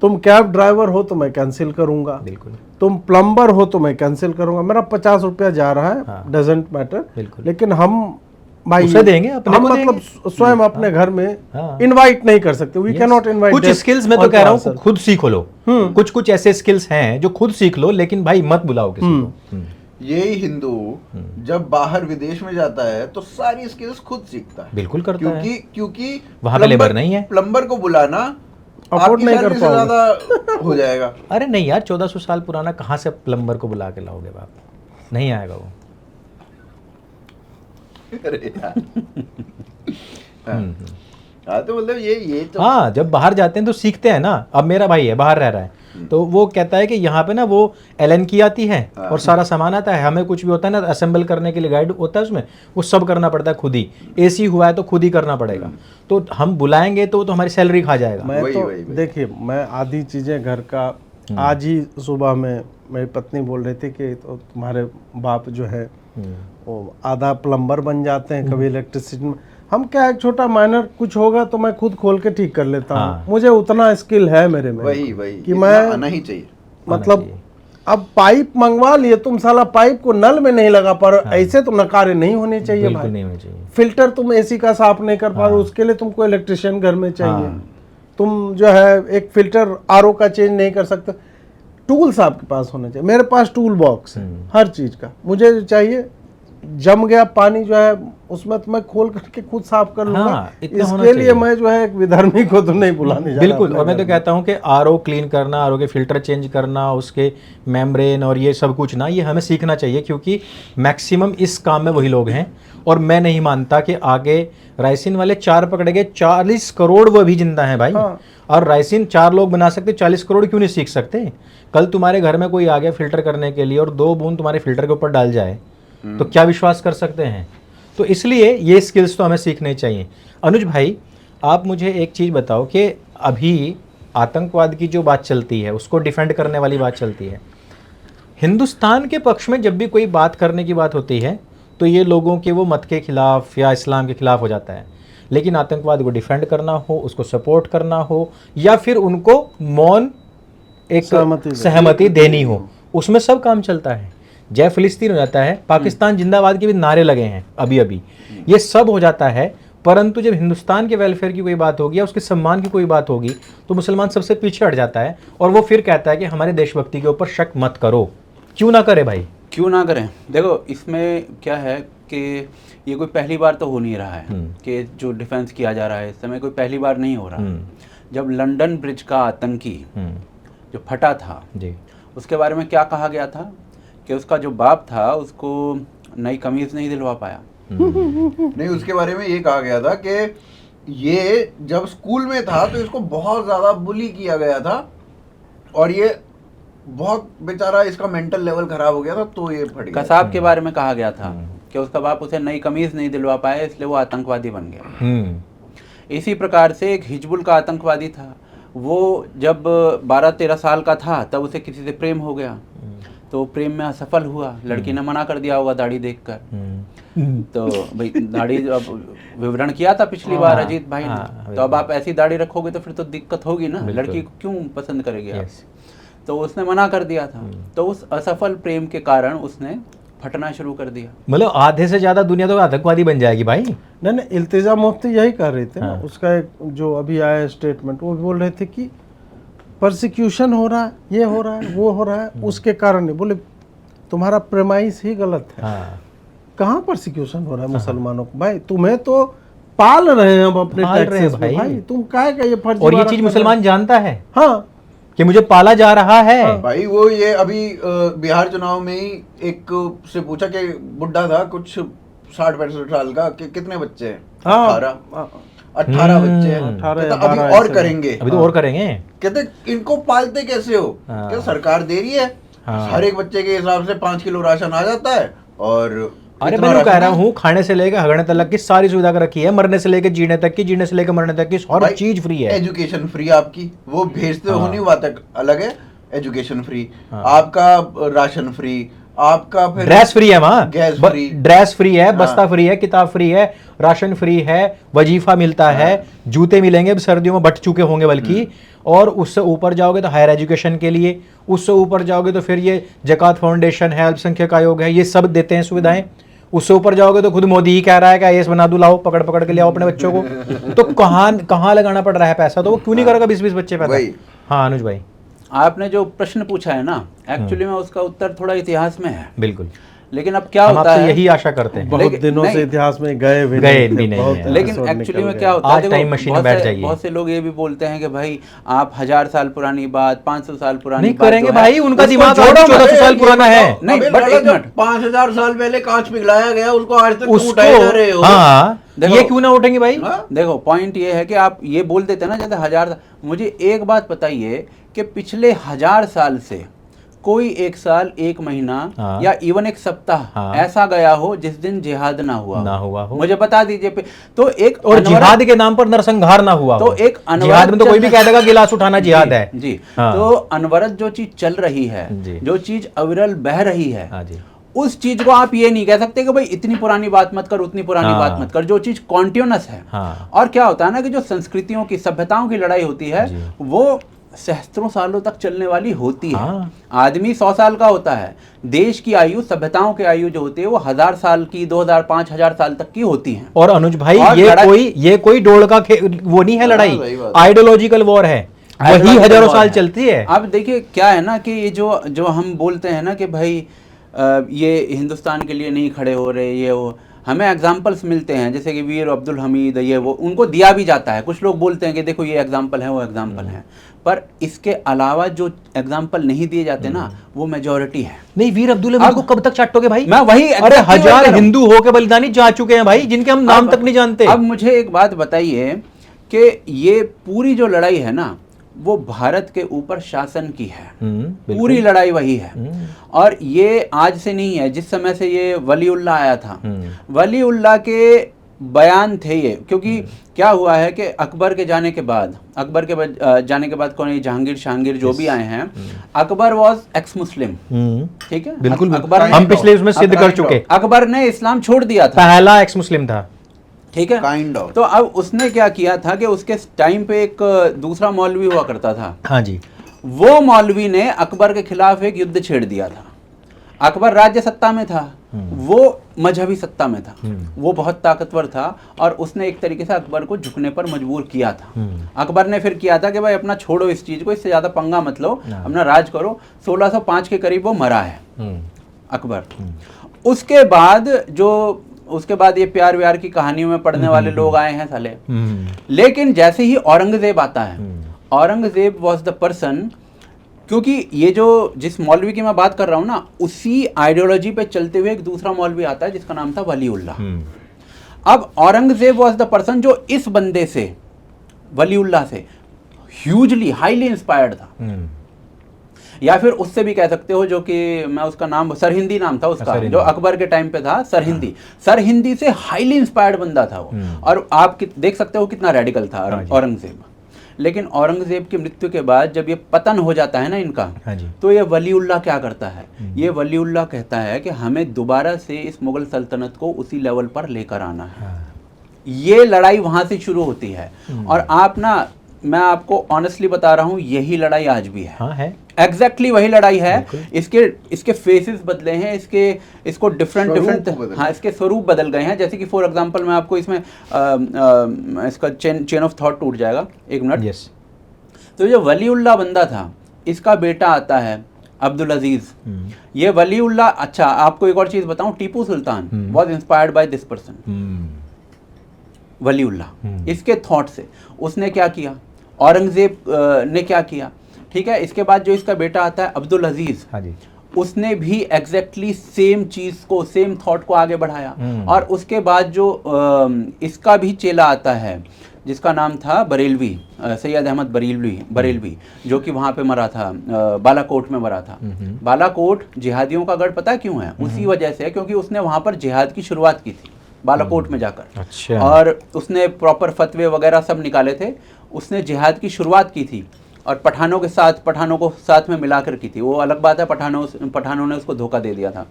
तुम कैब ड्राइवर हो तो मैं कैंसिल करूंगा,
बिल्कुल,
तुम प्लम्बर हो तो मैं कैंसिल करूंगा, मेरा 50 रुपया जा रहा है,
हाँ।
डजेंट मैटर,
बिल्कुल।
लेकिन हम भाई
उसे देंगे, अपने
हम
को
मतलब
देंगे।
स्वयं अपने घर में
हाँ।
इनवाइट नहीं कर सकते, वी कैन नॉट इनवाइट।
कुछ स्किल्स मैं तो कह रहा हूँ खुद सीख लो, कुछ ऐसे स्किल्स हैं जो खुद सीख लो, लेकिन भाई मत बुलाओ किसी को।
यही हिंदू जब बाहर विदेश में जाता है तो सारी स्किल्स खुद सीखता है,
बिल्कुल करता है,
क्योंकि
वहाँ पे लेबर नहीं है,
प्लम्बर को बुलाना
अफोर्ड
आपकी
नहीं कर
सैलरी से
पाओगे।
ज्यादा हो जाएगा।
अरे नहीं यार, 1400 साल पुराना कहाँ से प्लम्बर को बुला के लाओगे बाप, नहीं आएगा वो।
अरे यार हाँ, तो मतलब ये तो
हाँ, जब बाहर जाते हैं तो सीखते हैं ना। अब मेरा भाई है, बाहर रह रहा है, तो वो कहता है कि यहाँ पे ना वो एलन की आती है और सारा सामान आता है, हमें कुछ भी होता है ना असेंबल करने के लिए गाइड होता है उसमें, वो सब करना पड़ता है खुद ही। एसी हुआ है तो खुद ही करना पड़ेगा, तो हम बुलाएंगे तो हमारी सैलरी खा जाएगा।
मैं
वही,
तो
वही।
देखिए, मैं आधी चीज़ें घर का, आज ही सुबह में मेरी पत्नी बोल रही थी कि तो तुम्हारे बाप जो है वो आधा प्लम्बर बन जाते हैं, कभी इलेक्ट्रिसिटी में। हम क्या है, छोटा माइनर कुछ होगा तो मैं खुद खोल के ठीक कर लेता हूँ।
हाँ।
मुझे उतना स्किल है मेरे में
वही
कि
इतना
मैं
आना ही चाहिए।
मतलब अब पाइप मंगवा लिए तुम, साला पाइप को नल में नहीं लगा, पर ऐसे तो नकारे नहीं होने चाहिए
बिल्कुल
भाई।
नहीं होना चाहिए।
फिल्टर तुम एसी का साफ नहीं कर पा रहे, उसके लिए तुमको इलेक्ट्रिशियन घर में चाहिए।
हाँ।
तुम जो है एक फिल्टर आरओ का चेंज नहीं कर सकते, टूल्स आपके पास होने चाहिए। मेरे पास टूल बॉक्स है हर चीज का, मुझे जो चाहिए, जम गया पानी जो है उसमें तो मैं खोल करके खुद साफ कर लूंगा।
हाँ, इतना होना
इसके लिए
चाहिए।
मैं जो है एक विधर्मी को तो नहीं बुलाने जा रहा
बिल्कुल,
अपने
और मैं
घर
तो
में।
कहता हूँ कि आरओ क्लीन करना, आरओ के फिल्टर चेंज करना, उसके मेम्ब्रेन और ये सब कुछ ना, ये हमें सीखना चाहिए, क्योंकि मैक्सिमम इस काम में वही लोग हैं। और मैं नहीं मानता कि आगे रायसीन वाले 4 पकड़े गए, 40 करोड़ वो भी जिंदा हैं भाई।
हाँ।
और रायसीन 4 लोग बना सकते, 40 करोड़ क्यों नहीं सीख सकते? कल तुम्हारे घर में कोई आ गया फिल्टर करने के लिए और 2 बूंद तुम्हारे फिल्टर के ऊपर डाल जाए तो क्या विश्वास कर सकते हैं? तो इसलिए ये स्किल्स तो हमें सीखने चाहिए। अनुज भाई, आप मुझे एक चीज़ बताओ कि अभी आतंकवाद की जो बात चलती है, उसको डिफेंड करने वाली बात चलती है, हिंदुस्तान के पक्ष में जब भी कोई बात करने की बात होती है तो ये लोगों के वो मत के खिलाफ या इस्लाम के खिलाफ हो जाता है। लेकिन आतंकवाद को डिफेंड करना हो, उसको सपोर्ट करना हो, या फिर उनको मौन एक सहमति देनी हो, उसमें सब काम चलता है। जय फिलिस्तीन हो जाता है, पाकिस्तान जिंदाबाद के भी नारे लगे हैं अभी अभी, ये सब हो जाता है। परंतु जब हिंदुस्तान के वेलफेयर की कोई बात होगी या उसके सम्मान की कोई बात होगी तो मुसलमान सबसे पीछे हट जाता है और वो फिर कहता है कि हमारे देशभक्ति के ऊपर शक मत करो। क्यों ना करे भाई?
क्यों ना करें? देखो, इसमें क्या है कि ये कोई पहली बार तो हो नहीं रहा है कि जो डिफेंस किया जा रहा है इस समय, कोई पहली बार नहीं हो रहा। जब लंदन ब्रिज का आतंकी जो फटा था
जी,
उसके बारे में क्या कहा गया था कि उसका जो बाप था उसको नई कमीज नहीं दिलवा पाया,
नहीं, उसके बारे में ये कहा गया था कि ये जब स्कूल में था तो इसको बहुत ज्यादा बुली किया गया था और ये बहुत बेचारा इसका मेंटल लेवल खराब हो गया था, तो ये फट गया।
कसाब के बारे में कहा गया था कि उसका बाप उसे नई कमीज नहीं दिलवा पाया, इसलिए वो आतंकवादी बन गया। इसी प्रकार से एक हिजबुल का आतंकवादी था, वो जब 12-13 साल का था तब उसे किसी से प्रेम हो गया, तो प्रेम में असफल हुआ, लड़की ने मना कर दिया होगा दाढ़ी देखकर। तो भाई दाढ़ी अब विवरण किया था पिछली बार अजीत भाई ने, तो अब आप ऐसी दाढ़ी रखोगे तो फिर तो दिक्कत होगी ना, लड़की को क्यों पसंद करेगी आप? तो उसने मना कर दिया था, तो उस असफल प्रेम के कारण उसने फटना शुरू कर दिया।
मतलब आधे से ज्यादा दुनिया तो आतंकवादी बन जाएगी भाई।
नहीं, इल्तिजा मुफ्ती यही कह रहे थे ना, उसका एक जो अभी आया स्टेटमेंट, वो बोल रहे थे कि परसिक्यूशन हो रहा है, ये हो रहा है, वो हो रहा है, उसके कारण नहीं। बोले तुम्हारा प्रेमाइस ही गलत है। कहाँ परसिक्यूशन हो रहा है मुसलमानों को? भाई तुम्हें तो पाल रहे हैं हम अपने टैक्सेस में, भाई तुम काहे का ये फर्जी?
और ये चीज मुसलमान जानता है,
हाँ,
कि मुझे पाला जा रहा है।
भाई वो ये अभी बिहार चुनाव में ही एक से पूछा कि बुढ़ा था कुछ 60-65 साल का कि कितने बच्चे हैं? 18 बच्चे हैं।
18
कहता, अभी और करेंगे,
अभी तो और करेंगे।
कहते इनको पालते कैसे हो? क्या सरकार दे रही है? हर एक बच्चे के हिसाब से 5 किलो राशन आ जाता है। और
अरे मैं कह रहा हूँ, खाने से लेकर हगने तक की सारी सुविधा कर रखी है, मरने से लेकर जीने तक की, जीने से लेकर मरने तक की हर चीज फ्री है।
एजुकेशन फ्री आपकी, वो भेजते हो नहीं, बात अलग है। एजुकेशन फ्री आपका, राशन फ्री आपका, फिर
ड्रेस फ्री है वहाँ,
गैस फ्री,
ड्रेस फ्री है, बस्ता फ्री है, किताब फ्री है, राशन फ्री है, वजीफा मिलता है, जूते मिलेंगे, सर्दियों में बट चुके होंगे बल्कि, और उससे ऊपर जाओगे तो हायर एजुकेशन के लिए, उससे ऊपर जाओगे तो फिर ये जकात फाउंडेशन है, अल्पसंख्यक आयोग है, ये सब देते हैं सुविधाएं। उससे ऊपर जाओगे तो खुद मोदी ही कह रहा है कि आईएएस बना दो, लाओ पकड़ पकड़ के ले आओ अपने बच्चों को। तो कहाँ लगाना पड़ रहा है पैसा? तो वो क्यों नहीं करेगा 20-20 बच्चे पैदा? हाँ अनुज भाई,
आपने जो प्रश्न पूछा है ना, एक्चुअली में उसका उत्तर थोड़ा इतिहास में है।
बिल्कुल,
लेकिन अब क्या होता है,
यही आशा करते हैं।
बहुत दिनों से इतिहास में गए भी नहीं है।
लेकिन एक्चुअली में क्या होता है,
आज टाइम मशीन में बैठ जाइए।
बहुत से लोग ये भी बोलते हैं कि भाई आप 1000 साल पुरानी बात, 500 साल पुरानी
नहीं
बात
करेंगे भाई, उनका दिमाग
1400
साल पुराना है।
नहीं, बट एक मिनट,
5000 साल पहले कांच पिघलाया गया, उसको आज तक
उसको
उठाए जा रहे हो।
हाँ, ये क्यों ना उठेंगे भाई?
देखो पॉइंट ये है कि आप ये बोल देते हैं ना जैसे 1000। मुझे एक बात बताइए कि पिछले 1000 साल से कोई एक साल, एक महीना या इवन एक सप्ताह ऐसा गया हो जिस दिन जिहाद ना हुआ हो? मुझे बता दीजिए। तो एक
और जिहाद के नाम पर नरसंहार ना हुआ
तो एक
जिहाद में तो कोई भी कह देगा गिलास उठाना जिहाद है
जी। तो अनवरत जो चीज चल रही है, जो चीज अविरल बह रही है, उस चीज को आप ये नहीं कह सकते कि भाई इतनी पुरानी बात मत कर, उतनी पुरानी बात मत कर। जो चीज कॉन्टिन्यूअस है। और क्या होता है ना कि जो संस्कृतियों की, सभ्यताओं की लड़ाई होती है वो सहस्त्रों सालों तक चलने वाली होती है। आदमी 100 साल का होता है, देश की आयु, सभ्यताओं की आयु जो होती है वो 1000 साल की, 2000, 5000 साल तक की होती है।
और अनुज भाई, ये कोई डोल का वो नहीं है लड़ाई, आइडियोलॉजिकल वॉर है, वही हजारों साल चलती है।
अब देखिए क्या है ना कि ये जो हम बोलते हैं ना कि भाई ये हिंदुस्तान के लिए नहीं खड़े हो रहे, ये वो, हमें एग्जाम्पल्स मिलते हैं जैसे कि वीर अब्दुल हमीद, ये वो, उनको दिया भी जाता है। कुछ लोग बोलते हैं कि देखो ये एग्जाम्पल है, वो एग्जाम्पल है, पर इसके अलावा जो एग्जाम्पल नहीं दिए जाते ना, वो मेजॉरिटी है।
नहीं, वीर अब्दुल हमीद को कब तक चाटोगे भाई?
मैं वही,
अरे 1000 हिंदू होके बलिदानी जा चुके हैं भाई, जिनके हम नाम तक नहीं जानते।
अब मुझे एक बात बताइए कि ये पूरी जो लड़ाई है ना, वो भारत के ऊपर शासन की है। पूरी लड़ाई वही है। और ये आज से नहीं है, जिस समय से ये वलीउल्लाह आया था, वलीउल्लाह के बयान थे ये। क्योंकि क्या हुआ है कि अकबर के जाने के बाद कौन, जहांगीर जो भी आए हैं, अकबर वॉज एक्स मुस्लिम, ठीक है,
बिल्कुल,
अकबर
हम पिछले उसमें सिद्ध कर चुके।
अकबर ने इस्लाम छोड़ दिया था,
पहला एक्स मुस्लिम था,
ठीक है। तो अब उसने क्या किया था कि उसके टाइम पे एक दूसरा मौलवी हुआ करता था,
हाँ जी,
वो मौलवी ने अकबर के खिलाफ एक युद्ध छेड़ दिया था। अकबर राज्य सत्ता में था, वो मजहबी सत्ता में था, वो बहुत ताकतवर था, और उसने एक तरीके से अकबर को झुकने पर मजबूर किया था। अकबर ने फिर किया था कि भाई अपना छोड़ो इस चीज को, इससे ज्यादा पंगा मत लो, अपना राज करो। 1605 के करीब वो मरा है अकबर। उसके बाद ये प्यार व्यार की कहानियों में पढ़ने वाले लोग आए हैं साले। लेकिन जैसे ही औरंगजेब आता है, औरंगजेब वॉज द पर्सन, क्योंकि ये जो जिस मौलवी की मैं बात कर रहा हूँ ना, उसी आइडियोलॉजी पे चलते हुए एक दूसरा मौलवी आता है जिसका नाम था वलीउल्लाह, अब औरंगजेब वॉज द पर्सन जो इस बंदे से, वलीउल्लाह से ह्यूजली हाईली इंस्पायर्ड था, या फिर उससे भी कह सकते हो, जो कि मैं उसका नाम, सरहिंदी नाम था उसका, जो अकबर के टाइम पे था, सरहिंदी। सरहिंदी से हाईली इंस्पायर्ड बंदा था वो, और आप देख सकते हो कितना रेडिकल था औरंगजेब। लेकिन औरंगजेब की मृत्यु के बाद जब ये पतन हो जाता है ना इनका, तो ये वलीउल्लाह क्या करता है, ये वलीउल्लाह कहता है कि हमें दोबारा से इस मुगल सल्तनत को उसी लेवल पर लेकर आना है। ये लड़ाई वहां से शुरू होती है, और आप ना, मैं आपको ऑनेस्टली बता रहा हूं, यही लड़ाई आज भी है।
हाँ है,
एग्जैक्टली वही लड़ाई है। इसके फेसेस बदले हैं, इसको डिफरेंट, हाँ, इसके स्वरूप बदल गए हैं। जैसे कि फॉर एग्जांपल मैं आपको इसमें इसका चेन ऑफ थॉट टूट जाएगा, एक मिनट।
यस।
तो जो वलीउल्लाह बंदा था, इसका बेटा आता है अब्दुल अजीज। ये वलीउल्लाह, अच्छा आपको एक और चीज बताऊं, Tipu Sultan was inspired by this person, Waliullah. इसके थॉट से उसने क्या किया, औरंगजेब ने क्या किया, ठीक है। इसके बाद जो इसका बेटा आता है अब्दुल अजीज,
हाँ जी,
उसने भी एग्जैक्टली सेम चीज को, सेम थॉट को आगे बढ़ाया। और उसके बाद जो इसका भी चेला आता है, जिसका नाम था बरेलवी, सैयद अहमद बरेलवी, जो कि वहां पे मरा था, बालाकोट में मरा था। बालाकोट जिहादियों का गढ़ पता क्यों है? उसी वजह से, क्योंकि उसने वहां पर जिहाद की शुरुआत की थी, बालाकोट में जाकर।
अच्छा।
और उसने प्रॉपर फतवे वगैरह सब निकाले थे, उसने जिहाद की शुरुआत की थी, और पठानों को साथ में मिलाकर की थी। वो अलग बात है, पठानों ने उसको धोखा दे दिया था।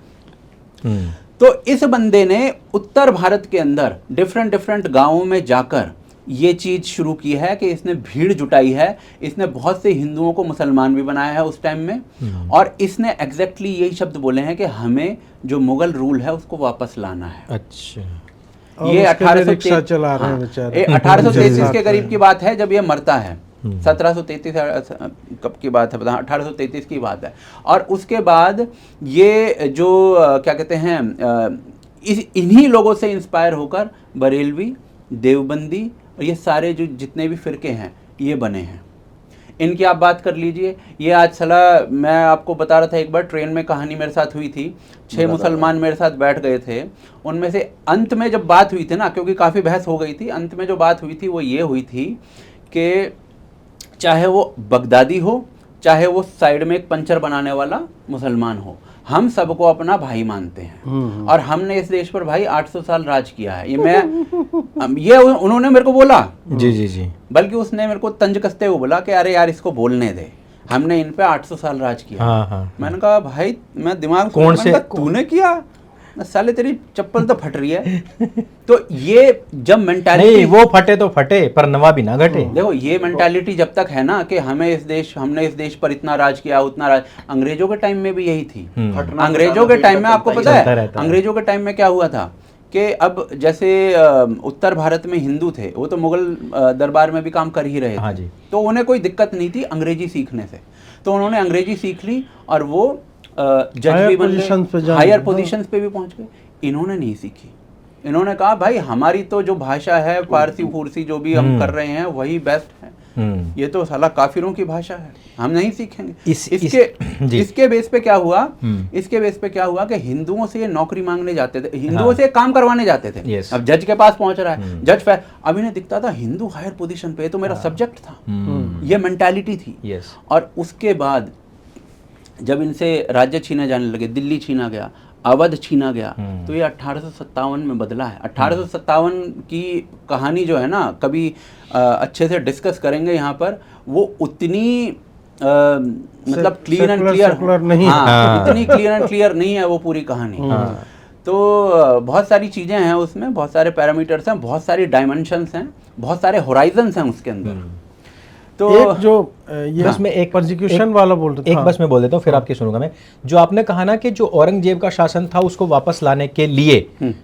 तो इस बंदे ने उत्तर भारत के अंदर डिफरेंट गांवों में जाकर ये चीज शुरू की है कि इसने भीड़ जुटाई है, इसने बहुत से हिंदुओं को मुसलमान भी बनाया है उस टाइम में, और इसने एग्जैक्टली यही शब्द बोले हैं कि हमें जो मुगल रूल है उसको वापस लाना है।
अच्छा।
ये
1833 चला रहे हैं बेचारे।
1833 के करीब की बात है जब ये मरता है। 1733 कब की बात है पता, 1833 की बात है। और उसके बाद ये जो क्या कहते हैं, इन्हीं लोगों से इंस्पायर होकर बरेलवी, देवबंदी और ये सारे जो जितने भी फिरके हैं ये बने हैं। इनकी आप बात कर लीजिए। ये आज सला, मैं आपको बता रहा था एक बार ट्रेन में कहानी मेरे साथ हुई थी, 6 मुसलमान मेरे साथ बैठ गए थे। उनमें से अंत में जब बात हुई थी ना, क्योंकि काफ़ी बहस हो गई थी, अंत में जो बात हुई थी वो ये हुई थी कि चाहे वो बगदादी हो, चाहे वो साइड में एक पंचर बनाने वाला मुसलमान हो, हम सबको अपना भाई मानते हैं। और हमने इस देश पर भाई 800 साल राज किया है। ये उन्होंने मेरे को बोला,
जी,
बल्कि उसने मेरे को तंज कसते हुए बोला कि अरे यार इसको बोलने दे, हमने इन पे 800 साल राज किया।
हाँ।
मैंने कहा भाई, मैं दिमाग
कौन से
तूने किया, साले तेरी चप्पल तो फट रही है। तो ये जब मेंटालिटी,
नहीं वो फटे तो फटे पर नवा भी ना घटे।
देखो ये मेंटालिटी जब तक है ना कि हमने इस देश पर इतना राज किया, उतना राज, अंग्रेजों के टाइम में भी यही थी। अंग्रेजों के टाइम में आपको पता है अंग्रेजों के टाइम में क्या हुआ था कि अब जैसे उत्तर भारत में हिंदू थे, वो तो मुगल दरबार में भी काम कर ही रहे थे।
हाँ जी।
तो उन्हें कोई दिक्कत नहीं थी अंग्रेजी सीखने से, तो उन्होंने अंग्रेजी सीख ली और वो जज भी बन गए, हायर पोजीशंस पे भी पहुंच गए। इन्होंने नहीं सीखी। इन्होंने कहा भाई हमारी तो जो भाषा है, फारसी फूरसी जो भी हम कर रहे हैं वही बेस्ट है, ये तो साला काफिरों की भाषा है, हम नहीं सीखेंगे। इसके बेस पे क्या हुआ, इसके बेस पे क्या हुआ कि हिंदुओं से ये नौकरी मांगने जाते थे, हिंदुओं से काम करवाने जाते थे। अब जज के पास पहुंच रहा है, जज अब इन्हें दिखता था हिंदू हायर पोजीशन पे, तो मेरा सब्जेक्ट था, ये मेंटालिटी थी। और उसके बाद जब इनसे राज्य छीने जाने लगे, दिल्ली छीना गया, अवध छीना गया, तो ये 1857 में बदला है। 1857 की कहानी जो है ना, कभी अच्छे से डिस्कस करेंगे यहाँ पर, वो उतनी मतलब क्लियर एंड क्लियर नहीं है। इतनी क्लियर एंड क्लियर नहीं है वो पूरी कहानी। तो बहुत सारी चीज़ें हैं उसमें, बहुत सारे पैरामीटर्स हैं, बहुत सारी डायमेंशंस हैं, बहुत सारे होराइजन्स हैं उसके अंदर। तो
एक जो ये इसमें एक परसिक्यूशन वाला बोल रहा था,
एक बस मैं बोल देता हूँ फिर आपकी सुनूंगा मैं। जो आपने कहा ना कि जो औरंगजेब का शासन था उसको वापस लाने के लिए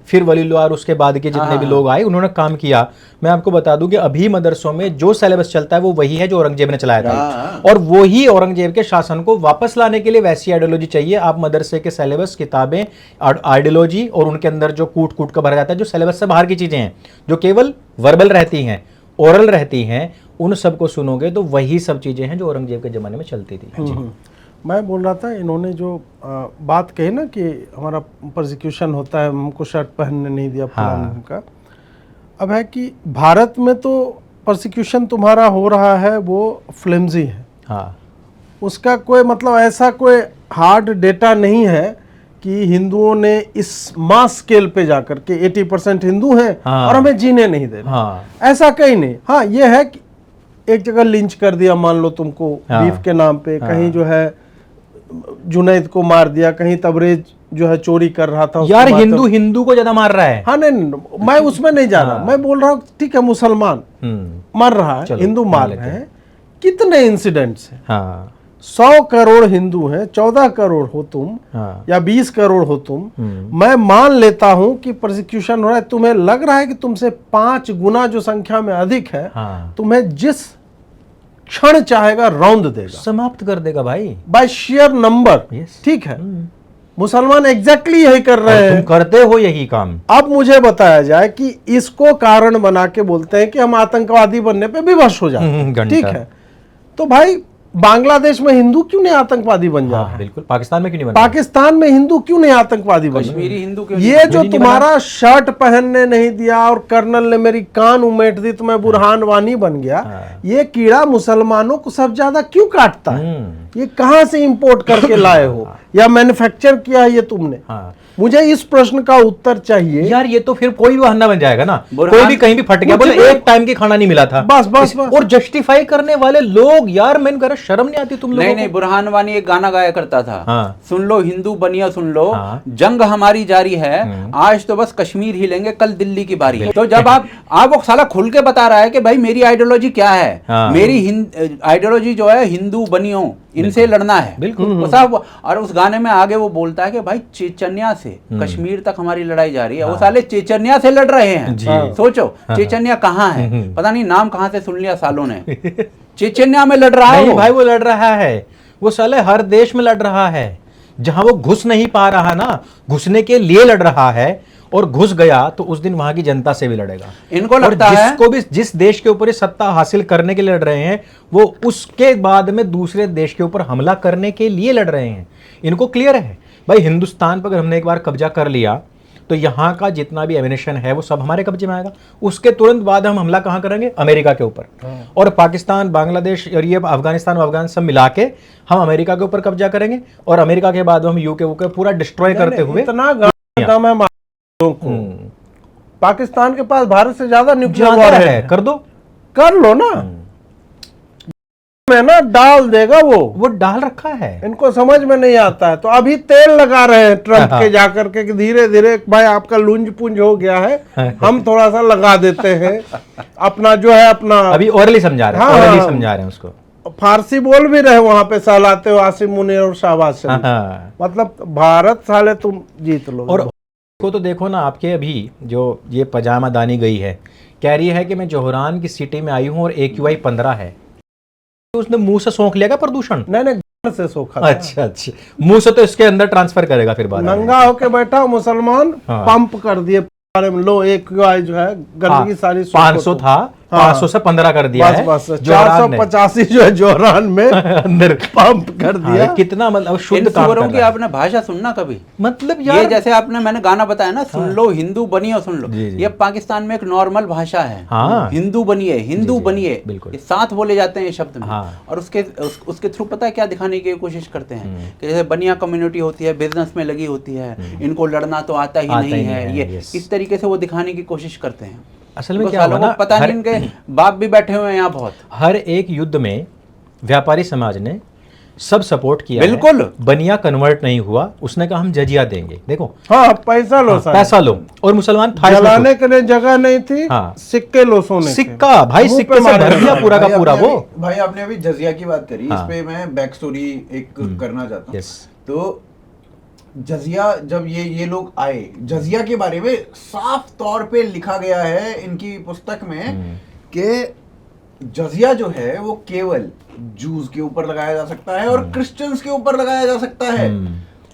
फिर वलीउल्लाह और उसके बाद के जितने भी लोग आए उन्होंने काम किया। मैं आपको बता दूं कि अभी मदरसों में जो सिलेबस चलता है वो वही है जो औरंगजेब ने चलाया था, और वही औरंगजेब के शासन को वापस लाने के लिए वैसी आइडियोलॉजी चाहिए। आप मदरसे के सिलेबस, किताबें, आइडियोलॉजी और उनके अंदर जो कूट कूट का भरा जाता है, जो सिलेबस से बाहर की चीजें हैं, जो केवल वर्बल रहती हैं, ओरल रहती हैं, उन सब को सुनोगे तो वही सब चीज़ें हैं जो औरंगजेब के ज़माने में चलती थी।
मैं बोल रहा था, इन्होंने जो बात कही ना कि हमारा प्रोसिक्यूशन होता है, हमको शर्ट पहनने नहीं दिया फलाने का, अब है कि भारत में तो प्रोसिक्यूशन तुम्हारा हो रहा है वो फ्लिम्जी है,
हाँ
उसका कोई मतलब ऐसा कोई हार्ड डेटा नहीं है कि हिंदुओं ने इस मास स्केल पे जाकर के 80% हिंदू हैं
हाँ।
और हमें जीने नहीं दे रहे,
हाँ
ऐसा कहीं नहीं। हाँ ये है कि एक जगह लिंच कर दिया मान लो तुमको
हाँ।
बीफ के नाम पे,
हाँ।
कहीं जो है जुनैद को मार दिया, कहीं तबरेज जो है चोरी कर रहा था, उसको
यार
मारते-
हिंदू हिंदू को ज्यादा मार रहा है।
हाँ नहीं मैं उसमें नहीं जा रहा, मैं बोल रहा हूँ ठीक है मुसलमान मर रहा है,
चलो,
हिंदू
मान
मार
लेते
रहे हैं, कितने इंसिडेंट्स हैं?
हाँ
100 करोड़ हिंदू हैं, 14 करोड़ हो तुम
हाँ
या 20 करोड़ हो तुम, मैं मान लेता हूं कि प्रोसिक्यूशन हो रहा है, तुम्हें लग रहा है कि तुमसे 5 गुना जो संख्या में अधिक है,
हाँ
तुम्हें जिस क्षण चाहेगा रौंद देगा
समाप्त कर देगा भाई।
By share number.
Yes.
ठीक है, मुसलमान एग्जैक्टली यही कर रहे
और तुम
हैं।
करते हो यही काम।
अब मुझे बताया जाए कि इसको कारण बना के बोलते हैं कि हम आतंकवादी बनने पे विवश हो जाते हैं,
घंटा।
ठीक है, तो भाई बांग्लादेश में हिंदू क्यों नहीं आतंकवादी बन जा रहा
हाँ
है?
बिल्कुल, पाकिस्तान में क्यों नहीं बना?
पाकिस्तान में हिंदू क्यों नहीं आतंकवादी बन रहे?
कश्मीरी हिंदू क्यों
ये जो
नहीं
तुम्हारा शर्ट पहनने नहीं दिया और कर्नल ने मेरी कान उमेट दी तो मैं बुरहान वानी बन गया,
हाँ।
ये कीड़ा मुसलमानों को सब ज्यादा क्यों काटता है?
हम्म,
ये कहां से इंपोर्ट करके लाए हो या मैन्युफैक्चर किया है ये तुमने?
हाँ
मुझे इस प्रश्न का उत्तर चाहिए।
यार ये तो फिर कोई भी बहाना बन जाएगा ना,
बुरहान-
कोई भी कहीं भी फट गया,
कुछ
बोले
भी-
एक टाइम की खाना नहीं मिला था,
बस, बस, बस।
और जस्टिफाई करने वाले लोग, यार मैंने कहा शर्म नहीं आती तुम लोगों
नहीं
को?
नहीं, बुरहान वानी एक गाना गाया करता था,
हाँ।
सुन लो हिंदू बनिया सुन लो,
हाँ।
जंग हमारी जारी है, आज तो बस कश्मीर ही लेंगे, कल दिल्ली की बारी है। तो जब आप वो साला खुल के बता रहा है कि भाई मेरी आइडियोलॉजी क्या है,
हाँ।
मेरी आइडियोलॉजी जो है हिंदू बनियो इनसे लड़ना है,
बिल्कुल।
वो साहब, और उस गाने में आगे वो बोलता है कि भाई चेचन्या से कश्मीर तक हमारी लड़ाई जा रही है। वो साले चेचन्या से लड़ रहे हैं।
जी।
सोचो चेचन्या कहाँ है, पता नहीं नाम कहाँ से सुन लिया सालों ने। चेचन्या में लड़ रहा है
नहीं
वो।
भाई, वो लड़ रहा है, वो साले हर देश में लड़ रहा है, जहां वो घुस नहीं पा रहा ना, घुसने के लिए लड़ रहा है, और घुस गया तो उस दिन वहां की जनता से भी लड़ेगा।
इनको लगता है
जिसको भी, जिस देश के ऊपर ये सत्ता हासिल करने के लिए लड़ रहे हैं, वो उसके बाद में दूसरे देश के ऊपर हमला करने के लिए लड़ रहे हैं। इनको क्लियर है भाई, हिंदुस्तान पर अगर हमने एक बार कब्जा कर लिया तो यहाँ का जितना भी एमिनेशन है वो सब हमारे कब्जे में आएगा। उसके तुरंत बाद हम हमला कहाँ करेंगे? अमेरिका के ऊपर, और पाकिस्तान, बांग्लादेश और ये अफगानिस्तान सब मिला के हम अमेरिका के ऊपर कब्जा करेंगे, और अमेरिका के बाद हम यूके वूके पूरा डिस्ट्रॉय करते हुए।
इतना गम है लोगों को, पाकिस्तान के पास भारत से ज्यादा न्यूक्लियर
ज्यादा
वॉर
है, कर दो,
कर लो ना, में ना डाल देगा
वो डाल रखा है।
इनको समझ में नहीं आता है, तो अभी तेल लगा रहे हैं ट्रंप के जाकर के कि धीरे धीरे भाई आपका लुंज पुंज हो गया है, हम थोड़ा सा लगा देते हैं अपना जो है अपना।
अभी ओरली समझा रहे हैं,
हाँ,
ओरली
हाँ।
समझा रहे हैं उसको।
फारसी बोल भी रहे वहां पे, सहलाते हो आसिम मुनीर और शाहबाज शरीफ।
हाँ।
मतलब भारत साले तुम जीत लो।
और को तो देखो ना, आपके अभी जो ये पजामा दानी गई है, कह रही है कि मैं जोहरान की सिटी में आई हूँ और AQI 15 है, तो उसने मुंह से सोख लिया क्या प्रदूषण?
नहीं गन से सोखा था।
अच्छा, मुंह से तो इसके अंदर ट्रांसफर करेगा फिर बाद में।
नंगा होके बैठा मुसलमान,
हाँ।
पंप कर दिए लो, AQI जो है गंदगी सारी
500 था, 500 से 15 कर दिया है
बस
जोहरान ने।
485 जो है जोहरान में
अंदर
पंप कर
हाँ,
दिया।
ये कितना मतलब
इन
शुद्ध काम
सुअरों
कर
की
रहा है।
आपने भाषा सुनना कभी?
मतलब
ये
यार,
जैसे आपने मैंने गाना बताया ना, सुन लो हिंदू बनिए सुन लो,
जी, जी।
ये पाकिस्तान में एक नॉर्मल भाषा है।
हाँ।
हिंदू बनिए, हिंदू
जी, जी,
बनिए,
बिल्कुल।
ये साथ बोले जाते हैं ये शब्द में।
हाँ।
और उसके थ्रू पता है क्या दिखाने की कोशिश करते हैं कि जैसे बनिया कम्युनिटी होती है, बिजनेस में लगी होती है, इनको लड़ना तो आता ही नहीं है, ये
yes।
इस तरीके से वो दिखाने की कोशिश करते हैं।
असल में
उनको
क्या
सालों
हुआ ना,
को पता नहीं, इनके बाप भी बैठे हुए हैं यहाँ बहुत।
हर एक युद्ध में व्यापारी समाज ने सब सपोर्ट किया है।
बिल्कुल।
बनिया कन्वर्ट नहीं हुआ, उसने कहा हम जजिया देंगे, देखो
हाँ पैसा लो साले।
पैसा लो, और मुसलमान था इसमें
जलाने के लिए जगह नहीं थी,
हाँ।
सिक्के लो सोने के।
सिक्का भाई,
मुंह
सिक्के
पे
से
मारे
भर दिया
जा
पूरा का
भाई
पूरा
आपने
वो।
अभी- भाई आपने अभी जजिया की बात करी,
हाँ।
इस पे मैं बैक स्टोरी एक करना चाहता हूँ।
Yes।
तो जजिया जब ये लोग आए, जजिया के बारे में साफ तौर पे लिखा गया है इनकी पुस्तक में कि जजिया जो है वो केवल जूस के ऊपर लगाया जा सकता है और क्रिश्चियंस के ऊपर लगाया जा सकता है।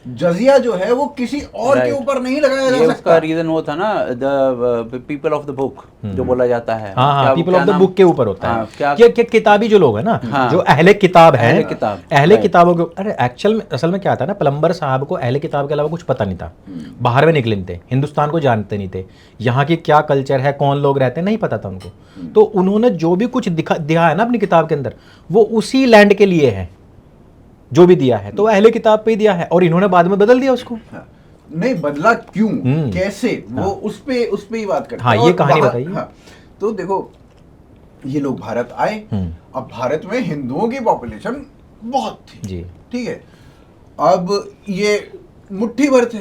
जजिया जो है वो किसी और के
Right.
ऊपर नहीं लगाया
ये
जा
उसका
सकता।
रीजन वो था ना, the people of the book जो बोला जाता है।
हाँ हाँ,
क्या-
पीपल
क्या
ऑफ द
नाम-
बुक के ऊपर होता
हाँ,
है।
क्या
ये किताबी जो लोग हैं ना,
हाँ।
जो अहले किताब हैं,
अहले किताब,
अहले
right.
किताबों के, अरे एक्चुअल में असल में क्या था ना, प्लम्बर साहब को अहले किताब के अलावा कुछ पता नहीं था, बाहर में निकले नहीं थे, हिंदुस्तान को जानते नहीं थे, यहाँ की क्या कल्चर है, कौन लोग रहते हैं, नहीं पता था उनको। तो उन्होंने जो भी कुछ दिया है ना अपनी किताब के अंदर, वो उसी लैंड के लिए है जो भी दिया है, तो अहले किताब पे ही दिया है, और इन्होंने बाद में बदल दिया उसको।
हाँ, नहीं बदला क्यों, कैसे, वो उस पे ही बात करते
हाँ,
हैं।
ये
और
कहानी
बाहर-
बताइए।
हाँ, तो देखो ये लोग भारत आए, अब भारत में हिंदुओं की पॉपुलेशन बहुत थी
जी।
ठीक है, अब ये मुट्ठी भर थे,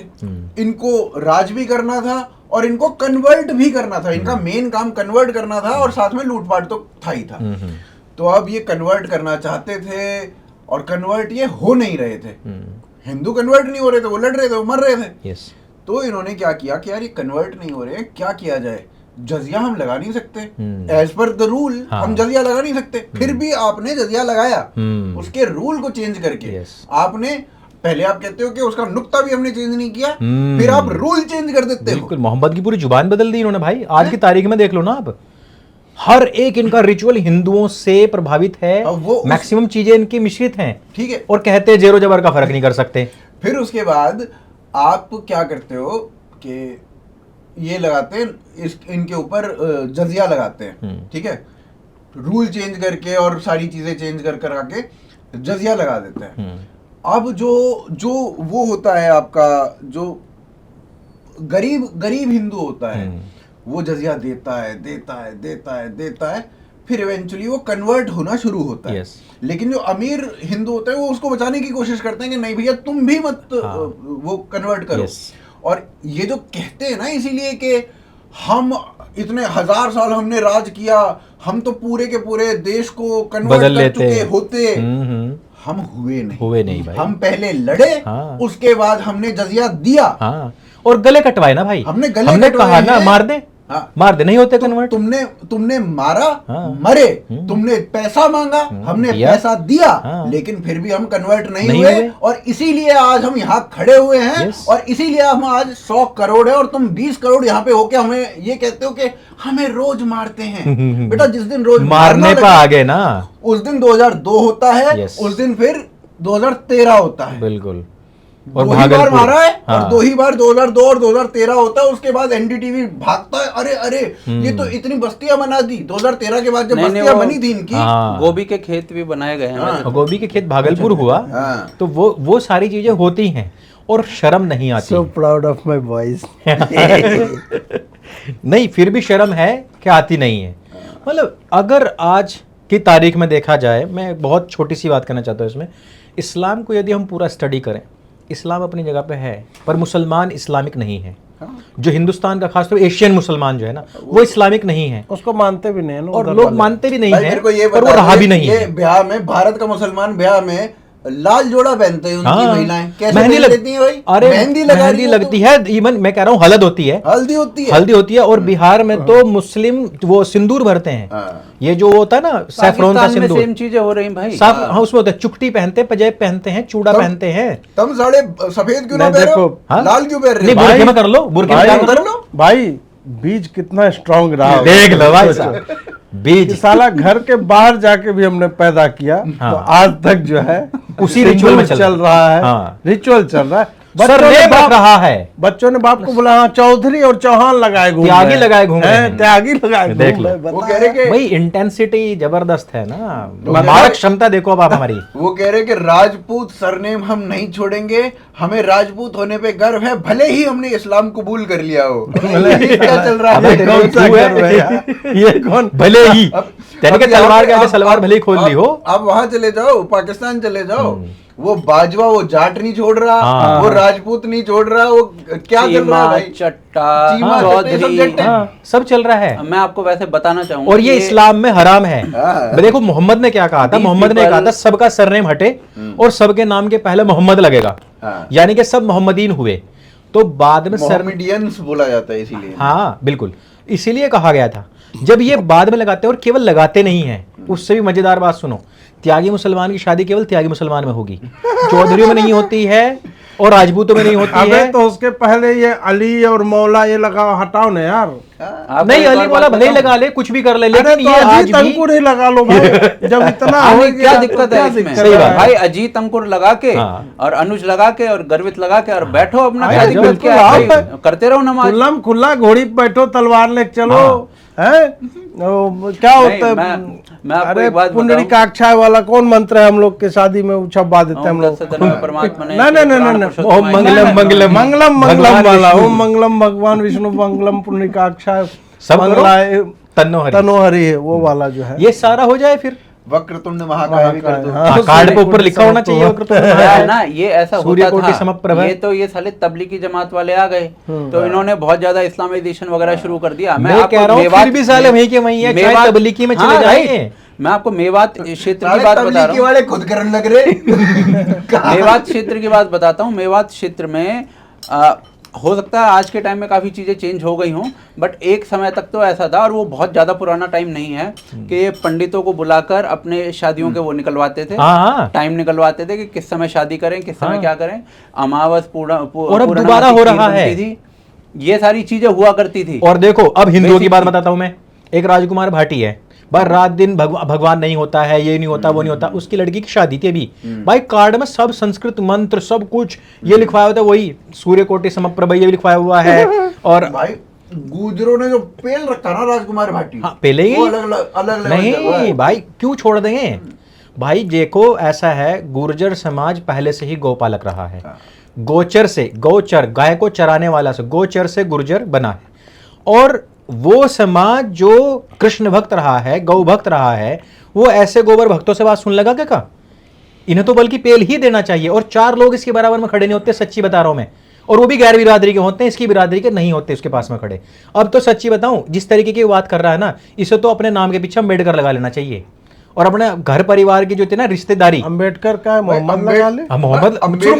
इनको राज भी करना था और इनको कन्वर्ट भी करना था, इनका मेन काम कन्वर्ट करना था और साथ में लूटपाट तो था ही था। तो अब ये कन्वर्ट करना चाहते थे और कन्वर्ट ये हो नहीं रहे थे, हिंदू कन्वर्ट नहीं हो रहे थे, वो लड़ रहे थे, वो मर रहे थे।
यस।
तो इन्होंने क्या किया कि यार ये कन्वर्ट नहीं हो रहे, क्या किया जाए, जजिया हम लगा नहीं सकते, एज पर द रूल
हाँ।
हम जजिया लगा नहीं सकते। फिर भी आपने जजिया लगाया, उसके रूल को चेंज करके।
Yes.
आपने पहले आप कहते हो कि उसका नुक्ता भी हमने चेंज नहीं किया, फिर आप रूल चेंज कर देते हो।
बिल्कुल, मोहम्मद की पूरी जुबान बदल दी इन्होंने भाई। आज की तारीख में देख लो ना आप, हर एक इनका रिचुअल हिंदुओं से प्रभावित है,
अब वो
मैक्सिमम चीजें इनकी मिश्रित हैं,
ठीक है,
और कहते हैं जेरो जबर का फर्क नहीं कर सकते।
फिर उसके बाद आप क्या करते हो कि ये लगाते हैं इनके ऊपर जजिया लगाते हैं, ठीक है, रूल चेंज करके और सारी चीजें चेंज कर कर आके जजिया लगा देते हैं। अब जो वो होता है आपका, जो गरीब हिंदू होता है, वो जजिया देता है, फिर इवेंचुअली वो कन्वर्ट होना शुरू होता है।
Yes.
लेकिन जो अमीर हिंदू होते हैं वो उसको बचाने की कोशिश करते हैं कि नहीं भैया तुम भी मत वो कन्वर्ट करो।
Yes.
और ये जो कहते हैं ना इसीलिए कि हम इतने 1000 साल हमने राज किया, हम तो पूरे के पूरे देश को कन्वर्ट
बदल
कर
लेते
चुके होते,
हम्म।
हम हुए नहीं
भाई।
हम पहले लड़े,
हाँ।
उसके बाद हमने जजिया दिया,
हाँ, और गले कटवाए ना भाई,
हमने गले
हमने
कटवाए
कहा ना
हैं।
मार दे,
हाँ।
मार दे, नहीं होते कन्वर्ट।
तुमने मारा,
हाँ।
मरे, तुमने पैसा मांगा, हमने
दिया।
पैसा दिया,
हाँ।
लेकिन फिर भी हम कन्वर्ट नहीं
नहीं
हुए,
हुए।
और इसीलिए आज हम यहाँ खड़े हुए हैं।
Yes.
और इसीलिए हम आज 100 करोड़ है और तुम 20 करोड़ यहाँ पे होके हमें ये कहते हो कि हमें रोज मारते हैं। बेटा जिस दिन रोज
मारने
मारना
पे
लगे,
आ गए ना।
उस दिन 2002 होता है,
Yes.
उस दिन फिर 2013 होता है।
बिल्कुल, और
2 ही बार
भागलपुर
मारा है,
हाँ।
और 2 ही बार 2002 और 2013 होता है। उसके बाद एनडीटीवी भागता है, अरे अरे ये तो इतनी बस्तियां बना दी। 2013 के बाद जब
नहीं, नहीं,
बस्तियां
वो-
बनी थी इनकी,
हाँ।
गोभी के खेत भी बनाए गए हैं
हाँ।
वैसे।
और गोभी के खेत भागलपुर हुआ,
हाँ।
तो वो सारी चीजें होती हैं और शर्म नहीं आती।
So proud of my boys.
नहीं, फिर भी शर्म है कि आती नहीं है। मतलब अगर आज की तारीख में देखा जाए, मैं बहुत छोटी सी बात करना चाहता हूँ इसमें, इस्लाम को यदि हम पूरा स्टडी करें, इस्लाम अपनी जगह पे है, पर मुसलमान इस्लामिक नहीं है। जो हिंदुस्तान का खासतौर पे एशियन मुसलमान जो है ना, वो इस्लामिक नहीं है,
उसको मानते भी नहीं है ना
और
उधर
लोग
वाले।
मानते भी नहीं
भाई
है,
मेरे को ये
पर वो
बता
रहा
दो,
भी नहीं
ये
है।
ब्याह में, भारत का मुसलमान ब्याह में लाल जोड़ा पहनते हैं उनकी
हाँ।
महिलाएं, कैसे
मेहंदी
पहन लेती हैं भाई?
अरे
मेहंदी लगा रही हो
लगती
तुम।
है, इवन मैं कह रहा हूँ हल्दी होती है,
हल्दी होती है,
हल्दी होती है। और बिहार में तो मुस्लिम वो सिंदूर भरते हैं,
हाँ।
ये जो होता है ना सैफरॉन का
पाकिस्तान में
सिंदूर,
सेम चीजें हो रही हैं भाई।
साफ, हाँ उसमें होता है, चुकटी पहनते हैं, पंजेब पहनते हैं, चूड़ा पहनते हैं।
तुम साढ़े सफेद क्यों ना
नहीं,
पहन रहे हो?
देखो,
हाँ?
लाल क्यों पहन रहे
नहीं,
हो?
बुरखे में कर लो, बुरखे में
भाई,
क्या कर लो,
भाई बीज कितना स्ट्रांग रहा होगा।
देख लो भाई साहब,
कि
बीज
साला घर के बाहर जाके भी हमने पैदा किया,
हाँ।
तो आज तक जो है
उसी रिचुअल में
चल रहा है।
हाँ।
रिचुअल चल रहा है।
सरनेम रख रहा है।
बच्चों ने बाप को बोला, हाँ चौधरी और चौहान लगाए घूम
त्यागी
रहे हैं।
लगाए घूम रहे हैं।
त्यागी लगाए घूम
देख लो।
रहे हैं,
वो
बता।
कह रहे कि
भाई इंटेंसिटी जबरदस्त है ना,
तो
मारक क्षमता देखो अब आप हमारी।
वो कह रहे कि राजपूत सरनेम हम नहीं छोड़ेंगे, हमें राजपूत होने पे गर्व है, भले ही हमने इस्लाम कबूल कर लिया हो। ये क्या चल रहा
अबे
है?
ये कौन सा
तू है?
गर्व है यार? ये कौन?
भले ही
अब-
तेरे के
अब यहाँ
तलवार
पे
के आगे
आप-
सलवार भले ही खोल ली हो।
आप वहां चले जाओ, पाकिस्तान चले जाओ, वो बाजवा वो जाट नहीं छोड़ रहा,
हाँ।
वो राजपूत नहीं छोड़ रहा, वो क्या चल रहा है भाई?
चट्टा,
चीमा, चट्टा, ये सब
चौधरी,
जट्टे।
हाँ, सब चल रहा है।
मैं आपको वैसे बताना चाहूंगा
और ये इस्लाम में हराम है।
हाँ।
देखो मोहम्मद ने क्या कहा था,
These
मोहम्मद ने
people-
कहा था सबका सरनेम हटे और सबके नाम के पहले मोहम्मद लगेगा,
हाँ।
यानी कि सब मोहम्मदीन हुए। तो बाद में सर,
मोहम्मडियंस बोला जाता है इसीलिए।
हाँ बिल्कुल, इसीलिए कहा गया था। जब ये बाद में लगाते हैं, और केवल लगाते नहीं हैं, उससे भी मजेदार बात सुनो, त्यागी मुसलमान की शादी केवल त्यागी मुसलमान में होगी, चौधरियों में नहीं होती है और राजपूतों में नहीं होती
अबे
है।
तो उसके पहले ये अली और मौला ये लगाओ, हटाओ ना यार।
आपको
नहीं,
एक
अली
और
मौला
बात
भले ही
बताऊं?
लगा ले, कुछ भी कर ले,
अरे
लेकिन
तो
ये आज
अजीत
भी
अंकुर ही लगा लो भाई, जब इतना हो
अभी
गया
क्या
तो
दिक्कत
क्या
है इसमें?
दिक्कत
सही
है?
बात।
भाई अजीत अंकुर लगा के
हाँ।
और अनुज लगा के और गर्वित लगा के और बैठो अपना,
हाँ,
क्या
बिल्कुल,
दिक्कत क्या है
आप
भाई? करते रहो नमाज।
खुल्लम खुल्ला घोड़ी पे बैठो, तलवार लेके चलो, हैं? क्या होता है?
मैं आपको
अरे
एक बात
पुंडरीकाक्षाय वाला कौन मंत्र है हम लोग के शादी में छपवा देते हैं हम लोग।
परमात्मा ने
नहीं नहीं नहीं नहीं,
ओम मंगलम मंगलम
मंगलम मंगलम
भगवान
वाला,
विष्णु।
ओम मंगलम भगवान विष्णु मंगलम पुंडरीकाक्षाय
सब करो,
मंगलाय
तन्नो
तनोहरि है वो वाला जो है।
ये सारा हो जाए फिर
वक्रतुंड महाकाय भी कर दो।
हाँ, कार्ड पे ऊपर लिखा होना चाहिए वक्रतुंड
क्या है
महाकाय।
ना, ये ऐसा
सूर्य
होता
कोटि
था।
समप्रभ।
ये तो ये साले तबलीगी जमात वाले आ गए तो इन्होंने बहुत ज्यादा इस्लामाइजेशन वगैरह शुरू कर दिया।
मैं
आपको
कह रहा हूँ
मेवात-
फिर भी साले वहीं के वहीं है, चाहे
मेवात-
तबलीगी में चले
हाँ,
जाएं।
राइट। मैं आपको मेवात क्षेत्र की
साले
बात बता
तबलीगी
रहा हूँ।
वाले खुद करने लग रहे।
मेवात क्षेत्र की बात बताता हूँ। मेवात क्षेत्र में हो सकता है आज के टाइम में काफ़ी चीज़ें चेंज हो गई हों, बट एक समय तक तो ऐसा था, और वो बहुत ज़्यादा पुराना टाइम नहीं है, कि ये पंडितों को बुलाकर अपने शादियों के वो निकलवाते थे,
हाँ।
टाइम निकलवाते थे कि किस समय शादी करें, किस समय क्या करें। अमावस
और अब
पूर्णिमा
दोबारा हो
की
रहा
खीर
है।
बनती थी, ये सारी चीज़ें हुआ करती थी।
और देखो अब हिंदुओं की
Basic
बात
चीज।
बताता हूं मैं। एक राजकुमार भाटी है, भाई रात दिन भगवान नहीं होता है, ये नहीं होता, वो नहीं होता। उसकी लड़की की शादी थी अभी, भाई कार्ड में सब संस्कृत मंत्र सब कुछ ये लिखवाया हुआ था, वही सूर्य कोटि समप्रभ ये भी लिखवाया हुआ है। और
भाई गुजरों ने जो पेल रखा ना राजकुमार भाटी,
हाँ, पहले ही
वो अलग
नहीं भाई, क्यों छोड़ देंगे भाई। देखो ऐसा है, गुर्जर समाज पहले से ही गौपालक रहा है। गोचर से, गौचर गाय को चराने वाला से, गोचर से गुर्जर बना है। और वो समाज जो कृष्ण भक्त रहा है, गौ भक्त रहा है, वो ऐसे गोबर भक्तों से बात सुन लगा क्या? इन्हें तो बल्कि पेल ही देना चाहिए। और 4 लोग इसके बराबर में खड़े नहीं होते, सच्ची बता रहा हूं मैं। और वो भी गैर बिरादरी के होते हैं, इसकी बिरादरी के नहीं होते उसके पास में खड़े। अब तो सच्ची बताऊं, जिस तरीके की बात कर रहा है ना, इसे तो अपने नाम के पीछे अम्बेडकर लगा लेना चाहिए। और अपने घर परिवार की जो थी ना रिश्तेदारी,
अम्बेडकर का है, मोहम्मद लगा ले।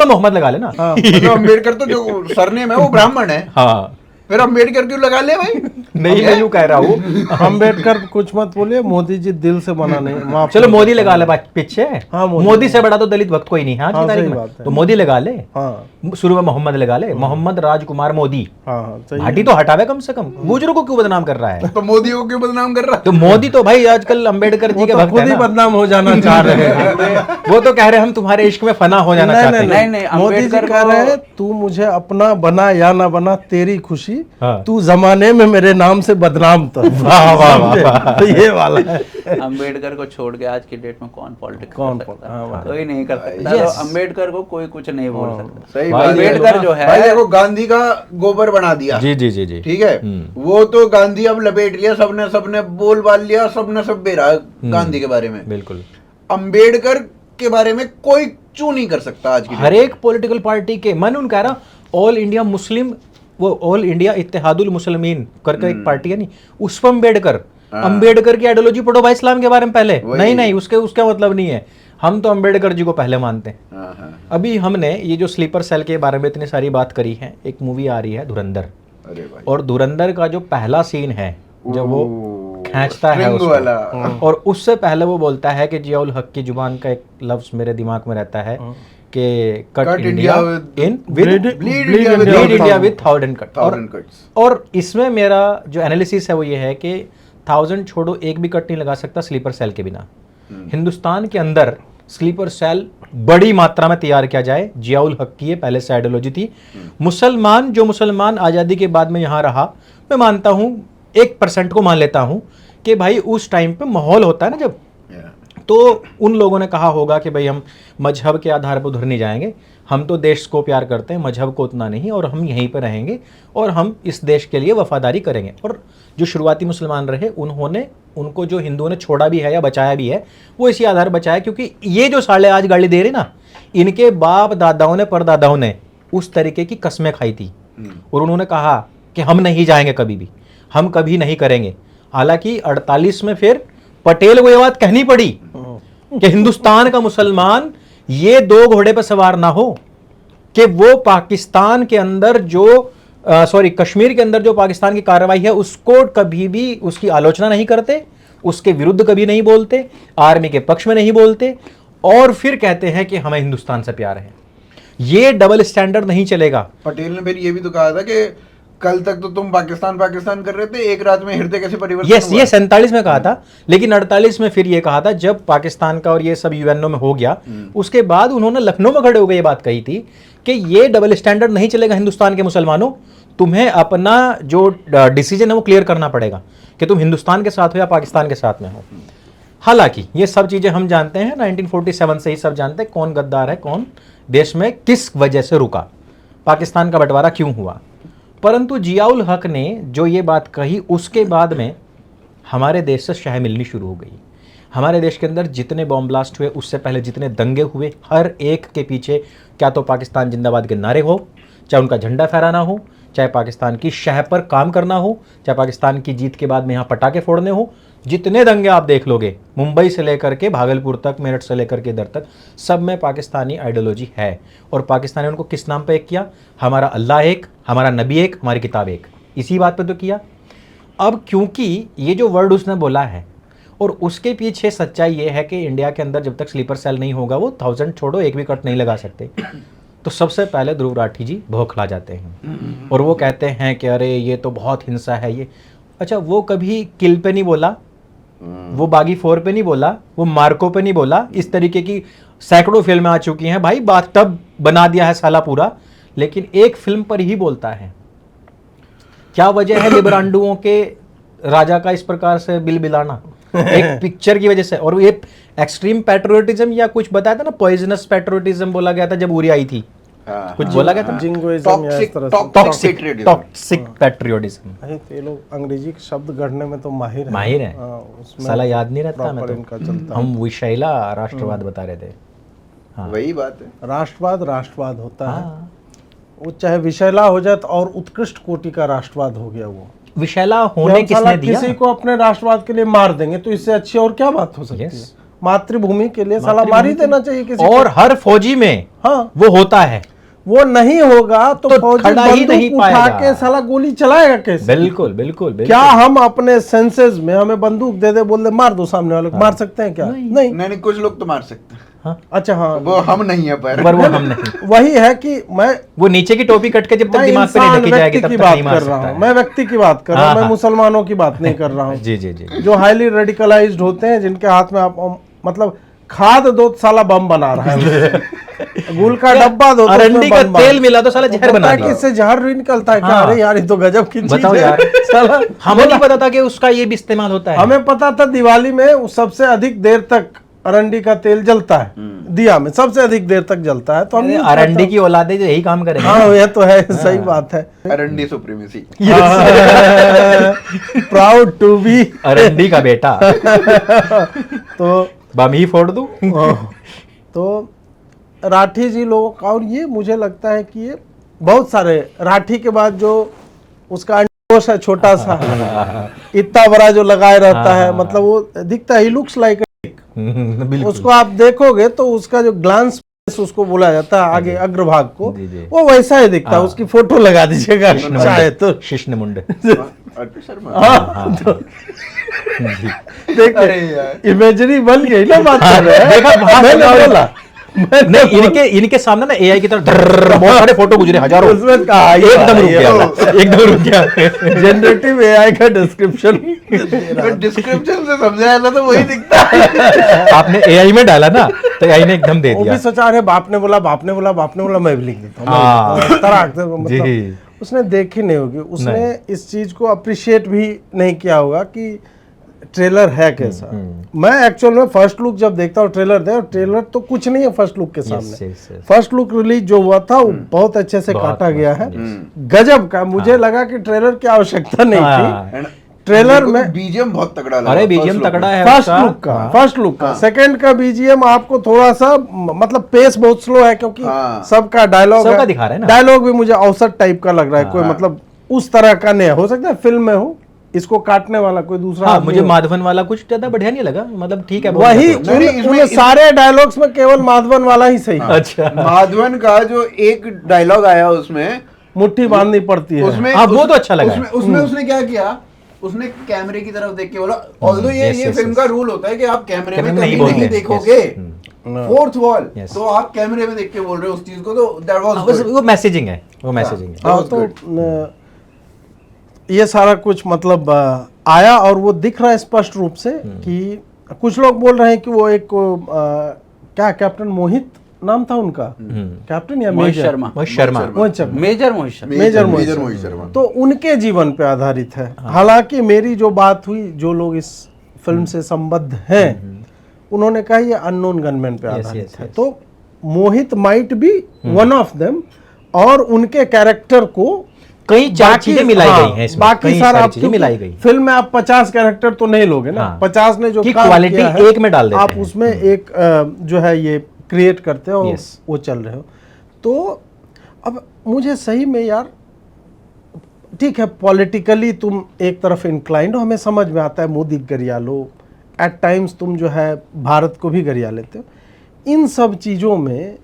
मोहम्मद लगा लेना।
मतलब अम्बेडकर तो जो सरनेम है वो ब्राह्मण है,
हाँ,
फिर अम्बेडकर क्यों लगा ले भाई?
नहीं मैं यूं कह रहा हूँ।
अम्बेडकर कुछ मत बोलिए, मोदी जी दिल से मना नहीं, माफ
चलो मोदी लगा ले पीछे।
हाँ,
मोदी से बड़ा तो दलित भक्त कोई नहीं है आज की
हाँ,
तारीख
सही
में।
बात है।
तो मोदी लगा ले,
हाँ
शुरू में मोहम्मद लगा ले, मोहम्मद राजकुमार मोदी।
हाँ हाँ सही।
भाटी तो हटावे कम से कम, गुजरों को क्यों बदनाम कर रहा है?
तो मोदी को क्यों बदनाम कर रहा है?
तो मोदी तो भाई आजकल अंबेडकर जी
वो
के
तो
भक्त
खुद
है
ही
ना।
बदनाम हो जाना चाह रहे हैं।
वो तो कह रहे हैं हम तुम्हारे इश्क में फना हो जाना चाहते हैं।
नहीं,
मोदी जी
अम्बेडकर
कह
को-
रहे हैं तू मुझे अपना बना या ना बना तेरी खुशी,
हाँ।
तू जमाने में मेरे नाम से बदनाम था।
वाह, वाह, वाह, वाह।
तो ये वाला है।
अम्बेडकर को छोड़ के आज की डेट में कौन पॉलिटिक्स
कौन
कर सकता
हाँ,
है?
वाह।
कोई नहीं कर सकता।
Yes.
तो अम्बेडकर को कोई कुछ नहीं बोल सकता।
सही
भाई,
बात है।
अम्बेडकर जो है
भाई देखो गांधी का गोबर बना दिया,
जी जी जी जी।
ठीक है, वो तो गांधी अब लपेट लिया, सबने सबने बोल बाल लिया, सबने सब बेरा गांधी के बारे में।
बिल्कुल।
अम्बेडकर के बारे में कोई चू नहीं कर सकता आज की
हर एक पॉलिटिकल पार्टी के मन उन कह रहा, ऑल इंडिया मुस्लिम, वो ऑल इंडिया इत्तेहादुल मुस्लिमीन करके एक पार्टी है नहीं, उस पर अम्बेडकर की आइडियोलॉजी पढ़ो भाई इस्लाम के बारे में पहले। नहीं उसके उसका मतलब नहीं है, हम तो अम्बेडकर जी को पहले मानते हैं।
हाँ, हाँ।
अभी हमने ये जो स्लीपर सेल के बारे में इतनी सारी बात करी है, एक मूवी आ रही है धुरंधर,
अरे भाई
और धुरंधर का जो पहला सीन है जब वो खींचता है
string
उसको,
वाला।
और उससे पहले वो बोलता है कि जियाउल हक की जुबान का एक लफ्ज मेरे दिमाग में रहता है कि cut
Cut
India
India with-
in
Bleed India with
bleed India
1000
with 1000 cut.
thousand cuts।
और इसमें मेरा जो एनालिसिस है वो ये है कि 1000 छोड़ो, एक भी कट नहीं लगा सकता स्लीपर सेल के बिना। हिंदुस्तान के अंदर स्लीपर सेल बड़ी मात्रा में तैयार किया जाए, जियाउल हक की ये पहले से आइडियोलॉजी थी। मुसलमान जो मुसलमान आज़ादी के बाद में यहाँ रहा, मैं मानता हूँ 1% को मान लेता हूँ कि भाई उस टाइम पे माहौल होता है ना जब, तो उन लोगों ने कहा होगा कि भाई हम मजहब के आधार पर उधर नहीं जाएंगे, हम तो देश को प्यार करते हैं, मजहब को उतना नहीं, और हम यहीं पर रहेंगे और हम इस देश के लिए वफादारी करेंगे। और जो शुरुआती मुसलमान रहे उन्होंने, उनको जो हिंदुओं ने छोड़ा भी है या बचाया भी है, वो इसी आधार पर बचाया क्योंकि ये जो साले आज गाली दे रहे ना, इनके बाप दादाओं ने परदादाओं ने उस तरीके की कस्में खाई थी और उन्होंने कहा कि हम नहीं जाएंगे कभी भी, हम कभी नहीं करेंगे। हालांकि 48 में फिर पटेल को ये बात कहनी पड़ी कि हिंदुस्तान का मुसलमान ये 2 घोड़े पर सवार ना हो, कि वो पाकिस्तान के अंदर जो कश्मीर के अंदर जो पाकिस्तान की कार्रवाई है उसको कभी भी उसकी आलोचना नहीं करते, उसके विरुद्ध कभी नहीं बोलते, आर्मी के पक्ष में नहीं बोलते, और फिर कहते हैं कि हमें हिंदुस्तान से प्यार है। ये डबल स्टैंडर्ड नहीं चलेगा।
पटेल ने फिर ये भी तो कहा था कि कल तक तो तुम पाकिस्तान पाकिस्तान कर रहे थे, एक रात में हृदय कैसे परिवर्तन
यस,
हुआ?
ये 47 में कहा था, लेकिन 48 में फिर ये कहा था जब पाकिस्तान का और ये सब यूएनओ में हो गया, उसके बाद उन्होंने लखनऊ में खड़े होकर ये बात कही थी कि ये डबल स्टैंडर्ड नहीं चलेगा हिंदुस्तान के मुसलमानों, तुम्हें अपना जो डिसीजन है वो क्लियर करना पड़ेगा कि तुम हिंदुस्तान के साथ हो या पाकिस्तान के साथ में हो। हालांकि ये सब चीजें हम जानते हैं, 1947 से ही सब जानते हैं कौन गद्दार है, कौन देश में किस वजह से रुका, पाकिस्तान का बंटवारा क्यों हुआ। परंतु जियाउल हक ने जो ये बात कही उसके बाद में हमारे देश से शह मिलनी शुरू हो गई। हमारे देश के अंदर जितने बॉम्ब ब्लास्ट हुए, उससे पहले जितने दंगे हुए, हर एक के पीछे क्या तो पाकिस्तान जिंदाबाद के नारे हो, चाहे उनका झंडा फहराना हो, चाहे पाकिस्तान की शह पर काम करना हो, चाहे पाकिस्तान की जीत के बाद में यहाँ पटाखे फोड़ने हो, जितने दंगे आप देख लोगे मुंबई से लेकर के भागलपुर तक, मेरठ से लेकर के इधर तक, सब में पाकिस्तानी आइडियोलॉजी है। और पाकिस्तान ने उनको किस नाम पे एक किया? हमारा अल्लाह एक, हमारा नबी एक, हमारी किताब एक, इसी बात पे तो किया। अब क्योंकि ये जो वर्ड उसने बोला है और उसके पीछे सच्चाई ये है कि इंडिया के अंदर जब तक स्लीपर सेल नहीं होगा वो 1000 छोड़ो एक भी कट नहीं लगा सकते, तो सबसे पहले ध्रुव राठी जी बौखला जाते हैं और वो कहते हैं कि अरे ये तो बहुत हिंसा है ये। अच्छा, वो कभी किल पे नहीं बोला, वो बागी 4 पे नहीं बोला, वो मार्को पे नहीं बोला, इस तरीके की सैकड़ों फिल्में आ चुकी हैं भाई, बाथटब बना दिया है साला पूरा, लेकिन एक फिल्म पर ही बोलता है। क्या वजह है लिबरांडुओं के राजा का इस प्रकार से बिल बिलाना? एक पिक्चर की वजह से। और ये एक्सट्रीम पैट्रियोटिज्म या कुछ बताया था ना, पॉइजनस पैट्रियोटिज्म बोला गया था जब उरी आई थी, कुछ बोला गया था,
जिंगोइज्म या इस तरह से।
Toxic patriotism.
अरे तो ये लोग अंग्रेजी के शब्द गढ़ने में तो माहिर हैं।
माहिर है,
उसमें
साला याद नहीं रहता हमें
प्रॉपर इनका
तो।
चलता
हम विशैला राष्ट्रवाद बता रहे थे। हाँ।
वही बात है,
राष्ट्रवाद होता है,
हाँ।
वो चाहे विषैला हो जाए तो और उत्कृष्ट कोटि का राष्ट्रवाद हो गया वो।
विशैला
कि
होने
हम साला
किसने दिया?
किसी को अपने राष्ट्रवाद के लिए मार देंगे तो इससे अच्छी और क्या बात हो सकती
Yes.
है? मातृभूमि के लिए साला मार ही देना चाहिए किसी
और
को।
हर फौजी में
हाँ,
वो होता है।
वो नहीं होगा तो फौजी
खड़ा ही नहीं
बंदूक उठा
पाएगा।
के साला गोली चलाएगा कैसे?
बिल्कुल बिल्कुल बिल्कुल।
क्या हम अपने सेंसेस में हमें बंदूक दे दे बोल दे मार दो सामने वाले को, मार सकते हैं क्या? नहीं।
नहीं कुछ लोग तो मार सकते हैं,
हाँ।
अच्छा हाँ,
वो हम नहीं है पर
वो हम नहीं।
वही है कि
वो नीचे की टोपी कट के जब तक
मैं
दिमाग पे नहीं
इंसान
रखी जाएगी
व्यक्ति
तब
की
तक
बात
नहीं मार
कर रहा
सकता
हूँ,
है।
मैं व्यक्ति की बात कर रहा हूँ,
हाँ,
मैं
हाँ।
मुसलमानों की बात नहीं कर रहा हूँ।
जी जी जी।
जो हाईली रेडिकलाइज्ड होते हैं, जिनके हाथ में आप मतलब खाद दो तो साला बम बना रहा है, गुल का डब्बा दो तो
अरंडी
उसमें
का
बम
तेल मिला तो साला
तो
जहर बना
पता है
दिया।
कि इससे जहर भी निकलता है क्या?
हाँ।
अरे यार ये तो गजब की चीज
बताओ
है।
यार।
साला
हमें नहीं पता था कि उसका ये भी इस्तेमाल होता है।
हमें पता था दिवाली में सबसे अधिक देर तक अरंडी का तेल जलता है, दिया में सबसे अधिक देर तक जलता है, तो हम
अरे
यूज
अरंडी
करते
की औलादे जो यही काम करेंगे।
हैं। हाँ ये तो है, सही बात है।
अरंडी सुप्रीमेसी।
प्राउड टू बी
अरंडी का बेटा।
तो
बम ही फोड़ दूं।
तो राठी जी लोगों का, और ये मुझे लगता है कि ये बहुत सारे राठी के बाद जो उसका अंडोश है छोटा सा इतना बड़ा जो लगाए रहता है, मतलब वो दिखता है, लुक्स लाइक,
बिल्कुल।
उसको आप देखोगे तो उसका जो ग्लांस उसको बोला जाता है आगे अग्रभाग को,
जी, जी।
वो वैसा ही दिखता है। उसकी फोटो लगा दीजिएगा चाहे तो।
शिष्णमुंड।
अर्पित शर्मा।
हाँ, तो
अरे
देखिए
यार।
इमेजरी बन गई ना बात कर रहे हैं।
देखा भाग
मैंने
लगा
बोला,
नहीं, इनके सामने ना एआई की तरह डर्र बहुत सारे फोटो गुजरे, हजारों।
उसमें कहा
एकदम रुक गया, एकदम रुक गया।
जनरेटिव एआई का डिस्क्रिप्शन
डिस्क्रिप्शन से समझाया ना तो वही दिखता है।
आपने एआई में डाला ना तो एआई ने एकदम दे
वो
दिया।
भी सोचा अरे बाप ने बोला, बाप ने बोला, बाप ने बोला, मैं भी लिख देता हूँ,
हाँ।
मैं भी लिख देता हूँ। तराक से,
जी।
मतलब उसने देखी नहीं होगी, उसने इस चीज को अप्रिशिएट भी नहीं किया होगा कि ट्रेलर है कैसा। मैं एक्चुअल में फर्स्ट लुक जब देखता हूँ ट्रेलर तो कुछ नहीं है फर्स्ट लुक के सामने।
yes.
फर्स्ट लुक रिलीज जो हुआ था वो बहुत अच्छे से काटा गया है, गजब का। मुझे लगा कि ट्रेलर की आवश्यकता नहीं थी। ट्रेलर में
बीजीएम बहुत तगड़ा लगा।
अरे बीजीएम तगड़ा है
फर्स्ट लुक का सेकंड का बीजीएम आपको थोड़ा सा मतलब पेस बहुत स्लो है, क्योंकि सबका डायलॉग
सबका दिखा रहे हैं ना।
डायलॉग भी मुझे औसत टाइप का लग रहा है, कोई मतलब उस तरह का नहीं है। हो सकता है फिल्म में हो, इसको काटने वाला कोई दूसरा
हाँ,
आदमी
मुझे
हो।
माधवन वाला कुछ ज्यादा बढ़िया नहीं लगा, मतलब ठीक है।
वही उन सारे डायलॉग्स में केवल माधवन वाला ही सही है।
अच्छा,
माधवन का जो एक डायलॉग आया उसमें
मुट्ठी बांधनी पड़ती है,
उसमें
हाँ, वो तो अच्छा लगा।
उसमें उसने क्या किया, उसने कैमरे की तरफ देख के बोला, ऑल्दो ये फिल्म का रूल होता है कि आप कैमरे में कभी नहीं देखोगे, फोर्थ वॉल,
Yes.
तो आप कैमरे में देख के बोल रहे हो उस चीज को, तो दैट वाज
वो मैसेजिंग है, वो मैसेजिंग है।
हाँ, तो ये सारा कुछ मतलब आया और वो दिख रहा है स्पष्ट रूप से कि कुछ लोग बोल रहे हैं कि वो एक क्या कैप्टन मोहित नाम था उनका, कैप्टन या
मोहित
major
Sharma,
Mohit Sharma,
Mohit Sharma,
major Mohit Sharma.
Major
मोहित
मोहित
शर्मा।
तो उनके जीवन पे आधारित है। हालांकि मेरी जो बात हुई, जो लोग इस फिल्म से संबद्ध हैं उन्होंने कहा ये अननोन गनमैन पे आधारित है। तो Mohit might be one of them, और उनके कैरेक्टर को
कई चार चीजें मिलाई
हाँ,
गई हैं इसमें,
बाकी
कई
सारा
सारी
आप
चीजें मिलाई गई।
फिल्म में आप 50 कैरेक्टर तो नहीं लोगे ना,
हाँ।
50 ने जो
की
काम
क्वालिटी
किया है,
एक में डाल देते
आप
हैं।
उसमें एक जो है ये क्रिएट करते हो और
Yes.
वो चल रहे हो। तो अब मुझे सही में यार, ठीक है पॉलिटिकली तुम एक तरफ इंक्लाइंड हो, हमें समझ में आता है, मोदी गरिया लो, एट टाइम्स तुम जो है भारत को भी गरिया लेते हो। इन सब चीज़ों में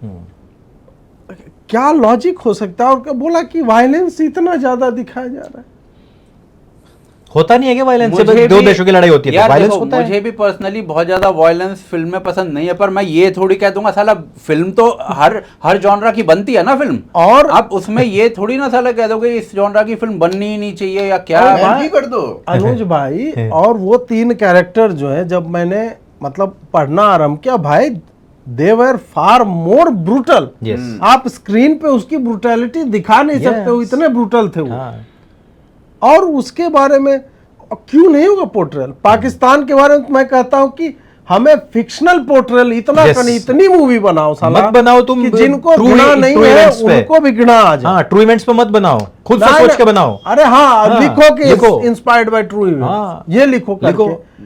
क्या लॉजिक हो सकता है? और क्या बोला कि वायलेंस इतना ज़्यादा दिखाया जा रहा है।
होता नहीं है कि वायलेंस से
मुझे
दो
भी-
देशों की लड़ाई होती है,
यार
तो वायलेंस
देखो,
होता है।
मुझे भी पर्सनली बहुत ज्यादा वायलेंस फिल्में पसंद नहीं है, पर मैं ये थोड़ी कह दूंगा साला फिल्म तो हर जॉनरा की बनती है ना फिल्म,
और
आप उसमें ये थोड़ी ना साला कह दोगे इस जॉनरा की फिल्म बननी ही नहीं चाहिए या क्या।
और
बैन भी कर दो।
अनुज भाई, और वो 3 कैरेक्टर जो है, जब मैंने मतलब पढ़ना आरंभ किया, भाई दे वर फार मोर ब्रूटल।
Yes.
आप स्क्रीन पे उसकी ब्रूटैलिटी दिखा नहीं सकते हो,
Yes.
इतने ब्रूटल थे वो।
हाँ।
और उसके बारे में क्यों नहीं होगा पोर्ट्रेल? पाकिस्तान के बारे में तो मैं कहता हूं कि हमें फिक्शनल पोर्ट्रेल इतना
Yes.
इतनी मूवी बनाओ साला,
मत बनाओ तुम
कि जिनको
true-
घृणा नहीं
true
है
events पे।
उनको भी घृणा आ जाए।
हाँ, ट्रू इवेंट्स पे मत बनाओ, खुद से
ना,
सोच
ना,
के बनाओ।
अरे हाँ,
हाँ,
लिखो कि
लिखो।
इंस्पायर्ड बाय ट्रू
हाँ,
ये लिखो करके।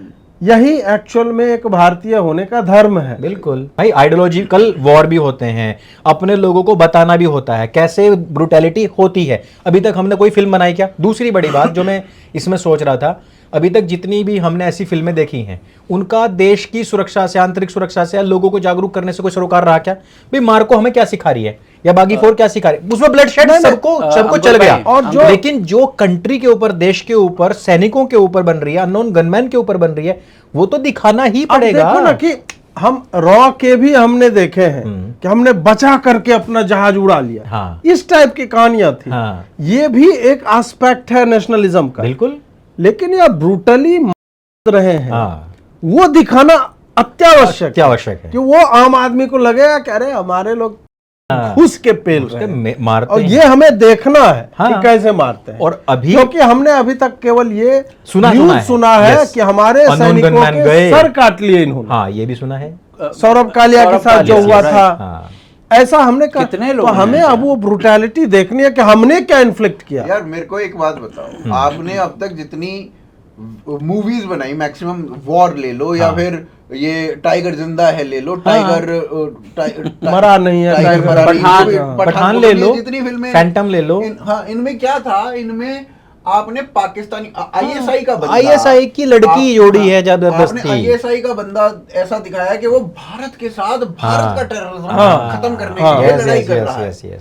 यही एक्चुअल में एक भारतीय होने का धर्म है।
बिल्कुल भाई, आइडियोलॉजिकल वॉर भी होते हैं, अपने लोगों को बताना भी होता है कैसे ब्रूटैलिटी होती है। अभी तक हमने कोई फिल्म बनाई क्या? दूसरी बड़ी बात जो मैं इसमें सोच रहा था, अभी तक जितनी भी हमने ऐसी फिल्में देखी हैं, उनका देश की सुरक्षा से, आंतरिक सुरक्षा से या लोगों को जागरूक करने से कोई सरोकार रहा क्या? भाई मार्को हमें क्या सिखा रही है या बागी 4 क्या सिखा रही है? उसमें ब्लड शेड सबको चल गया।
और जो
लेकिन जो कंट्री के ऊपर, देश के ऊपर, सैनिकों के ऊपर बन रही है, अननोन गनमैन के ऊपर बन रही है, वो तो दिखाना ही
अब
पड़ेगा।
देखो ना कि हम रॉ के भी हमने देखे हैं कि हमने बचा करके अपना जहाज उड़ा लिया।
हाँ।
इस टाइप की कहानियां थी।
हाँ।
ये भी एक एस्पेक्ट है नेशनलिज्म का।
बिल्कुल।
लेकिन यह ब्रूटली रहे हैं,
हाँ,
वो दिखाना अत्यावश्यक
क्या आवश्यक है
कि वो आम आदमी को लगेगा कि अरे हमारे लोग घुस के पेल रहे हैं।
मारते
और
हैं।
ये हमें देखना है
हाँ।
कि कैसे मारते हैं।
और अभी
क्योंकि हमने अभी तक केवल ये
सुना
न्यूज़
है।
सुना है
Yes.
कि हमारे
Unknown
सैनिकों
gunman
के
गए।
सर काट लिए इन्होंने।
हाँ, ये भी सुना है।
सौरभ कालिया के
सौरभ
साथ जो
कालिया,
हुआ
right.
था,
हाँ,
ऐसा हमने कहा।
कितने लोग
तो
हैं
हमें
ऐसे?
अब वो ब्रूटैलिटी देखनी है कि हमने क्या इन्फ्लिक्ट किया।
यार मेरे को एक बात बताओ, आपने अब तक जितनी मूवीज बनाई, मैक्सिमम वॉर ले लो या
हाँ।
फिर ये टाइगर जिंदा है ले लो, टाइगर
मरा नहीं है, टाइगर
मरा नहीं,
पठान-
जो भी
पठान
को
ले
भी
लो,
जितनी फिल्में,
फैंटम ले लो।
हाँ, इनमें क्या था, इनमें आपने पाकिस्तानी आईएसआई का बंदा,
ISI की लड़की जोड़ी है जबरदस्ती।
आपने आईएसआई का बंदा ऐसा दिखाया कि वो भारत के साथ भारत का टेररिज्म खत्म करने के लिए लड़ाई कर रहा है।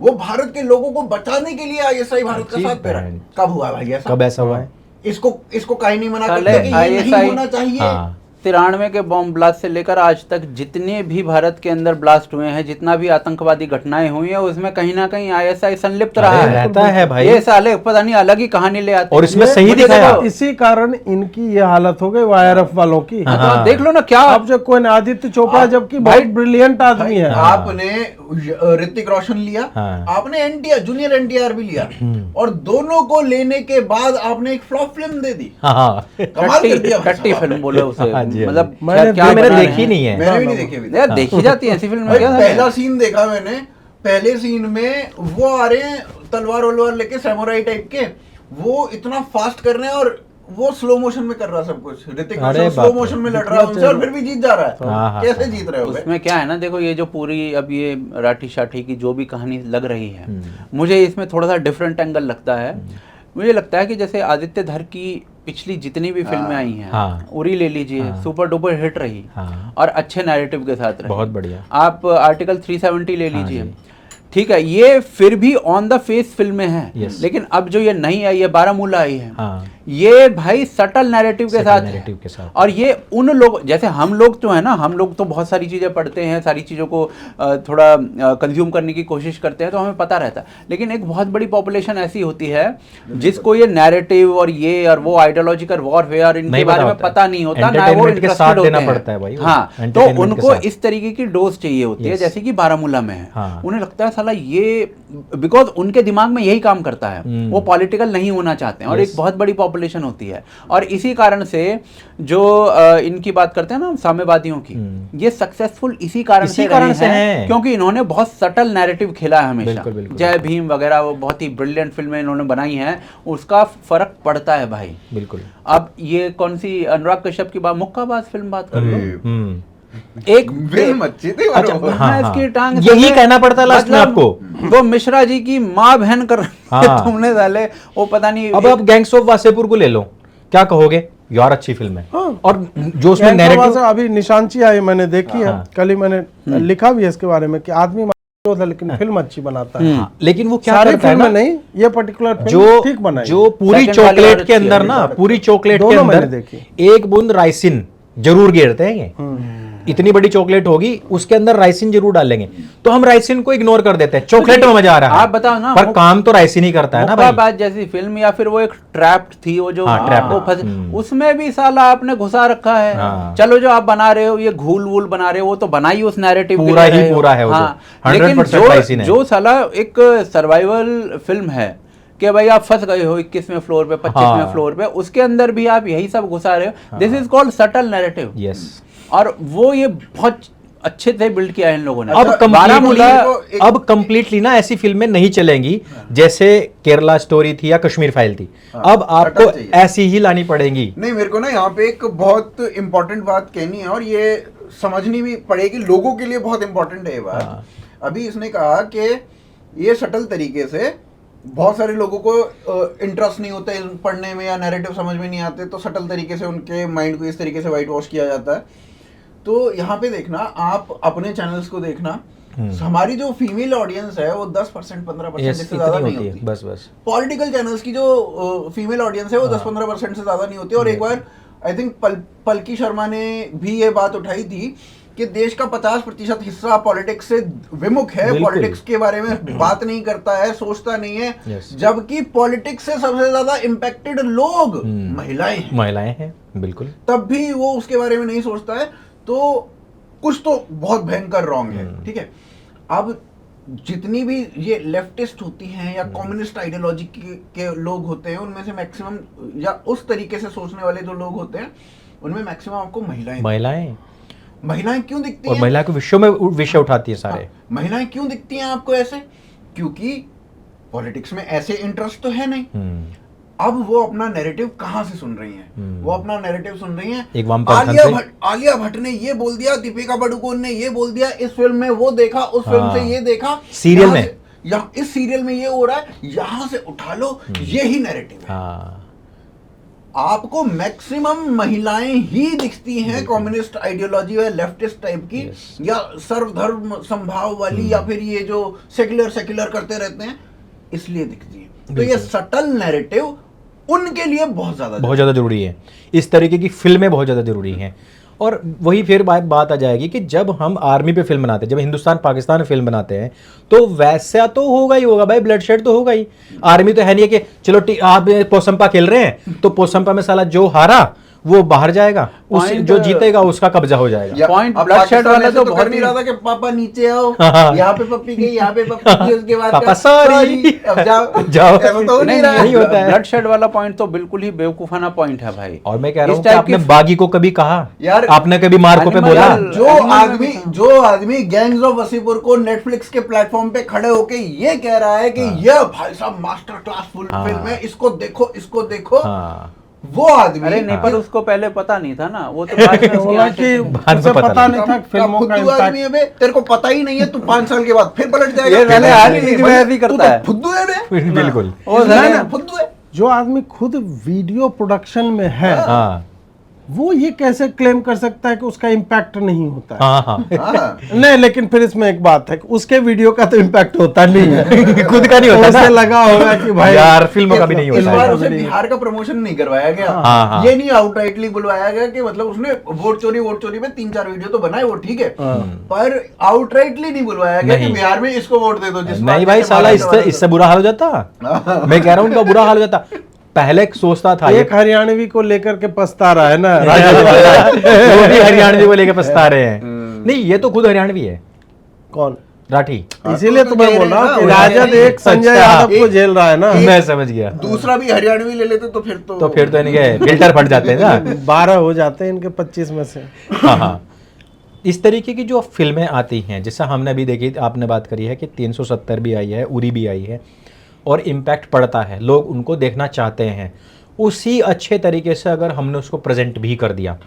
वो भारत के लोगों को बचाने के लिए आईएसआई भारत का साथ दे रहा है। कब हुआ भाई ऐसा?
कब ऐसा हुआ है?
इसको कहीं नहीं मना
साले
करते कि ये नहीं
ISI
होना चाहिए।
हाँ।
93 के बॉम्ब ब्लास्ट से लेकर आज तक जितने भी भारत के अंदर ब्लास्ट हुए हैं, जितना भी आतंकवादी घटनाएं हुई हैं, उसमें कहीं ना कहीं आईएसआई संलिप्त रहा
अरे
है।
रहता है भाई।
ये साले पता नहीं अलग ही कहानी ले आते
और
हैं।
इसमें
ये-
सही
मुझे
दिखाया।
देखो,
इसी कारण इनकी ये हालत हो गई वायरफ वालों की।
हाँ,
हाँ।
तो देख लो ना क्या
अब जो कोई आदित्य चोपड़ा जबकि बहुत ब्रिलियंट आदमी है।
आपने ऋतिक रोशन लिया,
हाँ।
आपने एनटीआर जूनियर एनटीआर भी लिया, और दोनों को लेने के बाद आपने एक फ्लॉप फिल्म दे दी।
हाँ,
कमाल कर दिया भाई
टट्टी
साहब
फिल्म बोले उसे।
हाँ जी, हाँ
मतलब
जी।
मैंने
क्या
मैंने
बना रहे
देखी
हैं।
नहीं है।
मैंने भी नहीं देखी अभी तक।
यार देखी जाती है ऐसी फिल्म
भाई,
क्या
पहला सीन देखा मैंने, पहले सीन में वो आ रहे हैं तलवार वलवार लेके, सैमुराई टाइप के, वो इतना फास्ट कर रहे हैं और वो स्लो मोशन में कर रहा है सब कुछ। ऋतिक
अरे
रोशन स्लो
बाप रे।
मोशन में लड़ रहा है उनसे और फिर भी जीत जा रहा
हाँ,
है।
हाँ,
कैसे
हाँ।
जीत रहे हो भाई?
उसमें क्या है ना, देखो ये जो पूरी अब ये राठी शाठी की जो भी कहानी लग रही है, मुझे इसमें थोड़ा सा डिफरेंट एंगल लगता है। मुझे लगता है कि जैसे आदित्य धर की पिछली जितनी भी फिल्में आई हैं,
हाँ।
उरी ले लीजिए, सुपर डुपर हिट रही,
हाँ।
और अच्छे नैरेटिव के साथ रही।
बहुत बढ़िया।
आप आर्टिकल 370 ले
हाँ
लीजिए,
जी।
ठीक है, ये फिर भी ऑन द फेस फिल्में हैं।
Yes.
लेकिन अब जो ये नई आई है, बारामूला आई है,
हाँ।
ये भाई सटल नैरेटिव के साथ है।
नैरेटिव के साथ।
और ये उन लोग, जैसे हम लोग जो है ना, हम लोग तो बहुत सारी चीज़ें पढ़ते हैं, सारी चीज़ों को थोड़ा कंज्यूम करने की कोशिश करते हैं, तो हमें पता रहता है। लेकिन एक बहुत बड़ी पॉपुलेशन ऐसी होती है जिसको ये नैरेटिव और ये और वो आइडियोलॉजिकल वॉरफेयर इनके बारे में पता नहीं होता, ना वो इंटरेस्टेड होते हैं। हाँ, तो उनको इस तरीके की डोज चाहिए होती है, जैसे कि बारामूला में है। उन्हें लगता है साला ये, बिकॉज उनके दिमाग में यही काम करता है, वो पॉलिटिकल नहीं होना चाहते हैं, और एक बहुत बड़ी पॉपुलेशन होती है। और इसी कारण से जो इनकी बात करते हैं ना साम्यवादियों की, ये सक्सेसफुल इसी कारण से हैं, क्योंकि इन्होंने बहुत सटल नैरेटिव खेला है हमेशा। जय भीम वगैरह वो बहुत ही ब्रिलियंट फिल्में इन्होंने बनाई हैं, उसका फर्क पड़ता है भाई।
बिल्कुल।
अब ये कौन सी अनुराग कश्यप की बात, मुक्काबाज फिल्म बात कर लो, एक
फिल्म अच्छी थी।
अच्छा, हाँ,
इसकी टांग
यही कहना पड़ता है लास्ट में आपको।
वो मिश्रा जी की माँ बहन कर तुमने डाले, वो पता नहीं।
अब आप गैंग्स ऑफ वासेपुर को ले लो, क्या कहोगे? यार अच्छी फिल्म है। और जो उसमें नैरेटिव,
अभी निशांची आई, मैंने देखी है, कल ही मैंने लिखा भी है इसके बारे में कि आदमी था लेकिन फिल्म अच्छी बनाता है।
लेकिन वो क्या
सारी
करता है
फिल्में
ना,
नहीं, ये पर्टिकुलर
जो
ठीक बनाई,
जो पूरी चॉकलेट के अंदर ना, पूरी चॉकलेट के अंदर एक बूंद राइसिन जरूर गिरते हैं ये। इतनी बड़ी चॉकलेट होगी, उसके अंदर राइसिन जरूर डालेंगे, तो हम राइसिन को इग्नोर कर देते हैं, चॉकलेट में मजा आ रहा है।
आप बताओ ना,
पर काम तो राइसिन ही करता है ना भाई।
बात जैसी फिल्म, या फिर वो एक ट्रैप्ड थी, वो जो उसमें भी साला आपने घुसा रखा है। चलो जो आप बना रहे हो, ये घूल वूल बना रहे हो, वो तो बनाई उस नैरेटिव
पूरा ही पूरा है वो।
हाँ, लेकिन जो साला एक सर्वाइवल फिल्म है कि भाई आप फंस गए हो 21वें फ्लोर पे, 25वें फ्लोर पे, उसके अंदर भी आप यही सब घुसा रहे हो। This is called subtle narrative.
Yes.
और वो ये बहुत अच्छे से बिल्ड किया है इन लोगों ने।
अब कंप्लीटली ना ऐसी फिल्में नहीं चलेंगी जैसे केरला स्टोरी थी या कश्मीर फाइल थी। अब आपको ऐसी ही लानी पड़ेगी।
नहीं, मेरे को ना यहाँ पे एक बहुत इंपॉर्टेंट बात कहनी है, और ये समझनी भी पड़ेगी, लोगों के लिए बहुत इंपॉर्टेंट है ये बात। अभी इसने कहा कि ये सटल तरीके से बहुत सारे लोगों को इंटरेस्ट नहीं होता है पढ़ने में, या नैरेटिव समझ में नहीं आते, तो सटल तरीके से उनके माइंड को इस तरीके से वाइट वॉश किया जाता है। तो यहाँ पे देखना, आप अपने चैनल्स को देखना, हमारी जो फीमेल ऑडियंस है वो 10% 15% से ज्यादा नहीं होती।
बस
पॉलिटिकल चैनल्स की जो फीमेल ऑडियंस है वो 10-15% से ज्यादा नहीं होती। और एक बार आई थिंक पलकी शर्मा ने भी ये बात उठाई थी कि देश का 50% हिस्सा पॉलिटिक्स से विमुख है, पॉलिटिक्स के बारे में बात नहीं करता है, सोचता नहीं है, जबकि पॉलिटिक्स से सबसे ज्यादा इम्पैक्टेड लोग महिलाएं हैं।
बिल्कुल।
तब भी वो उसके बारे में नहीं सोचता है, तो कुछ तो बहुत भयंकर रॉन्ग है। ठीक है, अब जितनी भी ये लेफ्टिस्ट होती हैं या कम्युनिस्ट आइडियोलॉजी के लोग होते हैं, उनमें से मैक्सिमम, या उस तरीके से सोचने वाले जो लोग होते हैं, उनमें मैक्सिमम आपको महिलाएं क्यों दिखती हैं?
और महिला के विषयों में विषय उठाती है सारे।
महिलाएं क्यों दिखती हैं आपको ऐसे? क्योंकि पॉलिटिक्स में ऐसे इंटरेस्ट तो है नहीं। अब वो अपना नैरेटिव कहां से सुन रही हैं? वो अपना नैरेटिव सुन रही हैं आलिया भट्ट ने ये बोल दिया, दीपिका पादुकोण ने ये बोल दिया, इस फिल्म में वो देखा, उस फिल्म से ये देखा,
सीरियल में
इस सीरियल में ये हो रहा है, यहां से उठा लो, यही नैरेटिव है। आपको मैक्सिमम महिलाएं ही दिखती हैं कम्युनिस्ट आइडियोलॉजी या लेफ्टिस्ट टाइप की, या सर्वधर्म संभाव वाली, या फिर ये जो सेक्युलर करते रहते हैं, इसलिए दिखती है। तो ये सटल नैरेटिव उनके लिए बहुत ज्यादा
जरूरी है। इस तरीके की फिल्में बहुत ज्यादा जरूरी हैं। और वही फिर बात आ जाएगी कि जब हम आर्मी पे फिल्म बनाते हैं, जब हिंदुस्तान पाकिस्तान फिल्म बनाते हैं, तो वैसा तो होगा ही होगा भाई, ब्लड शेड तो होगा ही। आर्मी तो है नहीं है कि चलो आप पोसंपा खेल रहे हैं तो पोसंपा में साला जो हारा वो बाहर जाएगा, जो जीतेगा उसका कब्जा हो जाएगा।
पॉइंट ब्लड शेड वाला तो
बहुत नहीं रहा था कि पापा नीचे आओ, यहाँ पे पप्पी गई, यहाँ पे पप्पी गई, उसके बाद
पापा सॉरी,
अब जाओ।
तो नहीं होता है।
ब्लड शेड वाला पॉइंट तो बिल्कुल ही बेवकूफाना पॉइंट है भाई।
और मैं कह रहा हूँ कि आपने बागी को कभी कहा यार, आपने कभी मार्को पे बोला?
जो आदमी गैंग्स ऑफ वसीपुर को नेटफ्लिक्स के प्लेटफॉर्म पे खड़े होके ये कह रहा है कि ये भाई साहब मास्टर क्लास फुल फिल्म है, इसको देखो, वो आदमी,
अरे नहीं, पर उसको पहले पता नहीं था ना, वो तो बाद में
उसके पता नहीं था फिल्मों का इम्पैक्ट।
आदमी है बे, तेरे को पता ही नहीं है, तू 5 साल के बाद फिर पलट जाएगा।
ये मैंने हाल ही में ऐसे ही करता है,
फुद्दू है बे,
बिल्कुल
फुद्दू है।
जो आदमी खुद वीडियो प्रोडक्शन में है, वो ये कैसे क्लेम कर सकता है कि उसका इम्पैक्ट नहीं होता है?
हाँ हाँ
हाँ,
नहीं, लेकिन फिर इसमें एक बात है कि उसके वीडियो का तो इम्पैक्ट होता नहीं है।
खुद का नहीं होता
उसे
ना।
लगा होगा कि भाई
यार फिल्मों का भी नहीं
इस
होता
बार
है।
उसे बिहार का प्रमोशन नहीं करवाया गया।
हाँ, हाँ।
ये नहीं आउटराइटली बुलवाया गया कि मतलब उसने वोट चोरी में 3-4 वीडियो तो बनाए, वो ठीक है, पर आउटराइटली नहीं बुलवाया गया कि
नहीं।
बिहार में इसको वोट दे दो। जिस
नहीं
पार्टी
भाई,
से
साला
महाराष्ट्र वाले
इससे बुरा हाल हो जाता। मैं कह रहा हूँ उनका बुरा हाल हो जाता। पहले सोचता था ये
एक हरियाणवी को लेकर के पछता रहा है ना
वो भी हरियाणवी को लेके पछता रहे हैं। नहीं, ये तो खुद हरियाणवी है,
कौन?
राठी।
इसीलिए तो मैं बोल रहा हूँ कि
वो
राजद एक संजय
अच्छा।
यादव को झेल रहा है ना।
मैं समझ गया।
दूसरा भी हरियाणवी ले लेते तो फिर
तो इनके फिल्टर फट जाते हैं ना।
12 हो जाते हैं इनके 25 में से।
हाँ हाँ। इस तरीके की जो फिल्में आती हैं, जैसा हमने अभी देखी, आपने बात करी है कि 370 भी आई है, उरी भी आई है, और इम्पैक्ट पड़ता है, लोग उनको देखना चाहते हैं। उसी अच्छे तरीके से अगर हमने उसको प्रेजेंट भी कर दिया।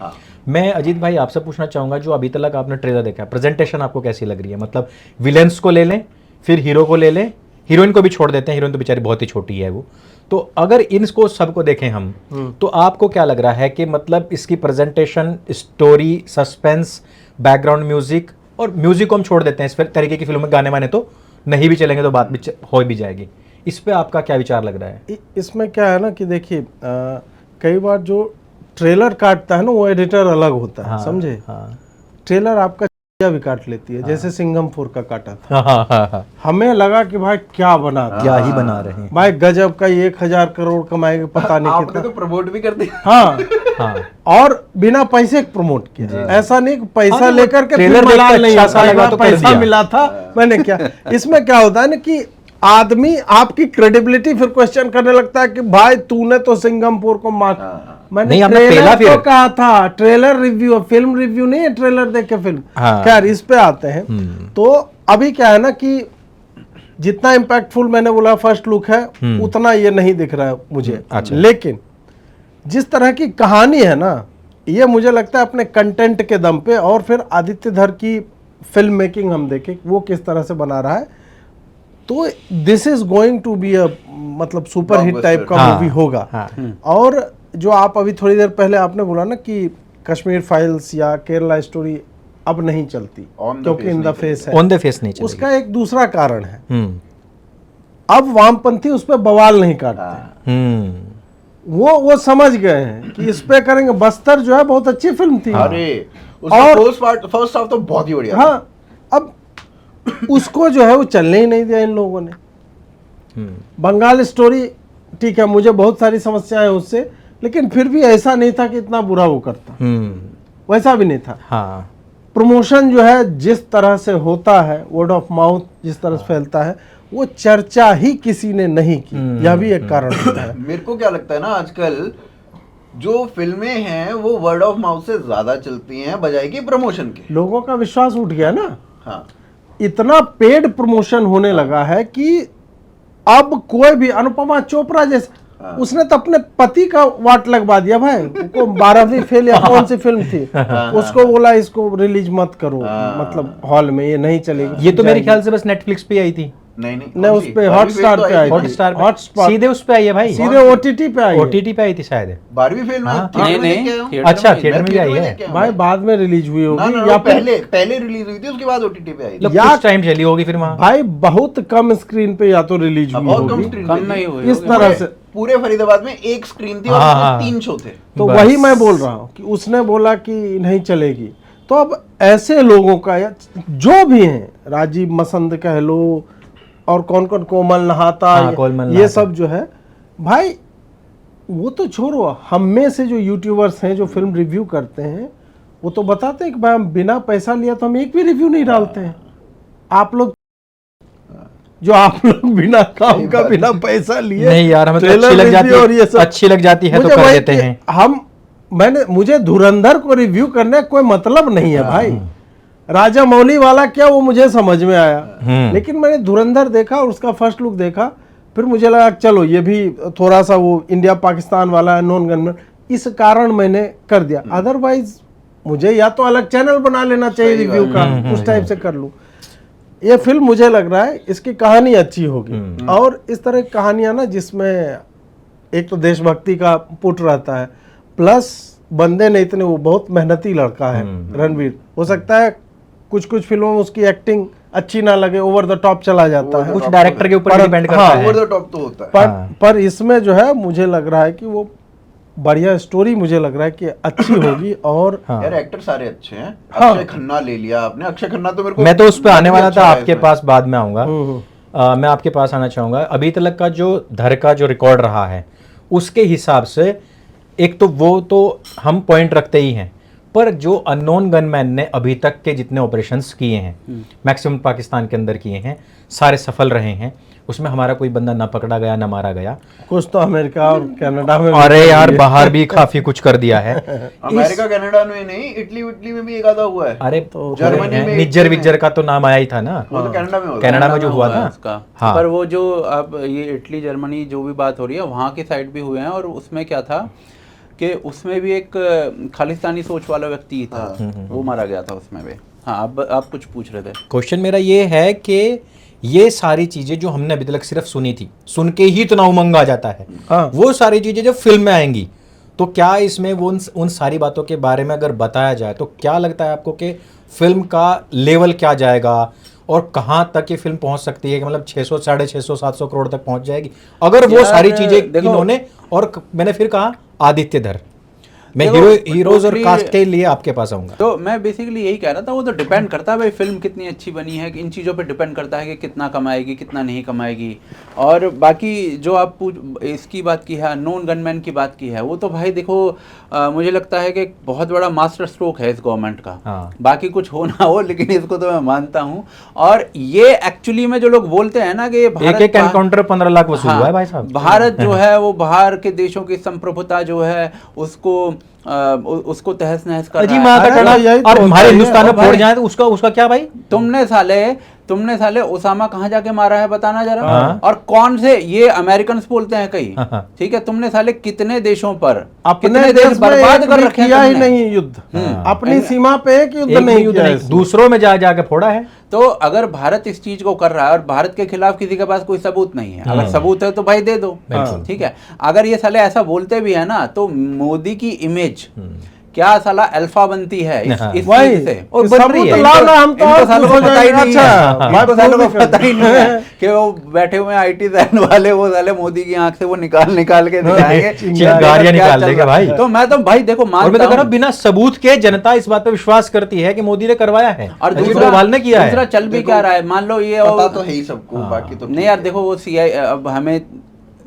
मैं अजीत भाई आपसे पूछना चाहूँगा, जो अभी तक आपने ट्रेलर देखा है, प्रेजेंटेशन आपको कैसी लग रही है? मतलब विलेंस को ले लें, फिर हीरो को ले लें, हीरोइन को भी छोड़ देते हैं, हीरोइन तो बेचारी बहुत ही छोटी है वो। तो अगर इनको सबको देखें हम, तो आपको क्या लग रहा है कि मतलब इसकी presentation, story, suspense, background music, और म्यूजिक को हम छोड़ देते हैं, इस तरीके की फिल्म में गाने वाने तो नहीं भी चलेंगे तो बात भी हो भी जाएगी, इस पे आपका क्या विचार लग रहा है?
इसमें क्या है ना कि देखिए, कई बार जो ट्रेलर काटता है ना, वो एडिटर अलग होता है।
हाँ,
समझे?
हाँ।
ट्रेलर आपका भी काट लेती है, जैसे सिंघम 4 का काटा था।
हाँ।
हमें लगा कि भाई क्या बना था,
क्या ही बना रहे हैं
भाई गजब का, 1000 करोड़ कमाएंगे, पता नहीं
आपने
कितना।
तो प्रमोट भी कर दिया।
हाँ,
हाँ।
और बिना पैसे प्रमोट किया। ऐसा नहीं कि पैसा
हाँ,
लेकर के
ट्रेलर
फिर
देख के
मलाल नहीं
अच्छा
होता
सा
है,
लगा तो कर
पैसा
दिया।
मिला था मैंने क्या। इसमें क्या होता है ना कि आदमी आपकी क्रेडिबिलिटी फिर क्वेश्चन करने लगता है कि भाई तूने तो सिंगापुर को मार। मैंने
नहीं, हमने
ट्रेलर
पहला
तो
फिर
कहा था, ट्रेलर रिव्यू, फिल्म रिव्यू नहीं है, ट्रेलर देख के फिल्म।
हाँ।
खैर इस पे आते हैं। तो अभी क्या है ना कि जितना इम्पैक्टफुल मैंने बोला फर्स्ट लुक है, उतना ये नहीं दिख रहा है मुझे।
अच्छा।
लेकिन जिस तरह की कहानी है ना, ये मुझे लगता है अपने कंटेंट के दम पे, और फिर आदित्य धर की फिल्म मेकिंग हम देखें वो किस तरह से बना रहा है, तो this is going to be a मतलब सुपर हिट टाइप का
हाँ,
मूवी होगा।
हाँ।
और जो आप अभी थोड़ी देर पहले आपने बोला ना कि कश्मीर फाइल्स या केरला स्टोरी अब नहीं चलती क्योंकि इन द फेस है,
ऑन द फेस नहीं चलेगी।
उसका एक दूसरा कारण है, अब वामपंथी उस पर बवाल नहीं काटते। वो समझ गए हैं कि इस पे करेंगे। बस्तर जो है बहुत अच्छी फिल्म थी।
अरे
और
फर्स्ट हाफ तो बहुत ही बढ़िया।
हाँ, अब उसको जो है वो चलने ही नहीं दिया इन लोगों ने। बंगाल स्टोरी ठीक है, मुझे बहुत सारी समस्याएं उससे, लेकिन फिर भी ऐसा नहीं था कि इतना बुरा वो करता, वैसा भी नहीं था।
हाँ।
प्रमोशन जो है जिस तरह से होता है, वर्ड ऑफ माउथ जिस तरह से फैलता है, वो चर्चा ही किसी ने नहीं की। यह भी एक कारण होता है।
मेरे को क्या लगता है ना, आजकल जो फिल्में हैं वो वर्ड ऑफ माउथ से ज्यादा चलती हैं बजाय कि प्रमोशन के।
लोगों का विश्वास उठ गया ना।
हाँ,
इतना पेड प्रमोशन होने लगा है कि अब कोई भी, अनुपमा चोपड़ा जैसे, उसने तो अपने पति का वाट लगवा दिया भाई। उसको 12वीं फेल या कौन सी फिल्म थी, उसको बोला इसको रिलीज मत करो, मतलब हॉल में ये नहीं चलेगी।
ये तो मेरे ख्याल से बस नेटफ्लिक्स पे आई थी।
नहीं
उस पे हॉटस्टार पे आई थी।
हॉटस्टार पे
हॉटस्टार
सीधे उस पे आई है भाई,
सीधे ओटीटी पे आई है।
ओटीटी पे आई थी शायद।
12वीं फेल में
हाँ।
थिएटर में
नहीं,
लेके आया हूँ।
थिएटर
अच्छा,
में-
थिएटर में भी आई है
लेके आया हूँ
भाई
मैं।
बाद में रिलीज हुई
ना,
होगी
ना,
या
ना, पहले रिलीज हुई थी, उसके बाद ओटीटी पे आई थी।
मतलब
या-
कुछ टाइम चली होगी फिर वहाँ।
भाई बहुत कम स्क्रीन पे या तो रिलीज हुई
बहुत कम
होगी,
स्क्रीन
कम नहीं हुई
इस
होगी।
तरह से।
पूरे फरीदाबाद में एक स्क्रीन थी और
हाँ,
उसमें
हाँ।
3 शो थे।
तो
बस।
वही मैं बोल रहा हूँ कि उसने बोला कि नहीं चलेगी। तो अब ऐसे लोगों का, या जो भी हैं, राजीव मसंद कह लो, और कौन कौन, कोमल नहाता,
हाँ, कोमल
ये
नहाता।
सब जो है भाई, वो तो छोड़ो, हम में से जो यूट्यूबर्स हैं जो फिल्म रिव्यू करते हैं, वो तो बताते हैं कि भाई हम बिना पैसा लिया तो हम एक भी रिव्यू नहीं डालते हैं। आप लोग जो आप लोग बिना काम का, बिना पैसा लिए
नहीं यार, हमें तो
ट्रेलर
अच्छी लग
review
जाती
और ये सब,
है, अच्छी लग जाती है तो
मुझे
कर
वही
देते
कि
हैं।
मुझे धुरंधर को रिव्यू करने का कोई मतलब नहीं है भाई। राजा मौली वाला क्या, वो मुझे समझ में आया, लेकिन मैंने धुरंधर देखा और उसका फर्स्ट लुक देखा, फिर मुझे लगा चलो ये भी थोड़ा सा वो इंडिया पाकिस्तान वाला है, नॉन गनमैन, इस कारण मैंने कर दिया। अदरवाइज मुझे या तो अलग चैनल बना लेना चाहिए रिव्यू का, उस टाइप से कर लूं। ये फिल्म मुझे लग रहा है इसकी कहानी अच्छी होगी, और इस तरह की कहानियां ना जिसमें एक तो देशभक्ति का पुट रहता है, प्लस बंदे ने इतने, वो बहुत मेहनती लड़का है रणवीर। हो सकता है कुछ कुछ फिल्मों में उसकी एक्टिंग अच्छी ना लगे, ओवर द टॉप चला जाता है,
कुछ डायरेक्टर के ऊपर डिपेंड करता है।
ओवर द टॉप तो होता है।
पर इसमें जो है मुझे लग रहा है कि वो बढ़िया स्टोरी, मुझे लग रहा है कि अच्छी होगी। और
यार एक्टर सारे अच्छे हैं।
हाँ।
अक्षय खन्ना ले लिया आपने, अक्षय खन्ना तो मेरे को
मैं तो उस पे आने वाला
अच्छा
था,
है
आपके
इसमें।
पास बाद में आऊंगा। मैं आपके पास आना चाहूंगा। अभी तक का जो धर का जो रिकॉर्ड रहा है उसके हिसाब से, एक तो वो तो हम पॉइंट रखते ही हैं, पर जो अननोन गनमैन ने अभी तक के जितने ऑपरेशंस किए हैं, मैक्सिमम पाकिस्तान के अंदर किए हैं, सारे सफल रहे हैं। उसमें हमारा कोई बंदा ना पकड़ा गया ना मारा गया।
कुछ तो अमेरिका और कनाडा में,
अरे यार बाहर भी काफी कुछ कर दिया है।
अमेरिका कनाडा में नहीं, इटली में भी एक आधा हुआ है।
अरे
तो जर्मनी में
निज्जर विज्जर का तो नाम आया ही था ना,
वो तो कनाडा में होता है।
कनाडा में जो हुआ था
उसका।
हाँ।
पर वो जो अब ये इटली जर्मनी जो भी बात हो रही है वहाँ के साइड भी हुए हैं, और उसमें क्या था कि उसमें भी एक खालिस्तानी सोच वाला व्यक्ति था, वो मारा गया था उसमें भी। हाँ, अब आप कुछ पूछ रहे थे।
क्वेश्चन मेरा ये है कि ये सारी चीजें जो हमने अभी तक सिर्फ सुनी थी, सुन के ही इतना उमंग आ जाता है,
हाँ।
वो सारी चीजें जब फिल्म में आएंगी तो क्या इसमें वो उन सारी बातों के बारे में अगर बताया जाए तो क्या लगता है आपको कि फिल्म का लेवल क्या जाएगा और कहाँ तक ये फिल्म पहुंच सकती है? कि मतलब 600, 650, 700 करोड़ तक पहुंच जाएगी अगर वो
यार,
सारी चीजें
देखो-
इन्होंने। और मैंने फिर कहा आदित्य धर, मैं
देखो,
हीरोज और
totally-
कास्ट के लिए आपके पास आऊंगा।
तो मैं बेसिकली यही कह रहा था, वो तो डिपेंड करता है भाई फिल्म कितनी अच्छी बनी है, इन चीज़ों पे डिपेंड करता है कि कितना कमाएगी कितना नहीं कमाएगी। और बाकी जो आप इसकी बात की है, नॉन गनमैन की बात की है, वो तो भाई देखो मुझे लगता है कि बहुत बड़ा मास्टर स्ट्रोक है इस गवर्नमेंट का।
हाँ।
बाकी कुछ हो ना हो, लेकिन इसको तो मैं मानता हूँ। और ये एक्चुअली में जो लोग बोलते हैं ना कि ये भारत
एक एनकाउंटर 15 लाख वसूल हुआ है भाई साहब।
भारत जो है वो बाहर के देशों की संप्रभुता जो है उसको तहस नहस कर
अजी
रहा
माँ
है।
का टला,
यही तो
और
होता
हमारे
है।
हिंदुस्तान में
और भाई-
फोड़ जाए तो उसका क्या भाई?
तुमने साले ओसामा कहाँ जाके मारा है बताना जरा।
हाँ।
और कौन से, ये अमेरिकन बोलते हैं कई,
हाँ।
ठीक है, तुमने साले कितने देशों पर
अपने
कितने
देश में
बर्बाद
एक
कर
भी
रखे हैं
किया ही
तुमने।
नहीं युद्ध, अपनी सीमा पे एक युद्ध
एक भी
नहीं
युद्ध
किया
नहीं,
इसने।
दूसरों में जा जाके फोड़ा है।
तो अगर भारत इस चीज को कर रहा है और भारत के खिलाफ किसी के पास कोई सबूत नहीं है, अगर सबूत है तो भाई दे दो, ठीक है। अगर ये साले ऐसा बोलते भी है ना, तो मोदी की इमेज क्या साला अल्फा बनती है इस
वही,
चीज से।
और बन रही है।
लाओ ना, हम तो
इनको
और
सालों
खुश
को
हो
पता ही
जाएंगे।
नहीं
अच्छा,
है,
बात
इनको सालों को
पूरी
पता ही नहीं है कि वो बैठे हुए आईटी जैन वाले, वो साले मोदी की आंख से वो निकाल के दिखाएंगे
चिंगारियां
क्या
निकाल
चल
देंगे
रहा है।
भाई।
तो मैं तो भाई देखो
और मैं
मानता
तो कह रहा
हूं।
हूं, बिना सबूत के जनता इस बात पे विश्वास करती है कि मोदी ने करवाया है
और
अजीत
दूसरा
डोभाल ने किया
दूसरा
है।
चल भी क्या रहा है, मान लो ये
पता तो है ही सबको, बाकी तो
नहीं यार देखो वो सीआई, अब हमें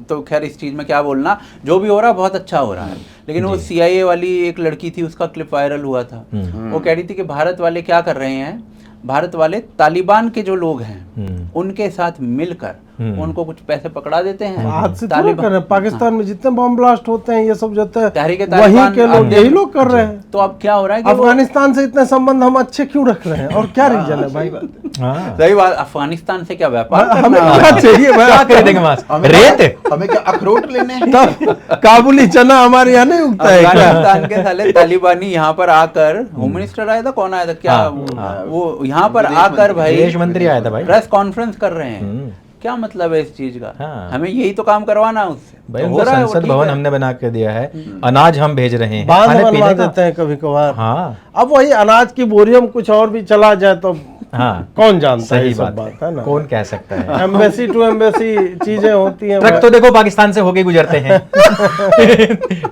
तो खैर इस चीज में क्या बोलना, जो भी हो रहा है बहुत अच्छा हो रहा है, लेकिन वो सीआईए वाली एक लड़की थी, उसका क्लिप वायरल हुआ था। वो कह रही थी कि भारत वाले क्या कर रहे हैं, भारत वाले तालिबान के जो लोग हैं उनके साथ मिलकर उनको कुछ पैसे पकड़ा देते हैं।
आज से थोड़ा कर रहे हैं, पाकिस्तान में जितने बम ब्लास्ट होते हैं ये सब जाते हैं,
तहरीक-ए-तालिबान
वहीं के लोग, यही लोग कर रहे हैं।
तो अब क्या हो रहा है कि वो-
अफगानिस्तान से इतने संबंध हम अच्छे क्यों रख रहे हैं, और क्या रीजन है भाई?
हाँ।
सही बात, अफगानिस्तान से क्या व्यापार
हमें
करना है?
क्या चाहिए भाई?
क्या खरीदेंगे वहां से?
हमें
रेत?
हमें क्या अखरोट लेने हैं?
तब काबुली चना हमारे यहाँ नहीं उगता है क्या?
अफगानिस्तान के साले तालिबानी यहाँ पर आकर, होम मिनिस्टर आया था, कौन आया था क्या, वो यहाँ पर आकर भाई
विदेश मंत्री आया था भाई।
प्रेस कॉन्फ्रेंस कर रहे हैं। क्या मतलब है इस चीज का?
हाँ।
हमें यही तो काम करवाना है उससे।
भाई
तो हो
उनका
रहा है वो,
संसद
ठीक
भवन
है।
हमने बना के दिया है, अनाज हम भेज रहे हैं,
बांध
खाने
बनवा
पीने का।
देते हैं कभी कभार।
हाँ
अब वही अनाज की बोरियों में कुछ और भी चला जाए तो
हाँ,
कौन जानता है,
सही
ये सब
बात
है ना।
कौन कह सकता है?
एम्बेसी टू एम्बेसी चीजें होती हैं।
ट्रक तो देखो पाकिस्तान से होके गुजरते हैं।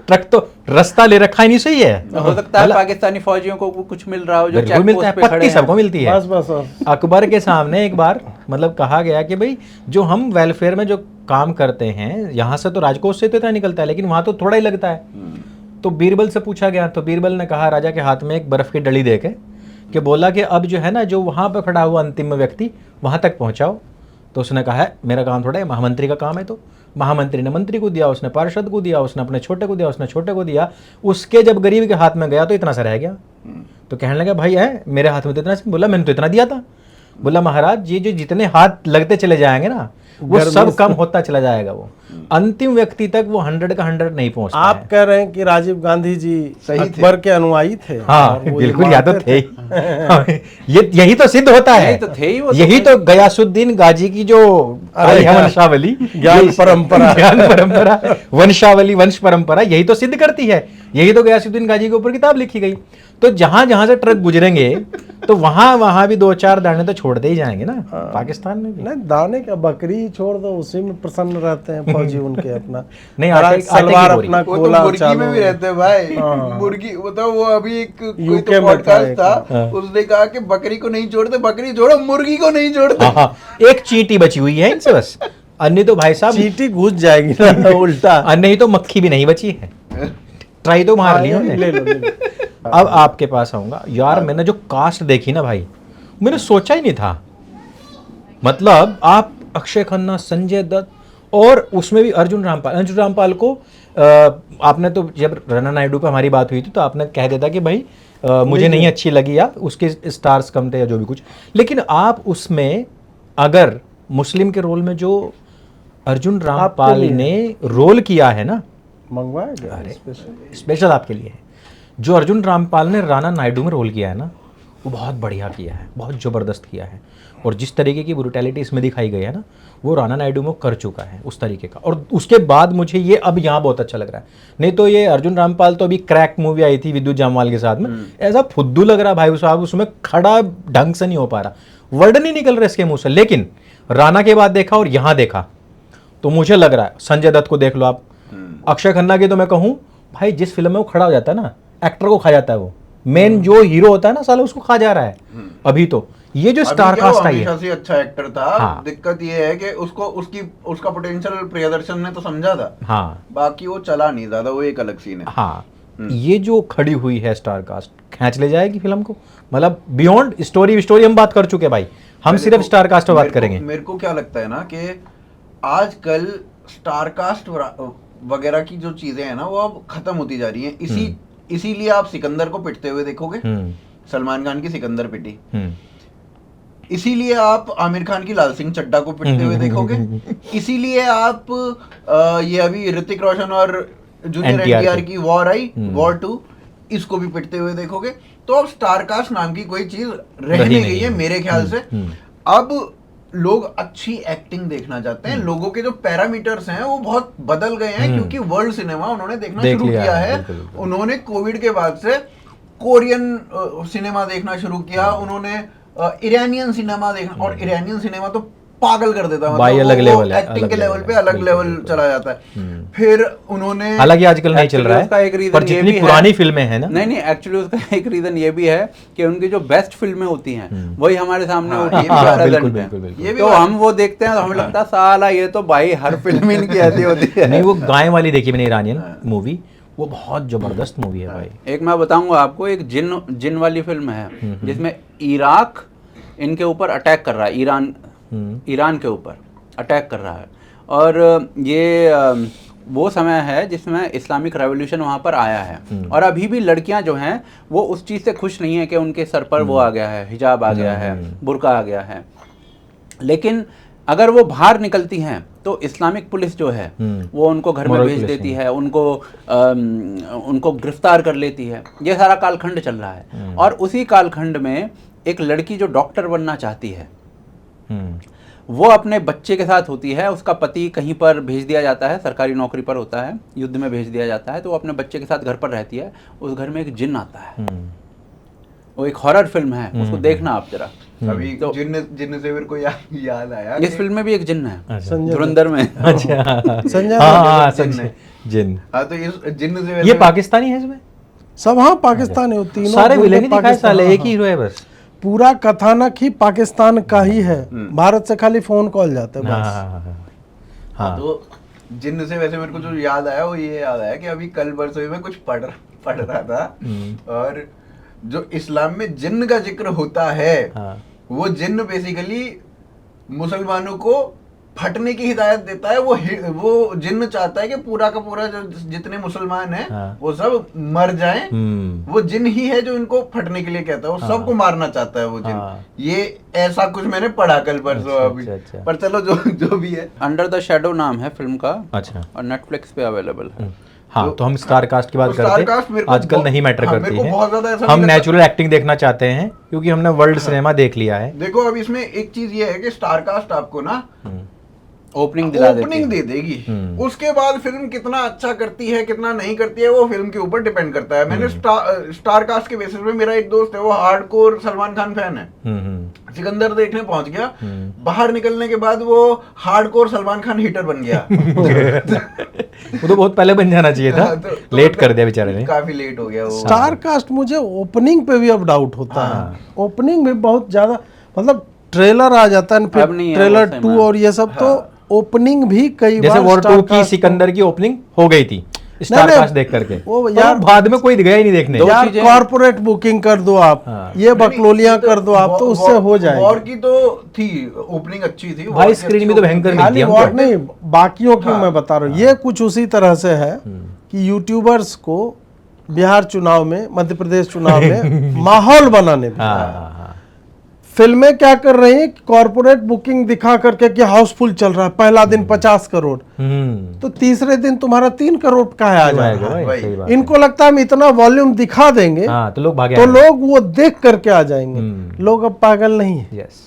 ट्रक तो रास्ता ले रखा ही नहीं, सही है।
हो सकता है पाकिस्तानी फौजियों को कुछ मिल रहा हो जो
बिल्कुल
चेक
मिलता है,
पोस्ट पे खड़े
पट्टी
हैं।
सबको मिलती है।
बस बस बस।
अकबर के सामने एक बार मतलब कहा गया कि भाई जो हम वेलफेयर में जो काम करते हैं, यहाँ से तो राजकोष से तो इतना निकलता है, लेकिन वहां तो थोड़ा ही लगता है। तो बीरबल से पूछा गया, तो बीरबल ने कहा राजा के हाथ में एक बर्फ की डली देके कि बोला कि अब जो है ना, जो वहां पर खड़ा हुआ अंतिम व्यक्ति वहां तक पहुंचाओ। तो उसने कहा है मेरा काम थोड़ा है, महामंत्री का काम है। तो महामंत्री ने मंत्री को दिया, उसने पार्षद को दिया, उसने अपने छोटे को दिया, उसने छोटे को दिया। उसके जब गरीब के हाथ में गया तो इतना सा रह गया। तो कहने लगा भाई है मेरे हाथ में तो इतना, बोला मैंने तो इतना दिया था। बोला महाराज ये जो जितने हाथ लगते चले जाएंगे ना, वो
गर्मी
सब
से-
कम होता चला जाएगा। वो अंतिम व्यक्ति तक वो 100 का 100 नहीं पहुंचता
आप
है।
कह रहे हैं कि राजीव गांधी जी
सही थे।
अकबर के अनुयायी थे।
हाँ
और वो
बिल्कुल,
ये
या तो
मानते
थे ही। ये यही तो सिद्ध होता है,
यही तो थे ही वो तो।
यही तो गयासुद्दीन गाजी की जो
अरे
आई है
यार,
वंशावली,
ज्ञान परंपरा।
ज्ञान परंपरा, वंशावली, वंश परंपरा, यही तो सिद्ध करती है। यही तो गयासुद्दीन गाजी के ऊपर किताब लिखी गई। तो जहां जहां से ट्रक गुजरेंगे तो वहां वहां भी 2-4 दाने तो छोड़ते ही जाएंगे ना, पाकिस्तान में भी।
नहीं, दाने का बकरी छोड़ दो, उसी में प्रसन्न रहते हैं फौजी उनके अपना।
नहीं,
और
आटे-
आज
आटे की
सलवार
बोरी।
अपना
वो तो
खोला
मुर्गी
चालू।
में भी रहते हैं भाई।
हाँ।
मुर्गी बताओ, वो अभी एक कोई
UK
तो
में
पॉडकास्ट
था
था,
एक।
उसने कहा कि बकरी को नहीं छोड़ते, बकरी छोड़ो, मुर्गी को नहीं छोड़ते।
हाँ, हाँ, एक चींटी बची हुई है इनसे बस, अन्य तो भाई साहब,
चींटी घुस जाएगी ना उल्टा।
नहीं तो मक्खी भी नहीं बची है। ट्राई तो मार ली
हाँ,
हमने।
ले लो, ले लो।
अब आपके पास आऊंगा यार, मैंने जो कास्ट देखी ना भाई, मैंने सोचा ही नहीं था। मतलब आप अक्षय खन्ना, संजय दत्त, और उसमें भी अर्जुन रामपाल को आपने तो जब रना नायडू पे हमारी बात हुई थी तो आपने कह दिया था कि भाई मुझे नहीं अच्छी लगी, या उसके स्टार्स कम थे या जो भी कुछ, लेकिन आप उसमें अगर मुस्लिम के रोल में जो अर्जुन रामपाल
लिए।
ने रोल किया है ना,
मंगवाया गया स्पेशल।
स्पेशल आपके लिए है। जो अर्जुन रामपाल ने राणा नायडू में रोल किया है ना, वो बहुत बढ़िया किया है, बहुत ज़बरदस्त किया है। और जिस तरीके की ब्रूटैलिटी इसमें दिखाई गई है ना, वो राणा नायडू में कर चुका है उस तरीके का। और उसके बाद मुझे ये अब यहाँ बहुत अच्छा लग रहा है। नहीं तो ये अर्जुन रामपाल तो अभी क्रैक मूवी आई थी विद्युत जामवाल के साथ में, ऐसा फुद्दू लग रहा भाई साहब, उसमें खड़ा ढंग से नहीं हो पा रहा, वर्ड नहीं निकल रहा इसके मुंह से। लेकिन राणा के बाद देखा और यहाँ देखा तो मुझे लग रहा है, संजय दत्त को देख लो आप, अक्षय खन्ना की तो मैं कहूँ भाई, जिस फिल्म में वो खड़ा हो जाता है ना, एक्टर को खा जाता है। वो मेन जो हीरो होता है ना साला, उसको खा जा रहा है अभी। तो ये जो स्टार कास्ट आई है,
हमेशा से अच्छा एक्टर था।
हाँ।
दिक्कत ये है कि उसको उसका पोटेंशियल प्रियदर्शन ने तो समझा था,
हाँ
बाकी वो चला नहीं ज्यादा, वो एक अलग सीन है।
हाँ, ये जो खड़ी हुई है स्टार कास्ट, खींच ले जाएगी फिल्म को। मतलब बियॉन्ड स्टोरी हम बात कर चुके हैं भाई, हम
मेरे
सिर्फ
को-
स्टार कास्ट पर बात
मेरे को-
करेंगे।
मेरे को क्या लगता है ना कि आजकल स्टार कास्ट वगैरह की जो चीजें हैं ना, वो अब खत्म होती जा रही हैं। इसीलिए आप सिकंदर को पिटते हुए देखोगे, सलमान खान की सिकंदर पिटी। इसीलिए आप आमिर खान की लाल सिंह चड्ढा को पिटते हुए देखोगे। इसीलिए आप ये अभी ऋतिक रोशन और जूनियर
NTR
एनटीआर की वॉर आई, वॉर 2, इसको भी पिटते हुए देखोगे। तो अब स्टार कास्ट नाम की कोई चीज रह नहीं गई है मेरे ख्याल से। अब लोग अच्छी एक्टिंग देखना चाहते हैं। लोगों के जो पैरामीटर्स हैं वो बहुत बदल गए हैं, क्योंकि वर्ल्ड सिनेमा उन्होंने देखना
देख
शुरू
लिया
किया
है,
है।
बिल्कुल, बिल्कुल।
उन्होंने कोविड के बाद से कोरियन सिनेमा देखना शुरू किया, उन्होंने ईरानियन सिनेमा देखना, और ईरानियन सिनेमा तो पागल कर देता है।
भाई अलग लेवल है,
एक्टिंग
अलग
के लेवल
लेवल
पे
है,
अलग
बिल्कुल,
लेवल
बिल्कुल।
चला जाता है। फिर उन्होंने
हालांकि आजकल नहीं चल
Actually
रहा है,
उसका एक reason
पर
ये
जितनी
भी है-
पुरानी फिल्में हैं ना,
नहीं, एक्चुअली उसका एक रीजन ये भी है कि उनकी जो बेस्ट फिल्में होती हैं वही हमारे सामने
हाँ,
होती
ये
हैं
भी बात-
present
बिल्कुल,
में।
बिल्कुल, बिल्कुल।
ये भी
तो
बात-
हम वो देखते हैं तो हमें लगता है साला ये तो भाई हर फिल्म इनकी ऐसी होती है।
नहीं वो गाय वाली देखी मैंने ईरानियन मूवी, वो बहुत जबरदस्त मूवी है भाई।
एक मैं बताऊंगा आपको, एक जिन वाली फिल्म है जिसमें इराक इनके ऊपर अटैक कर रहा है, ईरान के ऊपर अटैक कर रहा है। और ये वो समय है जिसमें इस्लामिक रेवोल्यूशन वहाँ पर आया है। और अभी भी लड़कियां जो हैं वो उस चीज़ से खुश नहीं है कि उनके सर पर वो आ गया है, हिजाब आ गया है, बुर्का आ गया है। लेकिन अगर वो बाहर निकलती हैं तो इस्लामिक पुलिस जो है वो उनको घर में
Moral
भेज
police
देती है, उनको गिरफ्तार कर लेती है। ये सारा कालखंड चल रहा है। और उसी कालखंड में एक लड़की जो डॉक्टर बनना चाहती है, वो अपने बच्चे के साथ होती है। उसका पति कहीं पर भेज दिया जाता है, सरकारी नौकरी पर होता है, युद्ध में भेज दिया जाता है, तो वो अपने बच्चे के साथ घर पर रहती है। उस घर में एक जिन्न आता है। वो एक हॉरर फिल्म है, उसको देखना आप जरा।
अभी
तो-
जिन्न से मेरे को याद आया
इस
कि-
फिल्म में भी एक जिन्न है,
संजय
धुरंधर में।
अच्छा,
संजय
हाँ
दत्त जिन्न
संजय जिन,
हाँ, तो इस जिन्न से
ये
वैसे-
पाकिस्तानी है इसमें,
सब हाँ पाकिस्तानी हो, तीनों
सारे
गुंडे
विलेन ही दिखाए
पाकिस्तान,
साले,
हाँ,
एक ही हीरो है बस।
पूरा कथानक ही पाकिस्तान का ही है। भारत से खाली फोन कॉल जाते हैं बस।
हाँ
तो जिन्न से वैसे मेरे को जो याद आया वो ये याद आया कि अभी कल परसों में कुछ पढ़ रहा था, और जो इस्लाम में जिन्न का जिक्र होता है,
हाँ।
वो जिन्न बेसिकली मुसलमानों को फटने की हिदायत देता है, वो जिन्न चाहता है कि पूरा का पूरा जो जितने मुसलमान हैं
हाँ।
वो सब मर जाएं। वो जिन ही है जो इनको फटने के लिए कहता है, वो सबको मारना चाहता है वो जिन।
हाँ।
ये ऐसा कुछ मैंने पढ़ा कल परसों अभी।
अच्छा।
पर चलो जो भी है।
अंडर द शेडो नाम है फिल्म का,
अच्छा।
और नेटफ्लिक्स पे अवेलेबल है।
हाँ, तो हम स्टार कास्ट की बात
तो स्टार
करते
कास्ट मेरे
हैं,
को
आजकल नहीं मैटर
हाँ,
करती
मेरे को
है।
बहुत ज्यादा ऐसा
हम
नहीं लगता।
नेचुरल एक्टिंग देखना चाहते हैं क्योंकि हमने वर्ल्ड सिनेमा देख लिया है।
देखो अब इसमें एक चीज ये है कि स्टार कास्ट आपको ना
ओपनिंग दिला देती
ओपनिंग
है।
दे देगी, उसके बाद फिल्म कितना अच्छा करती है कितना नहीं करती है वो फिल्म के ऊपर डिपेंड करता है। मैंने स्टार कास्ट के बेसिस पे, मेरा एक दोस्त है वो हार्डकोर सलमान खान फैन है, सिकंदर देखने पहुंच गया, बाहर निकलने के बाद वो हार्डकोर सलमान खान हिटर बन गया।
वो तो बहुत पहले बन जाना चाहिए था,
तो
लेट कर दिया बेचारे ने।
काफी लेट हो गया वो।
स्टार कास्ट मुझे ओपनिंग पे भी अब डाउट होता है, ओपनिंग में बहुत ज्यादा, मतलब ट्रेलर आ जाता है फिर
अब नहीं है
ट्रेलर
वो
2
समय।
और ये सब, तो ओपनिंग भी कई
जैसे
बार
वॉर
स्टार
2 की
कास्ट
सिकंदर की ओपनिंग हो गई थी स्टार
नहीं,
कास्ट देख करके,
वो
पर
यार-
बाद में कोई गया ही नहीं देखने।
यार
चीजें-
कॉर्पोरेट बुकिंग कर दो आप,
हाँ।
ये बकलोलियां कर दो आप, तो उससे हो
वॉर
जाएगा।
की तो थी ओपनिंग अच्छी थी,
भाई
वॉर की
स्क्रीन
अच्छी
भी तो
opening
भयंकर
थी।
मिलती
खाली
है हमको।
वॉर नहीं, बाकियों की मैं बता रहा हूँ, ये कुछ उसी तरह से है कि यूट्यूबर्स को बिहार चुनाव में, मध्य प्रदेश चुनाव में माहौल बनाने में
हाँ।
फिल्में क्या कर रही हैं, कॉर्पोरेट बुकिंग दिखा करके कि हाउसफुल चल रहा है, पहला दिन 50 करोड़, तो तीसरे दिन तुम्हारा 3 करोड़ का है आ
आएगा
जाएगा।
भाई,
भाई।
सही बात है।
इनको लगता है हम इतना वॉल्यूम दिखा देंगे
हाँ, तो लोग भागे
तो
आएंगे।
लोग वो देख करके आ जाएंगे। लोग अब पागल नहीं है,
यस।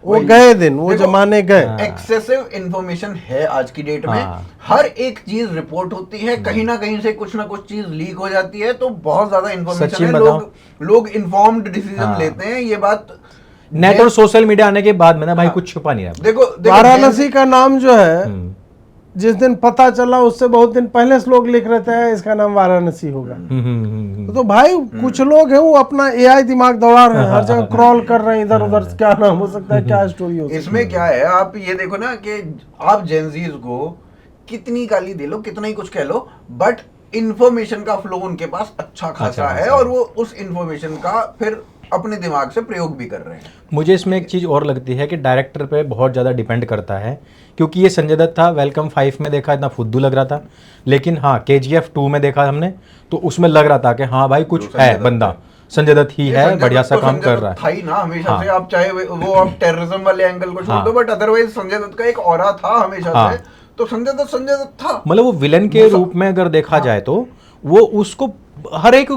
वो गए दिन, वो
देखो,
जमाने गए।
एक्सेसिव इंफॉर्मेशन है आज की डेट में,
हाँ।
हर एक चीज रिपोर्ट होती है, कहीं ना कहीं से कुछ ना कुछ चीज लीक हो जाती है, तो बहुत ज्यादा इंफॉर्मेशन
सच्ची
है,
बताऊं?
लोग इन्फॉर्म्ड डिसीजन
हाँ।
लेते हैं, ये बात
नेट और सोशल मीडिया आने के बाद में ना भाई कुछ छुपा नहीं रहा।
देखो
वाराणसी का नाम जो है, जिस दिन पता चला उससे बहुत दिन पहले से लोग लिख रहे थे इसका नाम वाराणसी होगा। तो भाई कुछ लोग हैं वो अपना एआई दिमाग दौड़ा रहे हैं, हर जगह क्रॉल कर रहे हैं इधर उधर, क्या नाम हो सकता है, क्या स्टोरी हो सकती है।
इसमें क्या है, आप ये देखो ना कि आप जेनजीज को कितनी गाली दे लो, कितना ही कुछ कह लो, बट इंफॉर्मेशन का फ्लो उनके पास अच्छा खासा है, और वो उस इंफॉर्मेशन का फिर अपने दिमाग से प्रयोग भी कर रहे हैं।
मुझे इसमें एक चीज़ और लगती है कि डायरेक्टर पे बहुत ज़्यादा डिपेंड करता है, क्योंकि ये संजय दत्त था, वेलकम 5 में देखा इतना फुद्दू लग रहा था, लेकिन हाँ KGF 2 में देखा हमने तो उसमें लग रहा था कि हाँ भाई कुछ है, बंदा संजय दत्त ही है, बढ़िया सा काम कर रहा है।
था ही ना हमेशा
हाँ।
से, आप चाहे वो आप टेररिज्म वाले एंगल को छोड़
हाँ।
दो, बट अदरवाइज संजय दत्त का एक ऑरा था हमेशा
हाँ।
से, तो संजय दत्त था।
मतलब वो विलन के रूप में अगर देखा जाए तो वो उसको हर एक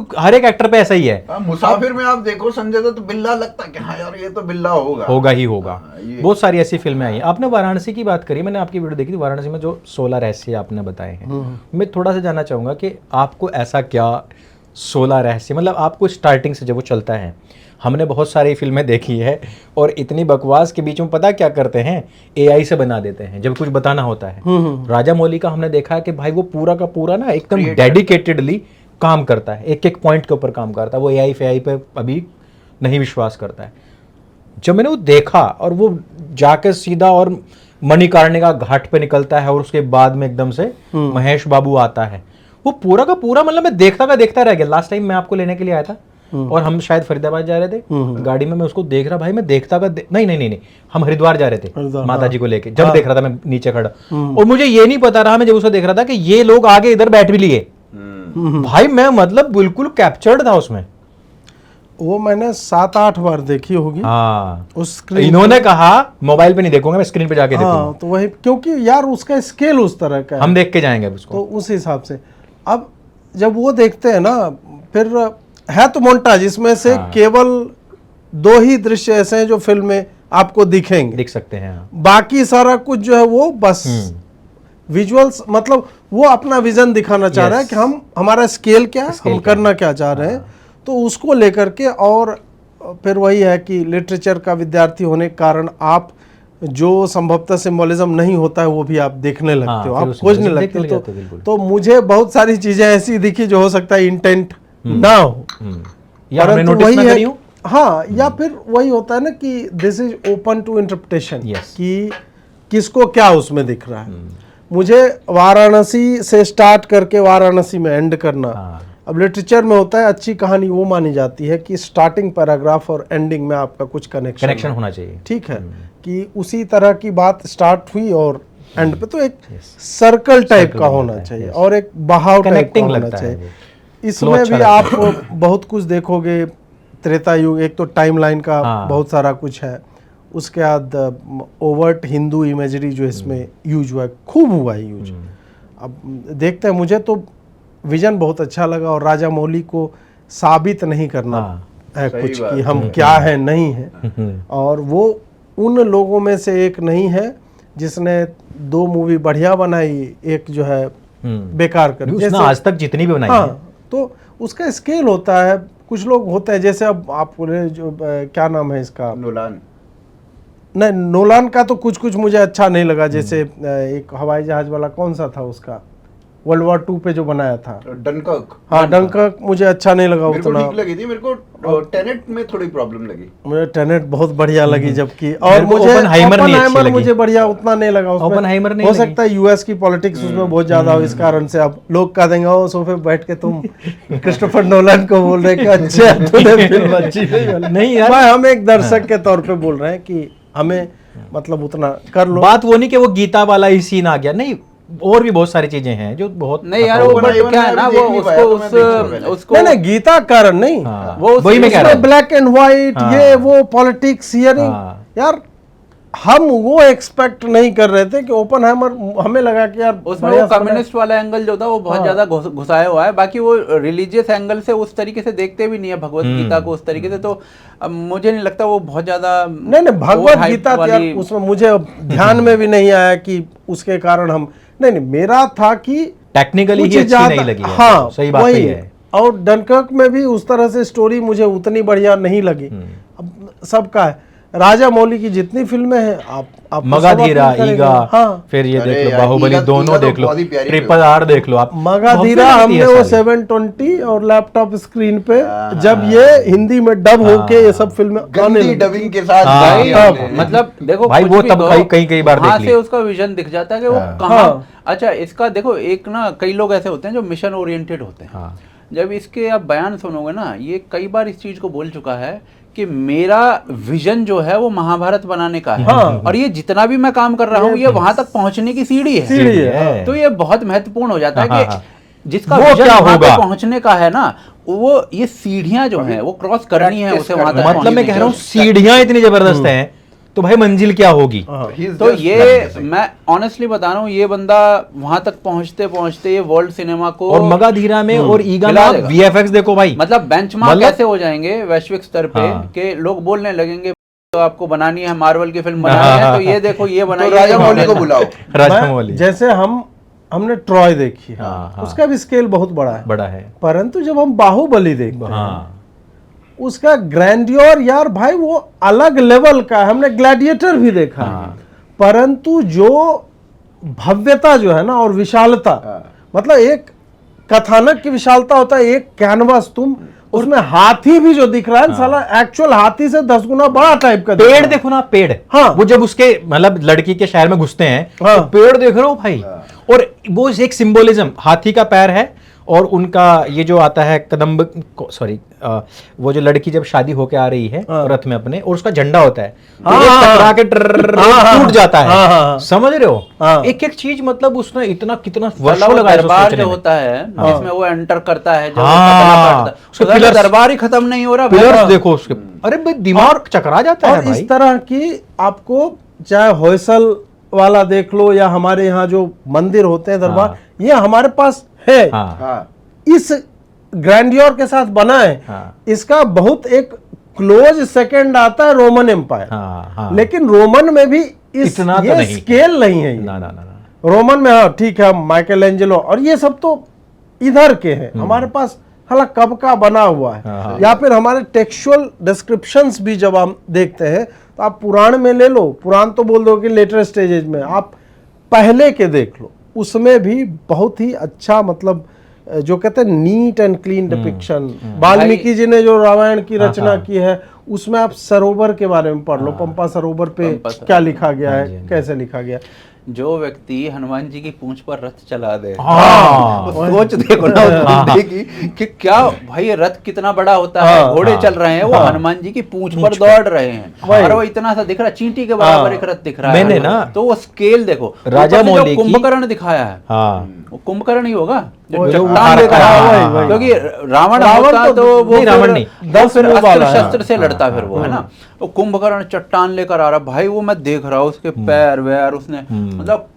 एक्टर पे ऐसा ही है,
मुसाफिर में आप देखो संजय दत्त बिल्ला लगता है कि हाँ यार ये तो बिल्ला होगा
ही होगा। बहुत सारी ऐसी फिल्में आई हैं। आपने वाराणसी की बात करी, मैंने आपकी वीडियो देखी थी, वाराणसी में जो 16 रहस्य आपने बताए हैं, मैं थोड़ा सा जानना चाहूँगा कि आपको ऐसा क्या 16 रहस्य, मतलब आपको स्टार्टिंग से जब वो चलता है, हमने बहुत सारी फिल्में देखी है और इतनी बकवास के बीच में पता क्या करते हैं, एआई से बना देते हैं जब कुछ बताना होता है। राजा मौली का हमने देखा है कि भाई वो पूरा का पूरा ना एकदम डेडिकेटेडली काम करता है, एक एक पॉइंट के ऊपर काम करता है, वो एआई पे अभी नहीं विश्वास करता है। जब मैंने वो देखा और वो जाके सीधा और मणिकर्णिका घाट पे निकलता है और उसके बाद में एकदम से महेश बाबू आता है, वो पूरा का पूरा, मतलब मैं देखता रह गया। लास्ट टाइम मैं आपको लेने के लिए आया था और हम शायद फरीदाबाद जा रहे थे, गाड़ी में मैं उसको देख रहा, भाई मैं नहीं, हम हरिद्वार जा रहे थे माता जी को लेके, जब देख रहा था मैं नीचे खड़ा, और मुझे ये नहीं पता रहा, मैं जब उसको देख रहा था कि ये लोग आगे इधर बैठ भी लिए। भाई मैं मतलब बिल्कुल कैप्चर्ड था उसमें।
वो मैंने 7-8 बार देखी होगी।
हाँ,
उस स्क्रीन
इन्होंने कहा मोबाइल पे नहीं देखूंगा, मैं स्क्रीन पे जाके देखूंगा।
हाँ, तो वही, क्योंकि यार उसका स्केल उस तरह का है,
हम देख के जाएंगे अब उसको।
तो उस हिसाब से अब जब वो देखते हैं ना, फिर है तो मोन्टाज, इसमें से केवल 2 ही दृश्य ऐसे हैं जो फिल्म में आपको दिखेंगे,
दिख सकते हैं।
बाकी सारा कुछ जो है वो बस विजुअल्स, मतलब वो अपना विजन दिखाना चाह रहा है कि हम, हमारा स्केल क्या है, हम करना क्या चाह रहे हैं, तो उसको लेकर के। और फिर वही है कि लिटरेचर का विद्यार्थी होने के कारण आप जो संभवतः सिंबोलिज्म नहीं होता है वो भी आप देखने लगते हो,
फिर
आप
उस
खोजने
symbolism
लगते
देखने
हो।
लग जाते हो, बिल्कुल।
तो मुझे बहुत सारी चीजें ऐसी दिखी जो हो सकता है इंटेंट ना हो,
या हमने
परंतु
नोटिस
वही
ना
है,
करी हो।
हाँ, या फिर वही होता है ना कि this is open to interpretation,
Yes.
कि किसको क्या उसमें दिख रहा है। मुझे वाराणसी से स्टार्ट करके वाराणसी में एंड करना, अब लिटरेचर में होता है अच्छी कहानी वो मानी जाती है कि स्टार्टिंग पैराग्राफ और एंडिंग में आपका कुछ कनेक्शन
होना चाहिए।
ठीक है, कि उसी तरह की बात स्टार्ट हुई और एंड पे तो एक सर्कल टाइप का होना चाहिए और एक बहाव टाइप का
कनेक्टिंग
होना
लगता है
चाहिए।
वो।
इसमें
Flow अच्छा
भी
लगता है।
आप बहुत कुछ देखोगे, त्रेता युग, एक तो टाइमलाइन का
हाँ।
बहुत सारा कुछ है, उसके बाद ओवर्ट हिंदू इमेजरी जो इसमें यूज हुआ है, खूब हुआ है यूज। अब देखते हैं, मुझे तो विजन बहुत अच्छा लगा और राजा मौली को साबित नहीं करना
हाँ।
है
सही
कुछ
बात
कि हम क्या है नहीं है, और वो उन लोगों में से एक नहीं है जिसने 2 मूवी बढ़िया बनाई, एक जो है बेकार कर
उसने
जैसे-
आज तक जितनी भी बनाई
हाँ,
है,
तो उसका स्केल होता है। कुछ लोग होते हैं जैसे अब आप बोले जो क्या नाम है इसका,
नोलान।
नहीं नोलान का तो कुछ कुछ मुझे अच्छा नहीं लगा। जैसे एक हवाई जहाज वाला कौन सा था उसका, वर्ल्ड वॉर 2 पे जो बनाया था,
डनकर्क।
हाँ डंकर्क, मुझे अच्छा नहीं लगा
मेरे को
उतना।
ठीक लगी थी, मेरे को टेनेट में थोड़ी प्रॉब्लम लगी।
मुझे टेनेट बहुत बढ़िया लगी, जबकि और
मेरे को
मुझे
ओपनहाइमर नहीं अच्छी
ओपनहाइमर
लगी।
मुझे बढ़िया उतना नहीं लगा उसमें।
ओपनहाइमर नहीं
हो
लगी।
सकता है यूएस की पॉलिटिक्स उसमें बहुत ज्यादा हो, इस कारण से अब लोग कह देंगे ओ सोफे पे बैठ के तुम क्रिस्टोफर नोलन को बोल रहे कि अच्छा तूने फिल्म अच्छी नहीं बनाई।
नहीं यार।
मैं हम एक दर्शक के तौर पे बोल रहे हैं कि हमें मतलब उतना कर लो।
बात वो नहीं कि वो गीता वाला ही सीन आ गया, नहीं, और भी बहुत सारी चीजें हैं जो बहुत
नहीं यार, वो
ओपनहाइमर
बट क्या है
मैं
ना,
अभी
वो
देख नहीं
उसको
पाया, तो मैं देखूंगा पहले।
उसको
नहीं नहीं, गीता कारण नहीं,
हाँ,
वो
वही मैं कह रहा हूँ।
ब्लैक एंड व्हाइट,
हाँ।
ये वो पॉलिटिक्स हियरिंग,
हाँ।
यार हम वो एक्सपेक्ट नहीं कर रहे थे कि ओपनहाइमर, हमें लगा कि यार
उसमें
बढ़िया
वो
फिल्म है।
कम्युनिस्ट वाला एंगल जो था वो बहुत
हाँ।
ज्यादा घुसाया हुआ है। बाकी वो रिलीजियस एंगल से उस तरीके से देखते भी नहीं है भगवत गीता को उस तरीके से, तो अब मुझे नहीं लगता वो बहुत ज्यादा
नहीं नहीं, भगवत
overhyped
गीता तो यार
वाली-
उसमें मुझे अब ध्यान में भी नहीं आया कि उसके कारण हम, नहीं मेरा था कि
टेक्निकली ही
कुछ
अच्छी
ज्यादा-
नहीं लगी है।
हाँ
सही बात
वही।
ही है।
और डनकर्क में भी उस तरह से स्टोरी मुझे उतनी बढ़िया नहीं लगी। अब सबका है, राजा मौली की जितनी फिल्में हैं आप
मगाधीरा,
सब अपनी
ईगा,
करेंगे। हाँ,
फिर ये
अरे
देख लो
यार,
बाहुबली,
ईगा-
दोनों
ईगा तो
देख लो,
बहुत ही प्यारी
ट्रिपल
फिल्म है।
आर देख लो आप।
मगाधीरा
बहुत
हमने
सारी
वो
साली।
720 और लैपटॉप स्क्रीन पे जब ये हिंदी में डब होके ये सब फिल्में आने
गंदी
लगी।
डबिंग के साथ
हाँ,
भाई
भाई,
हाँ,
हमने।
मतलब देखो
भाई,
कुछ
वो
भी
तब
कहो,
कई बार
वहाँ
देख
से
ली।
उसका विजन दिख जाता है कि वो
हाँ।
कहाँ।
हाँ।
अच्छा, इसका देखो, एक ना कई लोग ऐसे होते हैं जो मिशन ओरिएंटेड होते हैं।
हाँ।
जब इसके आप बयान सुनोगे ना, ये कई बार इस चीज को बोल चुका है कि मेरा विजन जो है वो महाभारत बनाने का है,
हाँ।
और ये जितना भी मैं काम कर रहा हूँ ये वहां तक पहुंचने की सीढ़ी है।
सीढ़ी है, हाँ।
तो ये बहुत महत्वपूर्ण हो जाता है
हाँ,
कि
हाँ।
जिसका
वो
विजन
क्या
वहां पे
होगा?
पहुंचने का है ना, वो ये सीढ़ियां जो हैं वो क्रॉस करनी है
practice
उसे वहां तक
करना है।
मतलब मैं
पहुंचने
कह रहा हूँ
की।
सीढ़ियां इतनी जबरदस्त हैं, तो भाई मंजिल क्या होगी?
हाँ।
He is
तो
just
ये
practicing.
मैं ऑनेस्टली बता रहा हूँ, ये बंदा वहां तक पहुंचते पहुंचते ये वर्ल्ड सिनेमा को
और मगाधीरा में और ईगा में
हिला
आप
देगा।
वीएफएक्स देखो भाई,
मतलब बेंचमार्क
मतलब-
कैसे हो जाएंगे वैश्विक स्तर पे
हाँ।
कि लोग बोलने लगेंगे तो आपको बनानी है मार्वल की फिल्म
हाँ,
बनानी है,
हाँ,
तो ये देखो ये
तो
बनाई
राजा मौली को बुलाओ।
राजा
मैं-
मौली
जैसे हमने ट्रॉय देखी है,
हाँ, हाँ।
उसका भी स्केल बहुत बड़ा है,
बड़ा है।
परंतु जब हम बाहुबली देखते हैं
हाँ,
उसका ग्रैंडियोर यार भाई वो अलग लेवल का है। हमने ग्लैडिएटर भी देखा,
हाँ।
परंतु जो भव्यता जो है ना और विशालता,
हाँ।
मतलब एक कथानक की विशालता होता है, एक कैनवास, तुम उसमें हाथी भी जो दिख रहा है साला एक्चुअल हाथी से 10 गुना बड़ा टाइप का दिख रहा
पेड़
है।
देखो ना, पेड़।
हाँ।
वो जब उसके मतलब लड़की के शहर में घुसते हैं,
हाँ।
तो पेड़ देख रहे हो भाई, और वो एक सिंबोलिज्म, हाथी का पैर है और उनका ये जो आता है कदम्ब, सॉरी, वो जो लड़की जब शादी होके आ रही है
हाँ।
रथ में अपने, और उसका झंडा होता है, तो
हाँ,
एक
हाँ,
टकरा के ट्रर्रर्र
हाँ, हाँ,
टूट जाता है।
हाँ, हाँ,
समझ रहे हो?
हाँ।
एक एक चीज, मतलब उसने इतना कितना
मतलब
वर्षों
वो
लगाया
दरबार
सोचने
जो
में।
होता है जिसमें वो एंटर करता है, जब वो
हाँ।
पतला काटता है,
उसके
उधर तो
pillars-
दरबार ही खत्म नहीं हो रहा
पिलर्स
भाई।
देखो उसके, अरे भाई दिमाग चकरा जाता है
और
भाई।
इस तरह की आपको चाहे होयसल वाला देख लो या हमारे यहाँ जो मंदिर होते हैं दरबार,
हाँ।
ये हमारे पास है,
हाँ,
हाँ।
इस ग्रैंडियोर के साथ बना है।
हाँ।
इसका बहुत एक क्लोज सेकंड आता है रोमन एम्पायर,
हाँ, हाँ।
लेकिन रोमन में भी
इतना तो
ये
नहीं।
स्केल नहीं है ये।
ना ना ना ना।
रोमन में हाँ ठीक है, माइकल एंजेलो और ये सब तो इधर के हैं, हमारे पास हालांकि कब का बना हुआ है।
हाँ।
या फिर हमारे टेक्सचुअल डिस्क्रिप्शंस भी जब हम देखते हैं तो आप पुराण में ले लो, पुराण तो बोल दो कि लेटर स्टेजेज में, आप पहले के देख लो, उसमें भी बहुत ही अच्छा, मतलब जो कहते हैं neat and clean depiction. Valmiki ji ने जो रामायण की रचना की है उसमें आप सरोवर के बारे में पढ़ लो, पंपा सरोवर पे
पंपा सरोवर।
क्या लिखा गया
हाँ
है,
जी, हाँ जी।
कैसे लिखा गया,
जो व्यक्ति हनुमान जी की पूंछ पर रथ चला दे,
हाँ।
वो सोच देखो ना उस बंदे की कि क्या भाई ये रथ कितना बड़ा होता है, घोड़े चल रहे हैं, वो हनुमान जी की पूंछ पर दौड़ रहे हैं और वो इतना सा दिख रहा है, चींटी के बराबर एक रथ दिख रहा है।
मैंने ना
तो वो स्केल देखो,
राजा
ऊपर से जो
मौली की-
कुंभकर्ण दिखाया है,
हाँ
वो कुंभकर्ण ही होगा जो
जो
चट्टान
उठा
लेकर
रखा है,
आया
वही,
है। क्योंकि रावण होता तो वो
नहीं, रावण
फिर-
नहीं,
वो फिर
मुंह
अस्त्र
वाला है।
शस्त्र से लड़ता फिर वो, है ना। वो कुंभकर्ण चट्टान लेकर आ रहा भाई, वो मैं देख रहा हूँ उसके पैर वैर, उसने मतलब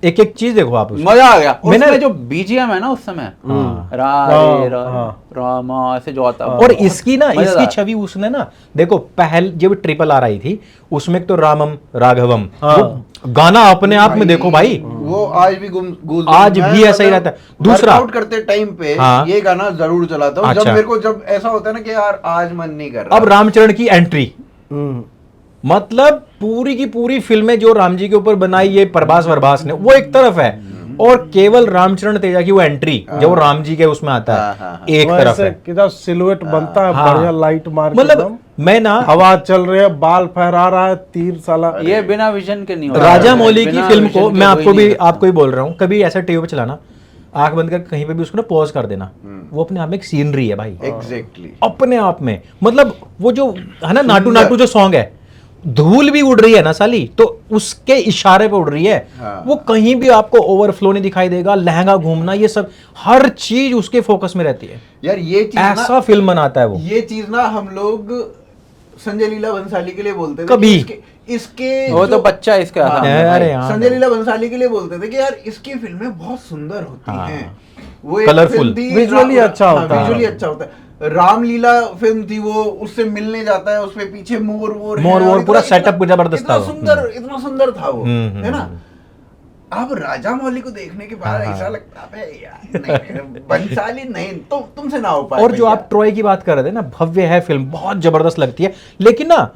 एक एक चीज देखो आप उसमें।
मजा आ गया।
मैंने-
उसमें जो बीजीएम है ना उस समय, रामा ऐसे जो आता है,
और इसकी ना इसकी
मजेदार।
छवि उसने ना देखो, पहल जब ट्रिपल आर आई थी उसमें तो रामम राघवम, वो गाना अपने आप में देखो भाई,
वो आज भी गूंज
आज भी ऐसा ही रहता है। दूसरा-
वर्कआउट करते टाइम पे
हाँ।
ये गाना जरूर चलाता हूँ।
अच्छा।
जब मेरे को जब ऐसा होता है ना कि यार आज मन नहीं कर रहा,
अब रामचरण की एंट्री, मतलब पूरी की पूरी फिल्में जो राम जी के ऊपर बनाई ये प्रभास वरभास ने, वो एक तरफ है, और केवल रामचरण तेजा की वो एंट्री जो राम जी के उसमें आता है एक तरफ है।
किधर सिलुएट बनता है,
हाँ।
बढ़िया लाइट मार के
मतलब
एकदम।
मैं ना
हवा चल रही है, बाल फहरा रहा है, तीर साला
ये बिना विजन के नहीं होता।
राजा मौली की
बिना
फिल्म
विजन
को
के
मैं
कोई
आपको
नहीं
भी
करता।
आपको ही बोल रहा हूँ, कभी ऐसा टीवी पे चलाना, आंख बंद कर कहीं पे भी उसको ना पॉज कर देना, वो अपने आप में एक सीनरी है भाई,
एग्जैक्टली।
अपने आप में। मतलब वो जो है ना नाटू नाटू जो सॉन्ग है, धूल भी उड़ रही है ना साली, तो उसके इशारे पे उड़ रही है।
हाँ।
वो कहीं भी आपको ओवरफ्लो नहीं दिखाई देगा, लहंगा घूमना, ये सब हर चीज उसके फोकस में रहती है।
यार ये चीज
ऐसा फिल्म बनाता है वो।
ये चीज ना हम लोग संजय लीला भंसाली के लिए बोलते थे
कभी।
कि इसके
वो
जो-
तो बच्चा इसके
हाँ,
सामने
अरे
भाई।
यार।
संजय लीला भंसाली के लिए बोलते थे कि यार इसकी फिल्में बहुत सुंदर होती
हाँ।
हैं। वो एक
Colourful।
फिल्म थी,
Visually अच्छा होता है।
विजुअली अच्छा होता है। रामलीला फिल्म थी, वो उससे मिलने जाता है, उसमें पीछे मोर वोर
मोर
है,
वोर
और
पूरा
इतना-
setup जबरदस्त था
इतना
वो।
इतना सुंदर था वो,
हम्म,
है ना। अब राजा मौली को देखने के बाद
हाँ,
ऐसा लगता है यार नहीं, भंसाली नहीं, तुमसे ना हो पाए
और जो
भैया।
आप ट्रॉय की बात कर रहे थे ना, भव्य है फिल्म, बहुत जबरदस्त लगती है, लेकिन ना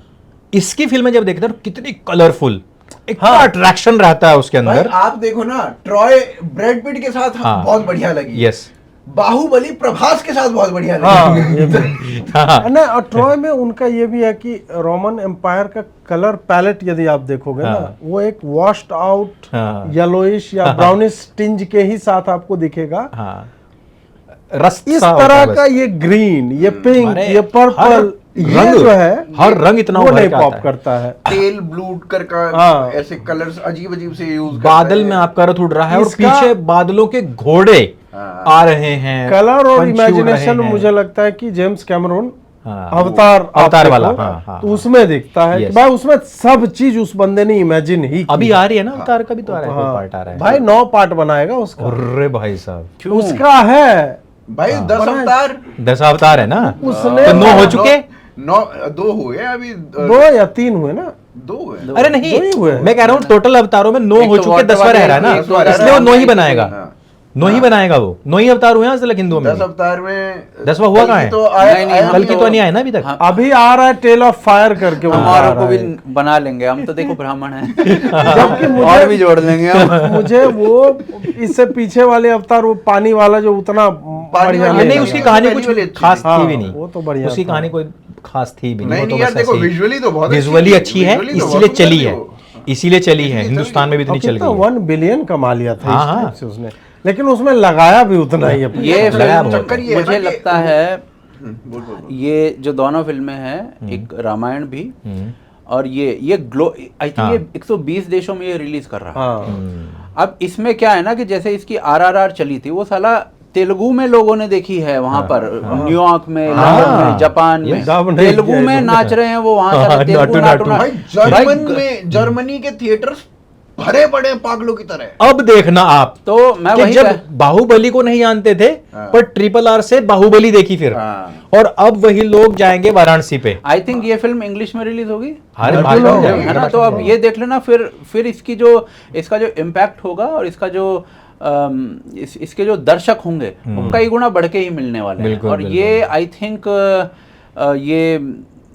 इसकी फिल्में जब देखते हैं कितनी कलरफुल, एक अट्रैक्शन रहता है उसके
भाई
अंदर।
आप देखो ना, ट्रॉय ब्रैड पिट के साथ
हाँ।
बहुत बढ़िया लगी।
यस।
बाहुबली प्रभास के साथ बहुत बढ़िया
हाँ,
लगी।
ये भी।
हाँ।
ना, और ट्रॉय में उनका ये भी है कि रोमन एम्पायर का कलर पैलेट यदि आप देखोगे
हाँ।
ना, वो एक वॉश्ड आउट
हाँ।
येलोइश या ब्राउनिश टिंज के ही साथ आपको दिखेगा।
हाँ, रस
इस
सा होता है
तरह
बस।
का ये ग्रीन, ये पिंक,
अरे,
ये पर्पल,
हर
ये
रंग,
जो है
हर रंग इतना
वो
उभर
नहीं
के आता
पॉप
है।
करता है।
टेल ब्लू कर का
हाँ।
ऐसे कलर्स अजीब अजीब से यूज
बादल में आपका रथ उड़ रहा है और
इसका-
पीछे बादलों के घोड़े
हाँ।
आ रहे हैं,
कलर और
पंछी उड़ रहे
इमेजिनेशन
हैं।
मुझे लगता है कि जेम्स कैमरून
हाँ।
अवतार
अवतार
आप
वाला,
देखो,
हाँ, हाँ,
तो उसमें दिखता है कि
Yes।
भाई उसमें सब चीज उस बंदे ने इमेजिन ही की।
अभी आ रही है ना अवतार का भी तो आ रहा है,
हाँ।
कोई पार्ट आ रहा है
भाई 9 पार्ट बनाएगा उसका।
अरे भाई साहब,
उसका है
भाई 10 अवतार
10 अवतार है ना,
उसने
तो 9 हो चुके।
2 हुए अभी
2 या 3 हुए ना।
2 हुए।
अरे
दो ही
नहीं,
हुए।
मैं कह रहा हूँ टोटल अवतारों में 9
एक
हो
तो
चुके,
वाटर
10वां रह रहा है
वाली, एक तो
ना,
वाटर
इसलिए वो
वाली,
9 ही
एक
बनाएगा,
हाँ।
9 ही बनाएगा वो, 9 ही अवतार हुए हैं आज तक हिंदुओं में
10
भी।
अवतार में
10वां हुआ कहाँ है?
तो आया
नहीं,
आया
कल की तो नहीं आया ना अभी तक।
हाँ।
अभी आ रहा है टेल ऑफ फायर करके, वो आ
हमारों को
रहा
भी
है।
बना लेंगे हम तो, देखो ब्राह्मण है
जबकि
और भी जोड़ लेंगे हम।
मुझे वो इससे पीछे वाले अवतार, वो पानी वाला जो उतना बढ़िया
वाले
नहीं,
नहीं,
उसकी
नहीं,
कहानी
पहली वाली
कुछ
अच्छी
खास
थी।
थी
हाँ,
भी नहीं,
वो तो बढ़िया
उसकी
था।
कहानी कोई खास थी भी
नहीं,
वो तो
नहीं यार
बस
देखो
ऐसे ही-
विजुअली तो बहुत अच्छी
विजुअली
थी,
अच्छी है,
visually तो
इसीलिए
बहुत
चली
सुंदर
है,
थी वो।
इसीलिए चली है, हिंदुस्तान में भी इतनी चल गई है।
1 बिलियन कमा लिया था
हाँ,
इस
हाँ।
टाइप से उसने, लेकिन उसमें लगाया भी उतना ही है।
ये
लगाया
फिल्म
बहुत
चक्कर ये है
मुझे
ना कि-
लगता है
बोल बोल बोल।
ये जो दोनों फिल्में हैं, एक रामायण भी और ये ग्लो, आई थिंक
हाँ।
ये 120 देशों में ये रिलीज कर रहा है।
हाँ,
अब इसमें क्या है ना कि जैसे इसकी आरआरआर चली थी, वो साला तेलुगु में लोगों ने देखी है वहां पर, न्यूयॉर्क में, लंदन में, जापान में,
डब नहीं
तेलुगु
किया
में
इन्होंने।
नाच रहे हैं वो वहां साला
हाँ,
तेलुगु
नाटू
नाटू
भाई जर्मनी के थिएटर्स भरे पड़े हैं पागलों की तरह।
अब देखना आप,
तो मैं
कि
वही
जब बाहुबली को नहीं जानते थे,
हाँ।
पर ट्रिपल आर से बाहुबली देखी फिर,
हाँ।
और अब वही लोग जाएंगे वाराणसी पे।
आई थिंक ये फिल्म इंग्लिश में रिलीज होगी,
हर भाषा में
है ना। तो अब ये देख लेना, फिर इसका जो इम्पैक्ट होगा और इसका जो इसके जो दर्शक होंगे वो कई गुना बढ़ के ही मिलने वाले हैं।
बिल्कुल,
और
बिल्कुल।
ये आई थिंक ये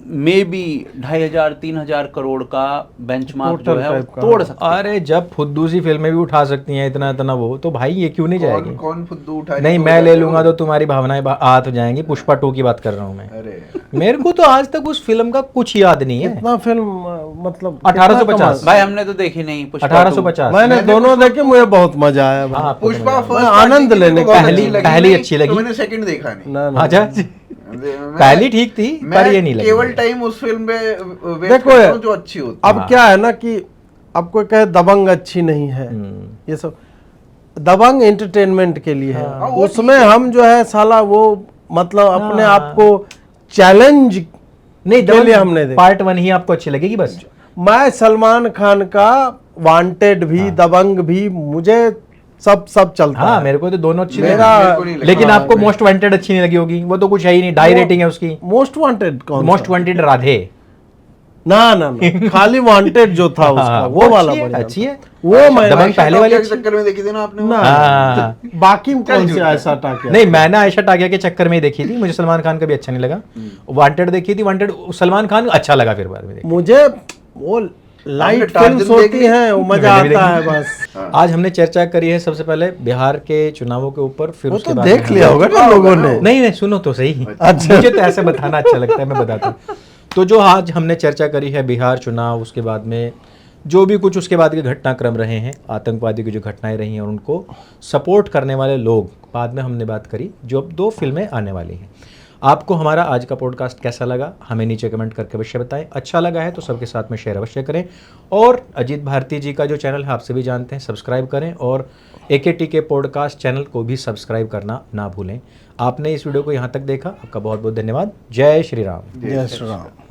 मे बी 2500-3000 करोड़ का बेंचमार्क जो
Total
है वो
type का,
तोड़ सकती है।
अरे जब फुद्दूसी फिल्में भी उठा सकती हैं इतना इतना वो, तो भाई ये क्यों नहीं जाएगी?
कौन फुद्दू उठा
नहीं, मैं ले लूंगा तो तुम्हारी भावनाएं आ तो जाएंगी। पुष्पा 2 की बात कर रहा हूँ मैं।
अरे
मेरे को तो आज तक उस फिल्म का कुछ याद नहीं है।
इतना फिल्म मतलब
1850
भाई हमने तो देखी नहीं पुष्पा
1850
मैंने दोनों देखे, मुझे बहुत मजा आया भाई।
हाँ, आपको तो
पुष्पा
मजा
फर्स्ट
मैं आनंद लेने का
पहली अच्छी लगी।
तो मैंने सेकंड देखा नहीं।
ना ना
आया। अच्छा, पहली ठीक थी पर ये नहीं लगी।
केवल टाइम उस फिल्म पे वेस्ट
देखो
करता
यार,
हूं जो अच्छी होती
अब क्या है ना कि अब कोई कहे दबंग अच्छी नहीं है, ये सब दबंग एंटरटेनमेंट के लिए है।
हाँ, वो
उसमें हम जो है साला वो मतलब अपने आप को चैलेंज
नहीं,
के लिए हमने देखा।
पार्ट 1 ही आपको अच्छी लगेगी बस।
मैं सलमान खान का वांटेड भी दबंग भी मुझे सब चलता
हाँ,
है।
मेरे को तो दोनों अच्छी लगी।
मेरा
को नहीं लगा।
लेकिन
हाँ,
आपको मोस्ट वांटेड अच्छी नहीं लगी होगी, वो तो कुछ है ही नहीं, डाई रेटिंग है उसकी।
मोस्ट वांटेड कौन
मोस्ट
सा?
वांटेड राधे।
ना ना ना खाली वांटेड जो था उसका
हाँ,
वो वाला
अच्छी है,
बढ़िया
अच्छी
था।
है।
वो मैं
दबंग पहले वाली
के
अच्छी।
चक्कर में देखी थी ना आपने वो?
ना
हाँ।
बाकी में कौन से ऐसा टाकिया?
नहीं, मैंने आयशा टाकिया के चक्कर में ही देखी थी, मुझे सलमान खान का भी अच्छा नहीं लगा। वांटेड देखी थी, वांटेड सलमान खान अच्छा लगा, फिर बाद में देखी।
मुझे वो लाइट
हमने टार्जन
फिल्म्स होती
देखी।
हैं, वो मजा
मैंने भी
आता है
देखी।
बस।
आज हमने चर्चा करी है सबसे पहले बिहार के चुनावों के ऊपर, फिर
वो
उसके
तो
बाद
देख
में
लिया होगा ना लोगों ने।
नहीं नहीं, सुनो तो सही।
अच्छा।
मुझे तो ऐसे बताना अच्छा लगता है, मैं बताता हूँ। तो जो आज हमने चर्चा करी है बिहार चुनाव, उसके बाद में जो भी कुछ उसके बाद के घटनाक्रम रहे हैं, आतंकवादी की जो घटनाएं रही हैं और उनको सपोर्ट करने वाले लोग, बाद में हमने बात करी जो अब 2 फिल्में आने वाली हैं। आपको हमारा आज का पॉडकास्ट कैसा लगा हमें नीचे कमेंट करके अवश्य बताएं। अच्छा लगा है तो सबके साथ में शेयर अवश्य करें, और अजीत भारती जी का जो चैनल है आप सभी जानते हैं, सब्सक्राइब करें, और AKT के पॉडकास्ट चैनल को भी सब्सक्राइब करना ना भूलें। आपने इस वीडियो को यहाँ तक देखा, आपका बहुत बहुत धन्यवाद। जय श्री राम।
जय श्री राम।